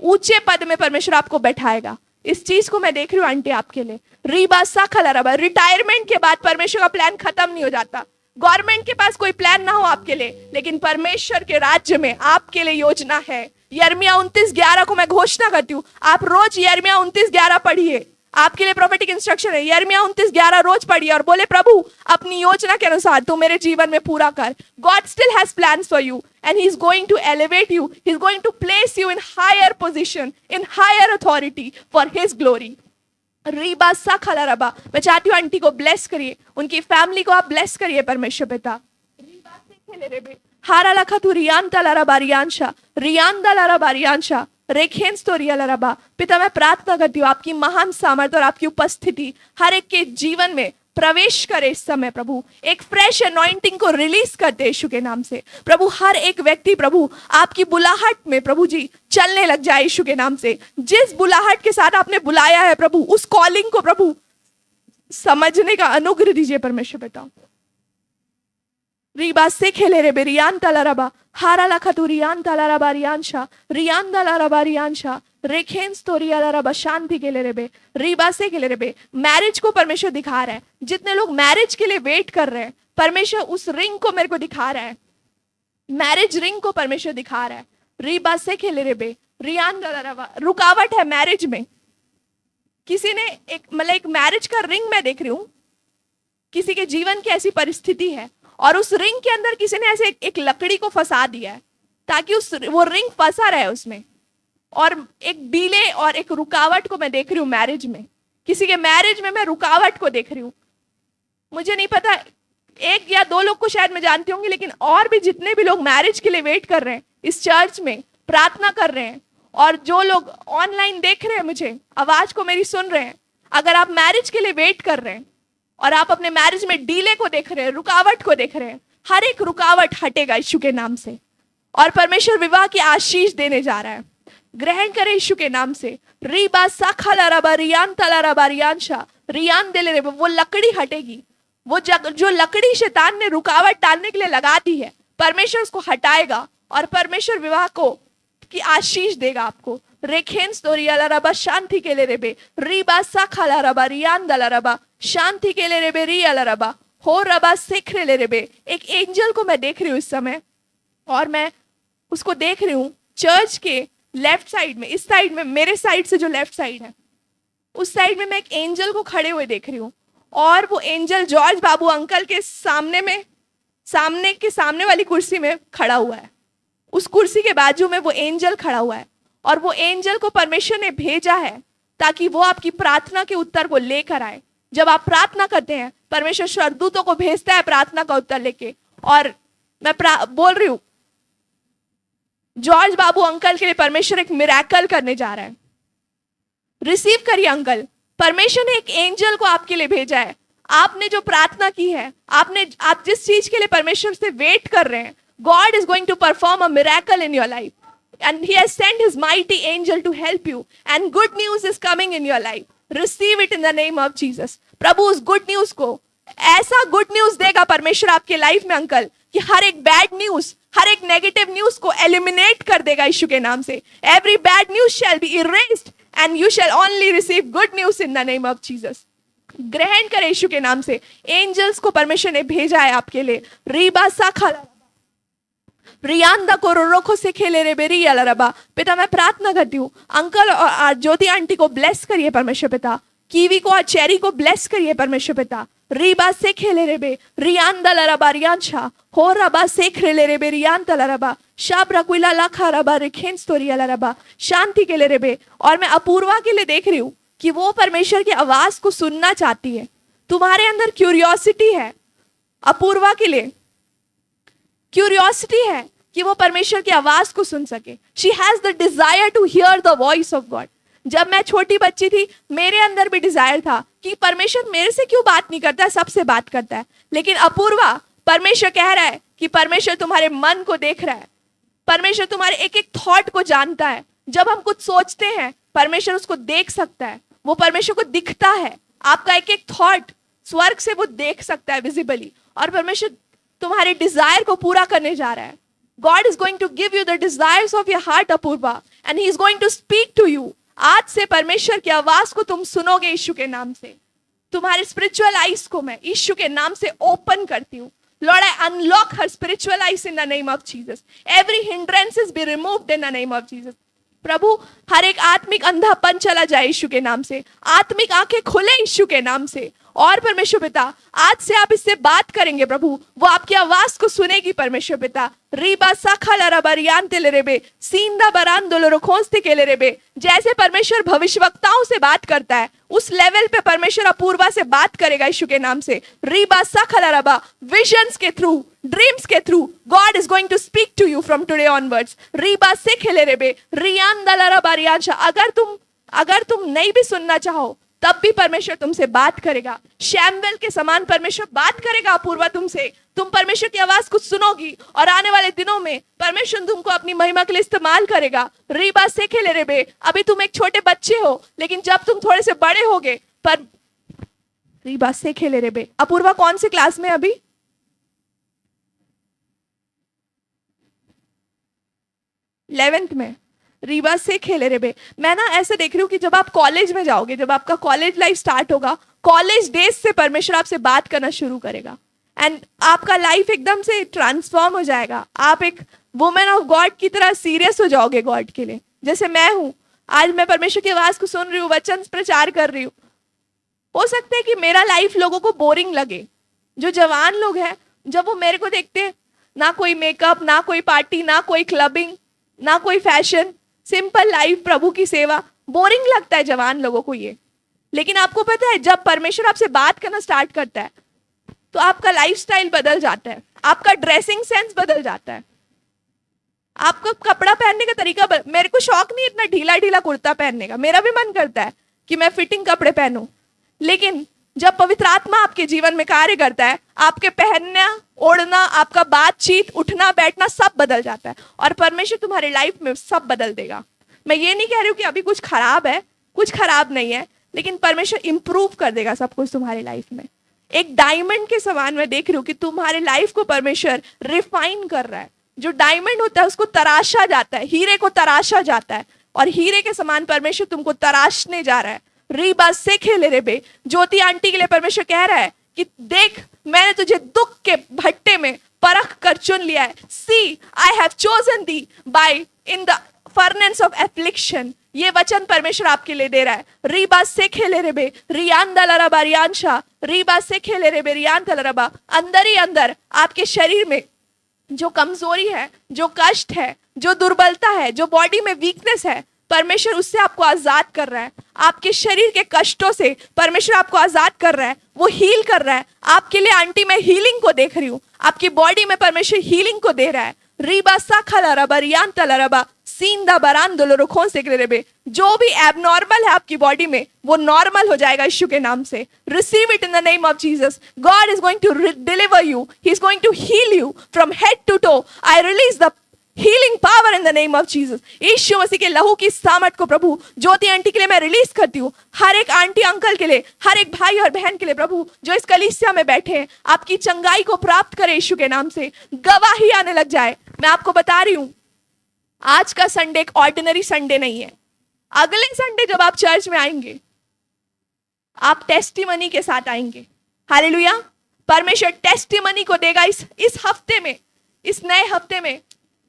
ऊंचे पद में परमेश्वर आपको बैठाएगा। इस चीज को मैं देख रही हूँ आंटी आपके लिए। रीबासा खाला रबा, रिटायरमेंट के बाद परमेश्वर का प्लान खत्म नहीं हो जाता। गवर्नमेंट के पास कोई प्लान ना हो आपके लिए, लेकिन परमेश्वर के राज्य में आपके लिए योजना है। यिर्मयाह 29:11 को मैं घोषणा करती हूँ, आप रोज यिर्मयाह 29:11 पढ़िए। आपके लिए प्रोफेटिक इंस्ट्रक्शन है, यिर्मयाह 29:11 रोज पढ़िए और बोले प्रभु अपनी योजना के अनुसार तू मेरे जीवन में पूरा कर। God still has plans for you and he is going to elevate you, he is going to place you in higher position, in higher authority for his glory. रीबासा खाला रबा, मैं चाहती हूँ आंटी को ब्लेस करिए, उनकी फैमिली को आप ब्लेस करिए परमेश्वर पिता। हारा लखा तू रियान तलारा बारियांशा, रियान दलारा बारियांशा, रेखेंस तो रियाला रबा। पिता मैं प्रार्थना करती हूँ आपकी महान सामर्थ और आपकी उपस्थिति हर एक के जीवन में प्रवेश करे इस समय प्रभु। एक फ्रेश अनॉइंटिंग को रिलीज करते यीशु के नाम से प्रभु। हर एक व्यक्ति प्रभु आपकी बुलाहट में प्रभु जी चलने लग जाए यीशु के नाम से। जिस बुलाहट के साथ आपने बुलाया है प्रभु, उस कॉलिंग को प्रभु समझने का अनुग्रह दीजिए परमेश्वर पिता। रीबा से खेले रे बेरियान तलारबा, हारा लखा तू रियान तलारबा रियांशा, रियान दलारबा रियांशा, रेखेंस तो रियालारबा शांति के ले रे बे, रीबा से खेले रे बे। मैरिज को परमेश्वर दिखा रहा है। जितने लोग मैरिज के लिए वेट कर रहे हैं, परमेश्वर उस रिंग को मेरे को दिखा रहा है। मैरिज रिंग को परमेश्वर दिखा रहा है। रीबा से खेले रे बे, रियान दलारबा। रुकावट है मैरिज में, किसी ने एक मैरिज का रिंग मैं देख रही हूं, किसी के जीवन की ऐसी परिस्थिति है और उस रिंग के अंदर किसी ने ऐसे एक लकड़ी को फंसा दिया है ताकि वो रिंग फंसा रहे उसमें। और एक डिले और एक रुकावट को मैं देख रही हूँ मैरिज में। किसी के मैरिज में मैं रुकावट को देख रही हूँ। मुझे नहीं पता, एक या दो लोग को शायद मैं जानती होंगी, लेकिन और भी जितने भी लोग मैरिज के लिए वेट कर रहे हैं, इस चर्च में प्रार्थना कर रहे हैं, और जो लोग ऑनलाइन देख रहे हैं, मुझे आवाज को मेरी सुन रहे हैं, अगर आप मैरिज के लिए वेट कर रहे हैं और आप अपने मैरिज में डीले को देख रहे हैं, रुकावट को देख रहे हैं, हर एक रुकावट हटेगा यीशु के नाम से। और परमेश्वर विवाह की आशीष देने जा रहा है। ग्रहण करें यीशु के नाम से। रीबा साखा लाराबा रियान तलाराबा रियांशा, रियान दे ले, वो लकड़ी हटेगी। वो जो लकड़ी शैतान ने रुकावट डालने के लिए लगा दी है, परमेश्वर उसको हटाएगा और परमेश्वर विवाह को की आशीष देगा आपको। रेखेंस तो रियालाराबा शांति के ले रेबे, रीबा साखा लाराबा रियान दलाराबा शांति के ले रेबे रियालाराबा हो रबा सेखरे ले रेबे। एक एंजल को मैं देख रही हूँ इस समय, और मैं उसको देख रही हूँ चर्च के लेफ्ट साइड में, इस साइड में, मेरे साइड से जो लेफ्ट साइड है, उस साइड में मैं एक एंजल को खड़े हुए देख रही हूँ। और वो एंजल जॉर्ज बाबू अंकल के सामने वाली कुर्सी में खड़ा हुआ है। उस कुर्सी के बाजू में वो एंजल खड़ा हुआ है, और वो एंजल को परमेश्वर ने भेजा है ताकि वो आपकी प्रार्थना के उत्तर को लेकर आए। जब आप प्रार्थना करते हैं, परमेश्वर स्वर्गदूतों को भेजता है प्रार्थना का उत्तर लेके। और मैं बोल रही हूँ, जॉर्ज बाबू अंकल के लिए परमेश्वर एक मिरेकल करने जा रहा है। रिसीव करिए अंकल, परमेश्वर ने एक एंजल को आपके लिए भेजा है। आपने जो प्रार्थना की है, आप जिस चीज के लिए परमेश्वर से वेट कर रहे हैं, God is going to perform a miracle in your life, and He has sent His mighty angel to help you, and good news is coming in your life. Receive it in the name of Jesus. प्रभु उस good news को ऐसा good news देगा परमेश्वर आपके life में uncle कि हर एक bad news, हर एक नेगेटिव न्यूज को एलिमिनेट कर देगा यीशु के नाम से। Every bad news shall be erased and you shall only receive good news in the name of Jesus. ग्रहण करें यीशु के नाम से। एंजल्स को परमेश्वर ने भेजा है आपके लिए। रीबा साखा रियांदा को रोखो से खेले रे बेरी रबा। पिता मैं प्रार्थना करती हूँ अंकल और ज्योति आंटी को ब्लेस करिए परमेश्वर पिता। कीवी को और चेरी को ब्लेस करिए परमेश्वर पिता। रीबा से खेले रे बे रियांदा लरबा रियांशा हो रबा से खेले रे बे रियांदा लरबा शाब रकुला लाखा रबा रेखेन स्टोरिया लरबा शांति के ले रे बे। और मैं अपूर्वा के लिए देख रही हूँ कि वो परमेश्वर की आवाज को सुनना चाहती है। तुम्हारे अंदर क्यूरियोसिटी है अपूर्वा के लिए, क्यूरियोसिटी है कि वो परमेश्वर की आवाज को सुन सके। She has the desire to hear the voice of God. जब मैं छोटी बच्ची थी मेरे अंदर भी डिजायर था कि परमेश्वर मेरे से क्यों बात नहीं करता है, सबसे बात करता है। लेकिन अपूर्वा, परमेश्वर कह रहा है कि परमेश्वर तुम्हारे मन को देख रहा है, परमेश्वर तुम्हारे एक एक थॉट को जानता है। जब हम कुछ सोचते हैं परमेश्वर उसको देख सकता है, वो परमेश्वर को दिखता है। आपका एक एक थॉट स्वर्ग से वो देख सकता है विजिबली, और परमेश्वर तुम्हारे डिजायर को पूरा करने जा रहा है। God is going to give you the desires of your heart, Apoorva, and He is going to speak to you। आज से परमेश्वर की आवाज को तुम सुनोगे यीशु के नाम से। तुम्हारे स्पिरिचुअल आइज को मैं यीशु के नाम से ओपन करती हूँ। Lord, I unlock her spiritual eyes in the name of Jesus. Every hindrances be removed in the name of Jesus. प्रभु, हर एक आत्मिक अंधापन चला जाए यीशु के नाम से। आत्मिक आंखें खुले यीशु के नाम से। और परमेश्वर पिता, आज से आप इससे बात करेंगे प्रभु, वो आपकी आवाज को सुनेगी परमेश्वर पिता। रीबा साखा लरबरियान तेले रेबे सींदा बरान दोलोरो खोंसते केले रेबे। जैसे परमेश्वर भविष्यवक्ताओं से बात करता है उस लेवल पे परमेश्वर अपूर्वा से बात करेगा यीशु के नाम से। रीबा साखा लरबा विजन्स के थ्रू, ड्रीम्स के through God is going to speak to you from today onwards. रीबा से खेले रेबे रियान दलरबरियान। अगर तुम नहीं भी सुनना चाहो तब भी परमेश्वर तुमसे बात करेगा। शैम्वेल के समान परमेश्वर बात करेगा अपूर्वा तुमसे। तुम परमेश्वर की आवाज को सुनोगी और आने वाले दिनों में परमेश्वर तुमको अपनी महिमा के लिए इस्तेमाल करेगा। रीबा से खेले रेबे, अभी तुम एक छोटे बच्चे हो, लेकिन जब तुम थोड़े से बड़े होगे पर रीबा से खेले रेबे। अपूर्वा कौन से क्लास में अभी? 11th में। रीबा से खेले रे बे। मैं ना ऐसे देख रही हूँ कि जब आप कॉलेज में जाओगे, जब आपका कॉलेज लाइफ स्टार्ट होगा, कॉलेज डेज से परमेश्वर आपसे बात करना शुरू करेगा एंड आपका लाइफ एकदम से ट्रांसफॉर्म हो जाएगा। आप एक वुमेन ऑफ गॉड की तरह सीरियस हो जाओगे गॉड के लिए, जैसे मैं हूँ। आज मैं परमेश्वर की आवाज को सुन रही हूँ, वचन प्रचार कर रही हूँ। हो सकता है कि मेरा लाइफ लोगों को बोरिंग लगे। जो जवान लोग हैं, जब वो मेरे को देखते हैं, ना कोई मेकअप, ना कोई पार्टी, ना कोई क्लबिंग, ना कोई फैशन, सिंपल लाइफ, प्रभु की सेवा, बोरिंग लगता है जवान लोगों को ये। लेकिन आपको पता है जब परमेश्वर आपसे बात करना स्टार्ट करता है तो आपका लाइफस्टाइल बदल जाता है, आपका ड्रेसिंग सेंस बदल जाता है, आपका कपड़ा पहनने का तरीका मेरे को शौक नहीं इतना ढीला ढीला कुर्ता पहनने का, मेरा भी मन करता है कि मैं फिटिंग कपड़े पहनूं। लेकिन जब पवित्र आत्मा आपके जीवन में कार्य करता है, आपके पहनना, ओढ़ना, आपका बातचीत, उठना बैठना सब बदल जाता है और परमेश्वर तुम्हारे लाइफ में सब बदल देगा। मैं ये नहीं कह रही हूँ कि अभी कुछ खराब है, कुछ खराब नहीं है, लेकिन परमेश्वर इंप्रूव कर देगा सब कुछ तुम्हारी लाइफ में। एक डायमंड के समान मैं देख रही हूँ कि तुम्हारे लाइफ को परमेश्वर रिफाइन कर रहा है। जो डायमंड होता है उसको तराशा जाता है, हीरे को तराशा जाता है, और हीरे के समान परमेश्वर तुमको तराशने जा रहा है। रीबा से खेले रे बे। ज्योति आंटी के लिए परमेश्वर कह रहा है कि देख, मैंने तुझे दुख के भट्टे में परख कर चुन लिया है। See, I have chosen thee by in the furnace of affliction. ये वचन परमेश्वर आपके लिए दे रहा है। रीबा से खेले रे बे रियान दलरबा रियांशा। रीबा से खेले रे बे रियान दलरबा। अंदर ही अंदर आपके शरीर में जो कमजोरी है, जो कष्ट है, जो दुर्बलता है, जो बॉडी में वीकनेस है, परमेश्वर उससे आपको आजाद कर रहा है। आपके शरीर के कष्टों से परमेश्वर आपको आजाद कर रहा है, वो हील कर रहा है। आपके लिए आंटी मैं हीलिंग को देख रही हूँ, आपकी बॉडी में परमेश्वर हीलिंग को दे रहा है। रीबा साखा लरबा रियान तलरबा सींदा बरान दोलोरो खों से रेबे। जो भी एबनॉर्मल है आपकी बॉडी में वो नॉर्मल हो जाएगा यीशु के नाम से। Receive it in the name of Jesus. God is going to deliver you, he is going to heal you from head to toe. I release the healing power in the name of Jesus. यीशु मसीह के लहू की सामर्थ को प्रभु ज्योति aunty के लिए मैं रिलीज करती हूँ, हर एक आंटी अंकल के लिए, हर एक भाई और बहन के लिए प्रभु जो इस कलीसिया में बैठे हैं, आपकी चंगाई को प्राप्त करें यीशु के नाम से, गवाही आने लग जाए। मैं आपको बता रही हूँ, आज का संडे एक ऑर्डिनरी संडे नहीं है। अगले संडे जब आप चर्च में आएंगे, आप टेस्टिमनी के साथ आएंगे। हालेलुया। परमेश्वर टेस्टिमनी को देगा इस हफ्ते में, इस नए हफ्ते में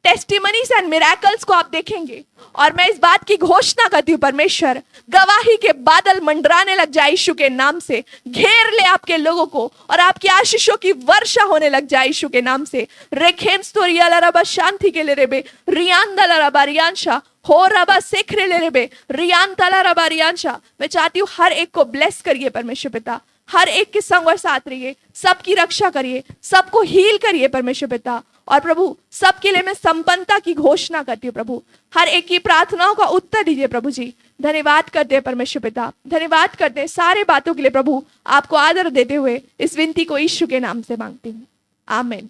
टेस्टिमनीज एंड मिरेकल्स को आप देखेंगे। और मैं इस बात की घोषणा करती हूँ, परमेश्वर गवाही के बादल मंडराने लग जाए यीशु के नाम से, घेर ले आपके लोगों को और आपकी आशीषों की वर्षा होने लग जाए यीशु के नाम से। रेखेम स्तोरिया लरबा शांति के ले रेबे रियान दलरबा रियांशा हो रबा सेखरे ले रेबे रियान तलरबा रियांशा। मैं चाहती हूँ हर एक को ब्लेस करिए परमेश्वर पिता, हर एक के संग और साथ रहिए, सबकी रक्षा करिए, सबको हील करिए परमेश्वर पिता। और प्रभु सबके लिए मैं संपन्नता की घोषणा करती हूँ प्रभु, हर एक की प्रार्थनाओं का उत्तर दीजिए प्रभु जी। धन्यवाद करते हैं परमेश्वर पिता, धन्यवाद करते हैं सारे बातों के लिए प्रभु। आपको आदर देते हुए इस विनती को यीशु के नाम से मांगती हूँ, आमीन।